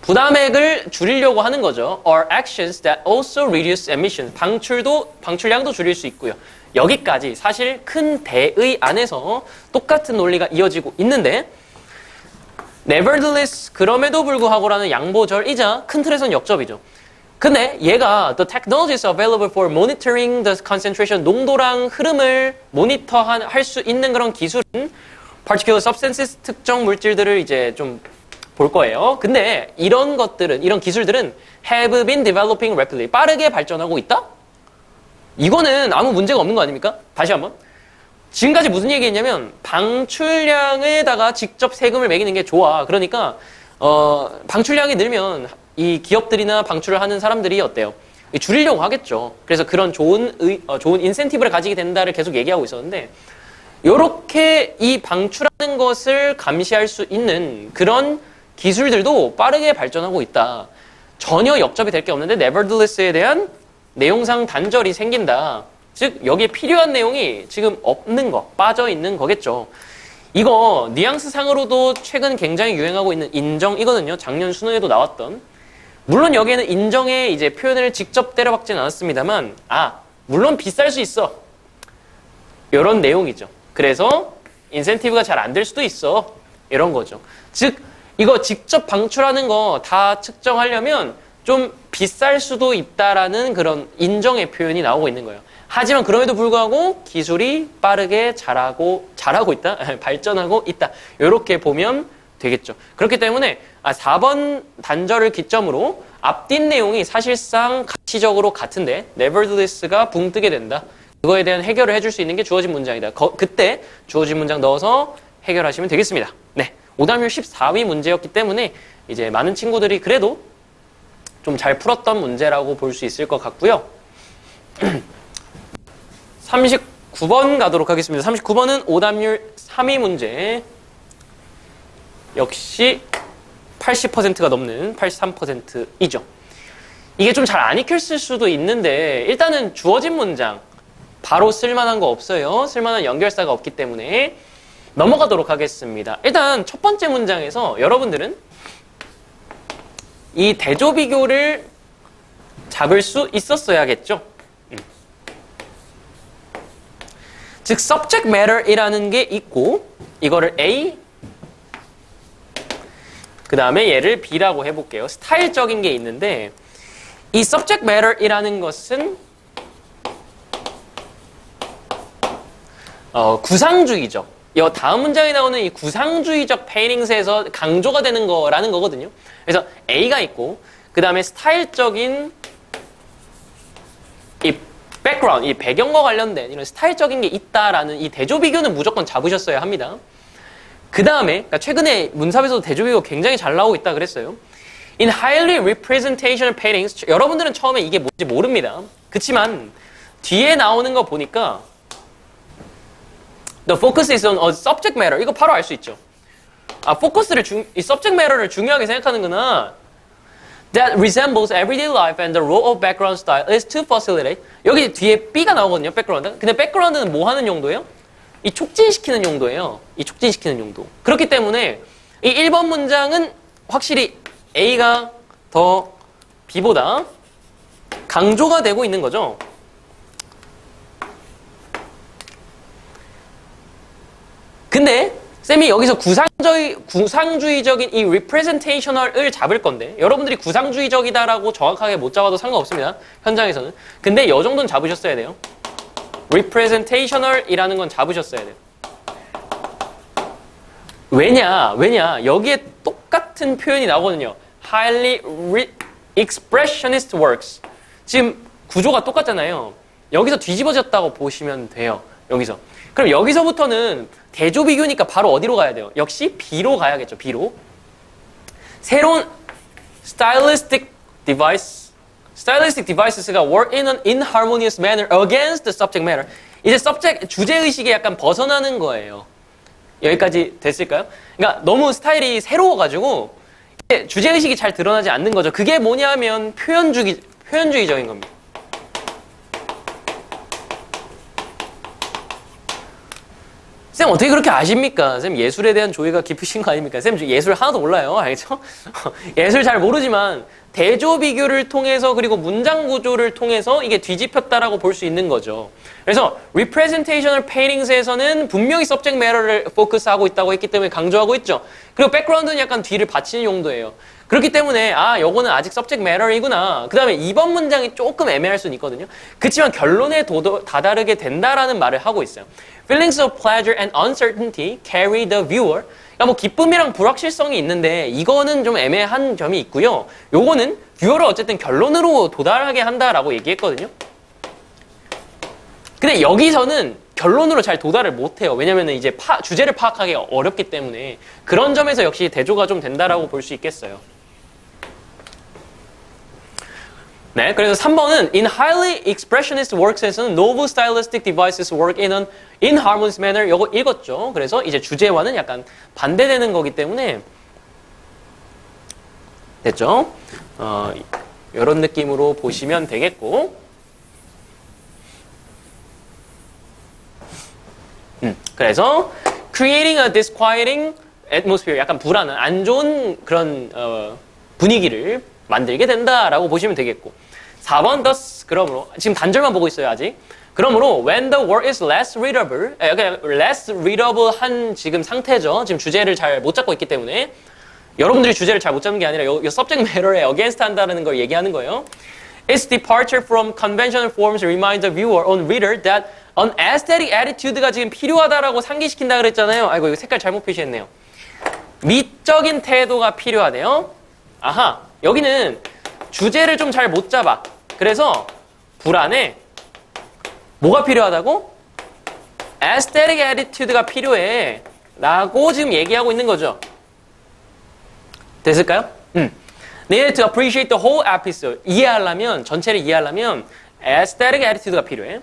부담액을 줄이려고 하는 거죠. Or actions that also reduce emissions. 방출량도 줄일 수 있고요. 여기까지 사실 큰 대의 안에서 똑같은 논리가 이어지고 있는데 nevertheless 그럼에도 불구하고라는 양보절이자 큰 틀에서는 역접이죠. 근데 얘가 the technologies available for monitoring the concentration 농도랑 흐름을 모니터할 수 있는 그런 기술은 particular substances 특정 물질들을 이제 좀 볼 거예요. 근데 이런 기술들은 have been developing rapidly 빠르게 발전하고 있다? 이거는 아무 문제가 없는 거 아닙니까? 다시 한번. 지금까지 무슨 얘기했냐면 방출량에다가 직접 세금을 매기는 게 좋아. 그러니까 방출량이 늘면 이 기업들이나 방출을 하는 사람들이 어때요? 줄이려고 하겠죠. 그래서 그런 좋은 인센티브를 가지게 된다를 계속 얘기하고 있었는데 이렇게 이 방출하는 것을 감시할 수 있는 그런 기술들도 빠르게 발전하고 있다. 전혀 역접이 될 게 없는데 nevertheless에 대한 내용상 단절이 생긴다. 즉 여기에 필요한 내용이 지금 없는 거, 빠져 있는 거겠죠. 이거 뉘앙스 상으로도 최근 굉장히 유행하고 있는 인정이거든요. 작년 수능에도 나왔던. 물론 여기에는 인정의 이제 표현을 직접 때려박지는 않았습니다만 물론 비쌀 수 있어. 이런 내용이죠. 그래서 인센티브가 잘 안 될 수도 있어. 이런 거죠. 즉 이거 직접 방출하는 거 다 측정하려면 좀 비쌀 수도 있다라는 그런 인정의 표현이 나오고 있는 거예요. 하지만 그럼에도 불구하고 기술이 빠르게 자라고 있다? 발전하고 있다. 이렇게 보면 되겠죠. 그렇기 때문에 4번 단절을 기점으로 앞뒤 내용이 사실상 가치적으로 같은데 nevertheless가 붕 뜨게 된다. 그거에 대한 해결을 해줄 수 있는 게 주어진 문장이다. 그때 주어진 문장 넣어서 해결하시면 되겠습니다. 네, 오답률 14위 문제였기 때문에 이제 많은 친구들이 그래도 좀 잘 풀었던 문제라고 볼 수 있을 것 같고요. 39번 가도록 하겠습니다. 39번은 오답률 3위 문제. 역시 80%가 넘는 83%이죠. 이게 좀 잘 안 익혔을 수도 있는데 일단은 주어진 문장 바로 쓸만한 거 없어요. 쓸만한 연결사가 없기 때문에 넘어가도록 하겠습니다. 일단 첫 번째 문장에서 여러분들은 이 대조 비교를 잡을 수 있었어야겠죠. 즉 subject matter이라는 게 있고 이거를 A 그 다음에 얘를 B라고 해볼게요. 스타일적인 게 있는데 이 subject matter이라는 것은 구상주의죠. 이 다음 문장에 나오는 이 구상주의적 페이링스에서 강조가 되는 거라는 거거든요. 그래서 A가 있고 그 다음에 스타일적인 이 백그라운드, 이 배경과 관련된 이런 스타일적인 게 있다라는 이 대조 비교는 무조건 잡으셨어야 합니다. 그 다음에 그러니까 최근에 문사에서도 대조 비교가 굉장히 잘 나오고 있다 그랬어요. In highly representational paintings 여러분들은 처음에 이게 뭔지 모릅니다. 그치만 뒤에 나오는 거 보니까 The focus is on a subject matter. 이거 바로 알 수 있죠. 포커스를 이 subject matter를 중요하게 생각하는구나. That resembles everyday life and the role of background style is to facilitate. 여기 뒤에 B가 나오거든요. background. 근데 background는 뭐 하는 용도예요? 이 촉진시키는 용도예요. 이 촉진시키는 용도. 그렇기 때문에 이 1번 문장은 확실히 A가 더 B보다 강조가 되고 있는 거죠. 근데 쌤이 여기서 구상주의적인 이 representational을 잡을 건데 여러분들이 구상주의적이다라고 정확하게 못 잡아도 상관없습니다. 현장에서는. 근데 이 정도는 잡으셨어야 돼요. representational이라는 건 잡으셨어야 돼요. 왜냐? 여기에 똑같은 표현이 나오거든요. highly expressionist works. 지금 구조가 똑같잖아요. 여기서 뒤집어졌다고 보시면 돼요. 여기서. 그럼 여기서부터는 대조 비교니까 바로 어디로 가야 돼요? 역시 B로 가야겠죠. B로. 새로운 stylistic devices가 work in an inharmonious manner against the subject matter. 이제 주제의식에 약간 벗어나는 거예요. 여기까지 됐을까요? 그러니까 너무 스타일이 새로워가지고 주제의식이 잘 드러나지 않는 거죠. 그게 뭐냐면 표현주의적인 겁니다. 쌤 어떻게 그렇게 아십니까? 쌤 예술에 대한 조예가 깊으신 거 아닙니까? 쌤 예술 하나도 몰라요. 알죠? 예술 잘 모르지만 대조 비교를 통해서 그리고 문장 구조를 통해서 이게 뒤집혔다라고 볼 수 있는 거죠. 그래서 representational paintings에서는 분명히 subject matter를 포커스하고 있다고 했기 때문에 강조하고 있죠. 그리고 background는 약간 뒤를 받치는 용도예요. 그렇기 때문에 요거는 아직 subject matter이구나. 그 다음에 2번 문장이 조금 애매할 수는 있거든요. 그렇지만 결론에 다다르게 된다라는 말을 하고 있어요. Feelings of pleasure and uncertainty carry the viewer. 그러니까 뭐 기쁨이랑 불확실성이 있는데 이거는 좀 애매한 점이 있고요. 요거는 뷰어를 어쨌든 결론으로 도달하게 한다라고 얘기했거든요. 근데 여기서는 결론으로 잘 도달을 못해요. 왜냐면 이제 주제를 파악하기 어렵기 때문에 그런 점에서 역시 대조가 좀 된다라고 볼 수 있겠어요. 네, 그래서 3번은 in highly expressionist works에서는 novel stylistic devices work in an inharmonious manner. 이거 읽었죠. 그래서 이제 주제와는 약간 반대되는 거기 때문에 됐죠? 이런 느낌으로 보시면 되겠고 그래서 creating a disquieting atmosphere, 약간 불안한, 안 좋은 그런 분위기를 만들게 된다라고 보시면 되겠고 4번 thus, 그러므로 지금 단절만 보고 있어요 아직. 그러므로 when the work is less readable, less readable 한 지금 상태죠. 지금 주제를 잘 못 잡고 있기 때문에 여러분들이 주제를 잘 못 잡는 게 아니라 요 subject matter에 against 한다는 걸 얘기하는 거예요. Its departure from conventional forms reminds the viewer or reader that an aesthetic attitude가 지금 필요하다라고 상기시킨다 그랬잖아요. 아이고 이거 색깔 잘못 표시했네요. 미적인 태도가 필요하대요. 아하, 여기는 주제를 좀 잘 못 잡아. 그래서 불안해. 뭐가 필요하다고? aesthetic attitude가 필요해 라고 지금 얘기하고 있는 거죠. 됐을까요? Needed to appreciate the whole episode. 전체를 이해하려면 aesthetic attitude가 필요해.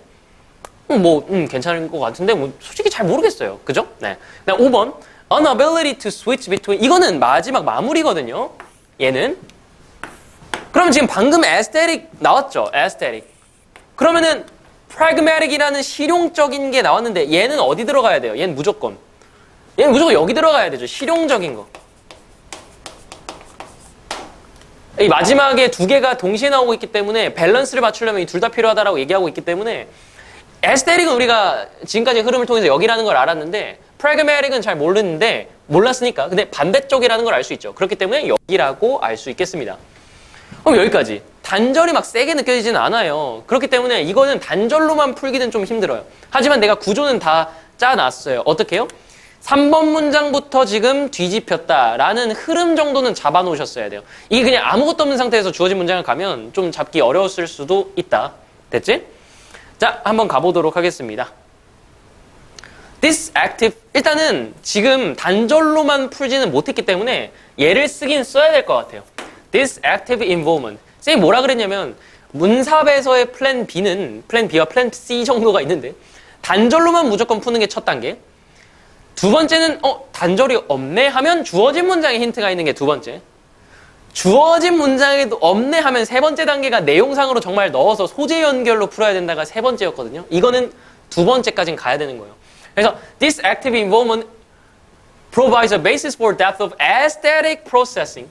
괜찮은 것 같은데 솔직히 잘 모르겠어요. 그죠? 네. 그다음 5번 an ability to switch between. 이거는 마지막 마무리거든요. 얘는. 그럼 지금 방금 aesthetic 나왔죠? aesthetic. 그러면은 pragmatic이라는 실용적인 게 나왔는데 얘는 어디 들어가야 돼요? 얘는 무조건 여기 들어가야 되죠. 실용적인 거. 이 마지막에 두 개가 동시에 나오고 있기 때문에 밸런스를 맞추려면 이 둘 다 필요하다라고 얘기하고 있기 때문에 에스테릭은 우리가 지금까지 흐름을 통해서 여기라는 걸 알았는데 pragmatic은 잘 몰랐으니까 근데 반대쪽이라는 걸 알 수 있죠. 그렇기 때문에 여기라고 알 수 있겠습니다. 그럼 여기까지. 단절이 막 세게 느껴지진 않아요. 그렇기 때문에 이거는 단절로만 풀기는 좀 힘들어요. 하지만 내가 구조는 다 짜놨어요. 어떻게 해요? 3번 문장부터 지금 뒤집혔다라는 흐름 정도는 잡아놓으셨어야 돼요. 이게 그냥 아무것도 없는 상태에서 주어진 문장을 가면 좀 잡기 어려웠을 수도 있다. 됐지? 자, 한번 가보도록 하겠습니다. This active, 일단은 지금 단절로만 풀지는 못했기 때문에 얘를 쓰긴 써야 될 것 같아요. This active involvement. 쌤이 뭐라 그랬냐면 문사배서의 플랜 B와 플랜 C 정도가 있는데 단절로만 무조건 푸는 게 첫 단계. 두 번째는 단절이 없네 하면 주어진 문장에 힌트가 있는 게 두 번째. 주어진 문장에도 없네 하면 세 번째 단계가 내용상으로 정말 넣어서 소재 연결로 풀어야 된다가 세 번째였거든요. 이거는 두 번째까지는 가야 되는 거예요. 그래서 this active involvement provides a basis for depth of aesthetic processing.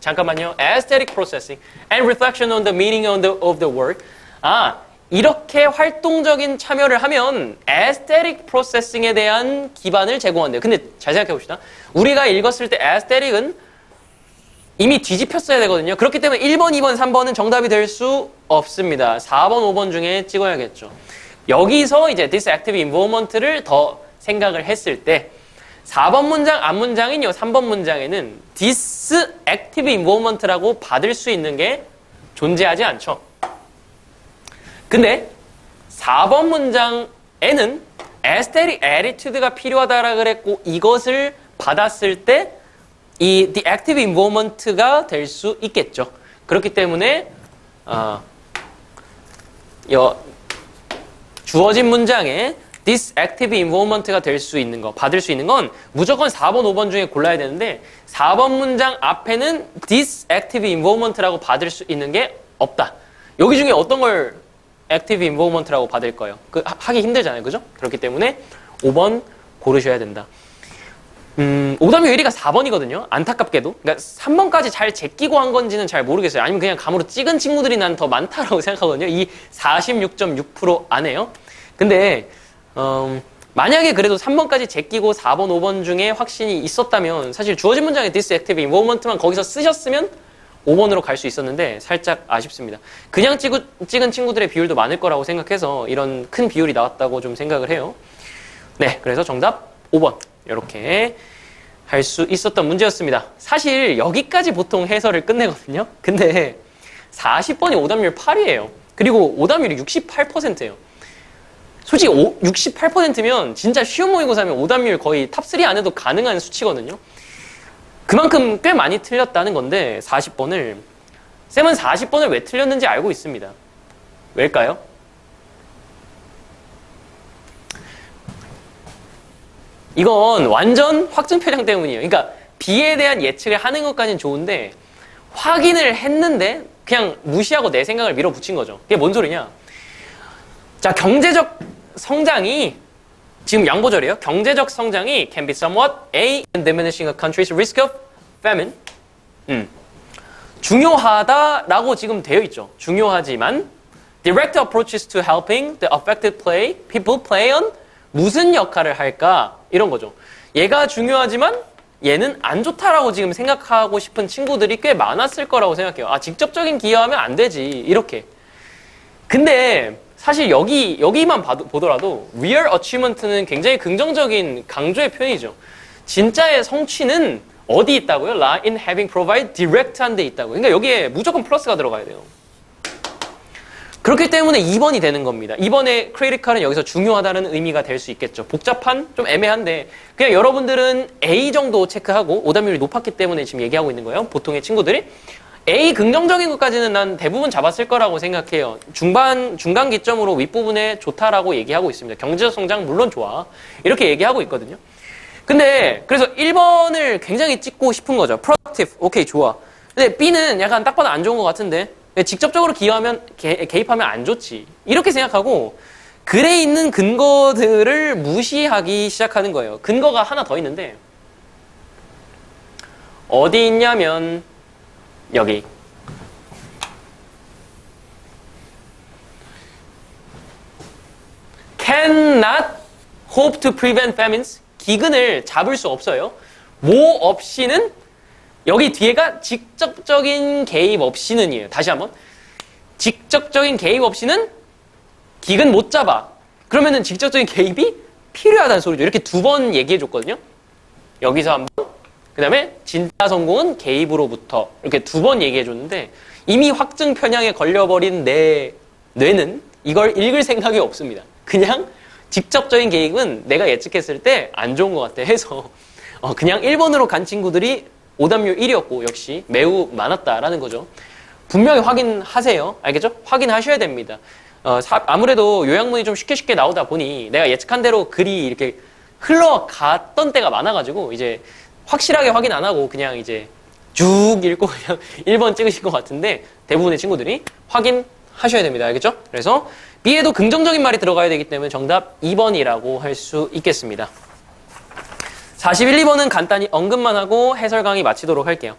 잠깐만요. aesthetic processing and reflection on the meaning of the work. 이렇게 활동적인 참여를 하면 aesthetic processing에 대한 기반을 제공한대요. 근데 잘 생각해 봅시다. 우리가 읽었을 때 aesthetic은 이미 뒤집혔어야 되거든요. 그렇기 때문에 1번, 2번, 3번은 정답이 될 수 없습니다. 4번, 5번 중에 찍어야겠죠. 여기서 이제 this active involvement를 더 생각을 했을 때 4번 문장 앞 문장인 이 3번 문장에는 this active involvement라고 받을 수 있는 게 존재하지 않죠. 근데 4번 문장에는 aesthetic attitude가 필요하다라 그랬고 이것을 받았을 때 이 the active involvement가 될 수 있겠죠. 그렇기 때문에 주어진 문장에 this active involvement가 될 수 있는 거, 받을 수 있는 건 무조건 4번, 5번 중에 골라야 되는데 4번 문장 앞에는 this active involvement라고 받을 수 있는 게 없다. 여기 중에 어떤 걸 active involvement라고 받을 거예요? 하기 힘들잖아요. 그죠? 그렇기 때문에 5번 고르셔야 된다. 오답률 1위가 4번이거든요. 안타깝게도. 그러니까 3번까지 잘 제끼고 한 건지는 잘 모르겠어요. 아니면 그냥 감으로 찍은 친구들이 난 더 많다라고 생각하거든요. 이 46.6% 안에요. 근데 만약에 그래도 3번까지 제끼고 4번, 5번 중에 확신이 있었다면 사실 주어진 문장에 this active involvement만 거기서 쓰셨으면 5번으로 갈 수 있었는데 살짝 아쉽습니다. 그냥 찍은 친구들의 비율도 많을 거라고 생각해서 이런 큰 비율이 나왔다고 좀 생각을 해요. 네, 그래서 정답 5번. 이렇게 할 수 있었던 문제였습니다. 사실 여기까지 보통 해설을 끝내거든요. 근데 40번이 오답률 8이에요. 그리고 오답률이 68%예요. 솔직히 68%면 진짜 쉬운 모의고사면 오답률 거의 탑3 안에도 가능한 수치거든요. 그만큼 꽤 많이 틀렸다는 건데 40번을 쌤은 40번을 왜 틀렸는지 알고 있습니다. 왜일까요? 이건 완전 확증 편향 때문이에요. 그러니까 B에 대한 예측을 하는 것까지는 좋은데 확인을 했는데 그냥 무시하고 내 생각을 밀어붙인 거죠. 그게 뭔 소리냐? 자, 경제적 성장이 지금 양보절이에요. 경제적 성장이 can be somewhat a in diminishing a country's risk of famine. 중요하다라고 지금 되어 있죠. 중요하지만 direct approaches to helping the affected people play on 무슨 역할을 할까? 이런 거죠. 얘가 중요하지만 얘는 안 좋다라고 지금 생각하고 싶은 친구들이 꽤 많았을 거라고 생각해요. 아, 직접적인 기여하면 안 되지. 이렇게. 근데 사실 여기만 보더라도 real achievement는 굉장히 긍정적인 강조의 표현이죠. 진짜의 성취는 어디 있다고요? lie in having provide direct한 데 있다고요. 그러니까 여기에 무조건 플러스가 들어가야 돼요. 그렇기 때문에 2번이 되는 겁니다. 2번의 크리티컬은 여기서 중요하다는 의미가 될 수 있겠죠. 복잡한? 좀 애매한데 그냥 여러분들은 A 정도 체크하고 오답률이 높았기 때문에 지금 얘기하고 있는 거예요. 보통의 친구들이. A 긍정적인 것까지는 난 대부분 잡았을 거라고 생각해요. 중간 기점으로 윗부분에 좋다라고 얘기하고 있습니다. 경제적 성장 물론 좋아. 이렇게 얘기하고 있거든요. 근데 그래서 1번을 굉장히 찍고 싶은 거죠. productive. 오케이, 좋아. 근데 B는 약간 딱 봐도 안 좋은 것 같은데 직접적으로 개입하면 안 좋지. 이렇게 생각하고 글에 있는 근거들을 무시하기 시작하는 거예요. 근거가 하나 더 있는데 어디 있냐면 여기. cannot hope to prevent famines. 기근을 잡을 수 없어요. 뭐 없이는 여기 뒤에가 직접적인 개입 없이는이에요. 다시 한번. 직접적인 개입 없이는 기근 못 잡아. 그러면은 직접적인 개입이 필요하다는 소리죠. 이렇게 2번 얘기해 줬거든요. 여기서 한 번. 그 다음에 진짜 성공은 개입으로부터. 이렇게 2번 얘기해 줬는데 이미 확증 편향에 걸려버린 내 뇌는 이걸 읽을 생각이 없습니다. 그냥 직접적인 개입은 내가 예측했을 때 안 좋은 것 같아 해서 그냥 1번으로 간 친구들이 오답률 1위였고 역시 매우 많았다라는 거죠. 분명히 확인하세요. 알겠죠? 확인하셔야 됩니다. 아무래도 요약문이 좀 쉽게 나오다 보니 내가 예측한 대로 글이 이렇게 흘러갔던 때가 많아가지고 이제 확실하게 확인 안 하고 그냥 이제 쭉 읽고 그냥 1번 찍으신 것 같은데 대부분의 친구들이 확인하셔야 됩니다. 알겠죠? 그래서 B에도 긍정적인 말이 들어가야 되기 때문에 정답 2번이라고 할 수 있겠습니다. 41, 2번은 간단히 언급만 하고 해설 강의 마치도록 할게요.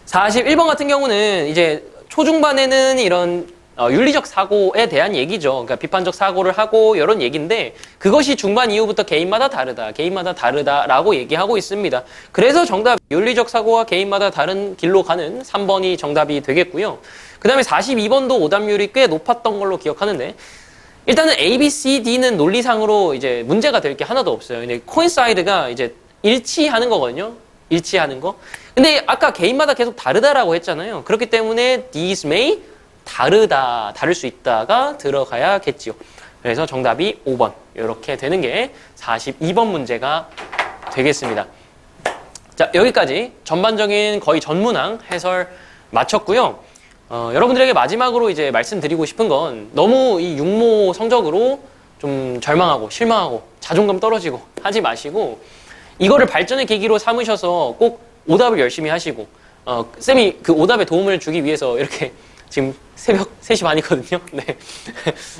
41번 같은 경우는 이제 초중반에는 이런 윤리적 사고에 대한 얘기죠. 그러니까 비판적 사고를 하고 이런 얘기인데 그것이 중반 이후부터 개인마다 다르다, 개인마다 다르다라고 얘기하고 있습니다. 그래서 정답 윤리적 사고와 개인마다 다른 길로 가는 3번이 정답이 되겠고요. 그 다음에 42번도 오답률이 꽤 높았던 걸로 기억하는데 일단은 A, B, C, D는 논리상으로 이제 문제가 될 게 하나도 없어요. 근데 coincide가 이제 일치하는 거거든요. 일치하는 거. 근데 아까 개인마다 계속 다르다라고 했잖아요. 그렇기 때문에 these may 다르다, 다를 수 있다가 들어가야겠지요. 그래서 정답이 5번 이렇게 되는 게 42번 문제가 되겠습니다. 자, 여기까지 전반적인 거의 전문항 해설 마쳤고요. 여러분들에게 마지막으로 이제 말씀드리고 싶은 건 너무 이 육모 성적으로 좀 절망하고 실망하고 자존감 떨어지고 하지 마시고 이거를 발전의 계기로 삼으셔서 꼭 오답을 열심히 하시고 쌤이 그 오답에 도움을 주기 위해서 이렇게 지금 새벽 3시 반이거든요. 네.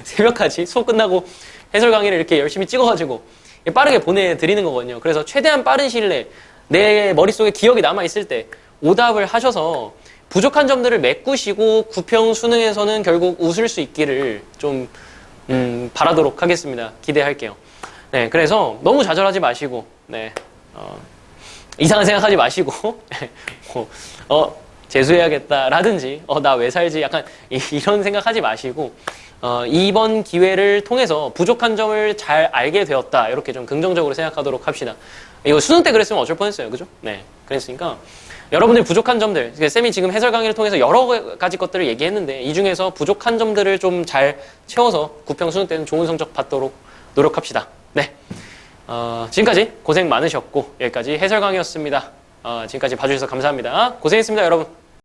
새벽까지 수업 끝나고 해설 강의를 이렇게 열심히 찍어가지고 빠르게 보내드리는 거거든요. 그래서 최대한 빠른 시일 내에 내 머릿속에 기억이 남아있을 때 오답을 하셔서 부족한 점들을 메꾸시고 구평 수능에서는 결국 웃을 수 있기를 좀 바라도록 하겠습니다. 기대할게요. 네, 그래서 너무 좌절하지 마시고 네, 이상한 생각하지 마시고 재수해야겠다라든지 나 왜 살지 약간 이런 생각하지 마시고 이번 기회를 통해서 부족한 점을 잘 알게 되었다 이렇게 좀 긍정적으로 생각하도록 합시다. 이거 수능 때 그랬으면 어쩔 뻔했어요. 그죠? 네, 그랬으니까 여러분들 부족한 점들 쌤이 지금 해설 강의를 통해서 여러 가지 것들을 얘기했는데 이 중에서 부족한 점들을 좀 잘 채워서 구평 수능 때는 좋은 성적 받도록 노력합시다. 네, 지금까지 고생 많으셨고 여기까지 해설 강의였습니다. 지금까지 봐주셔서 감사합니다. 고생했습니다, 여러분.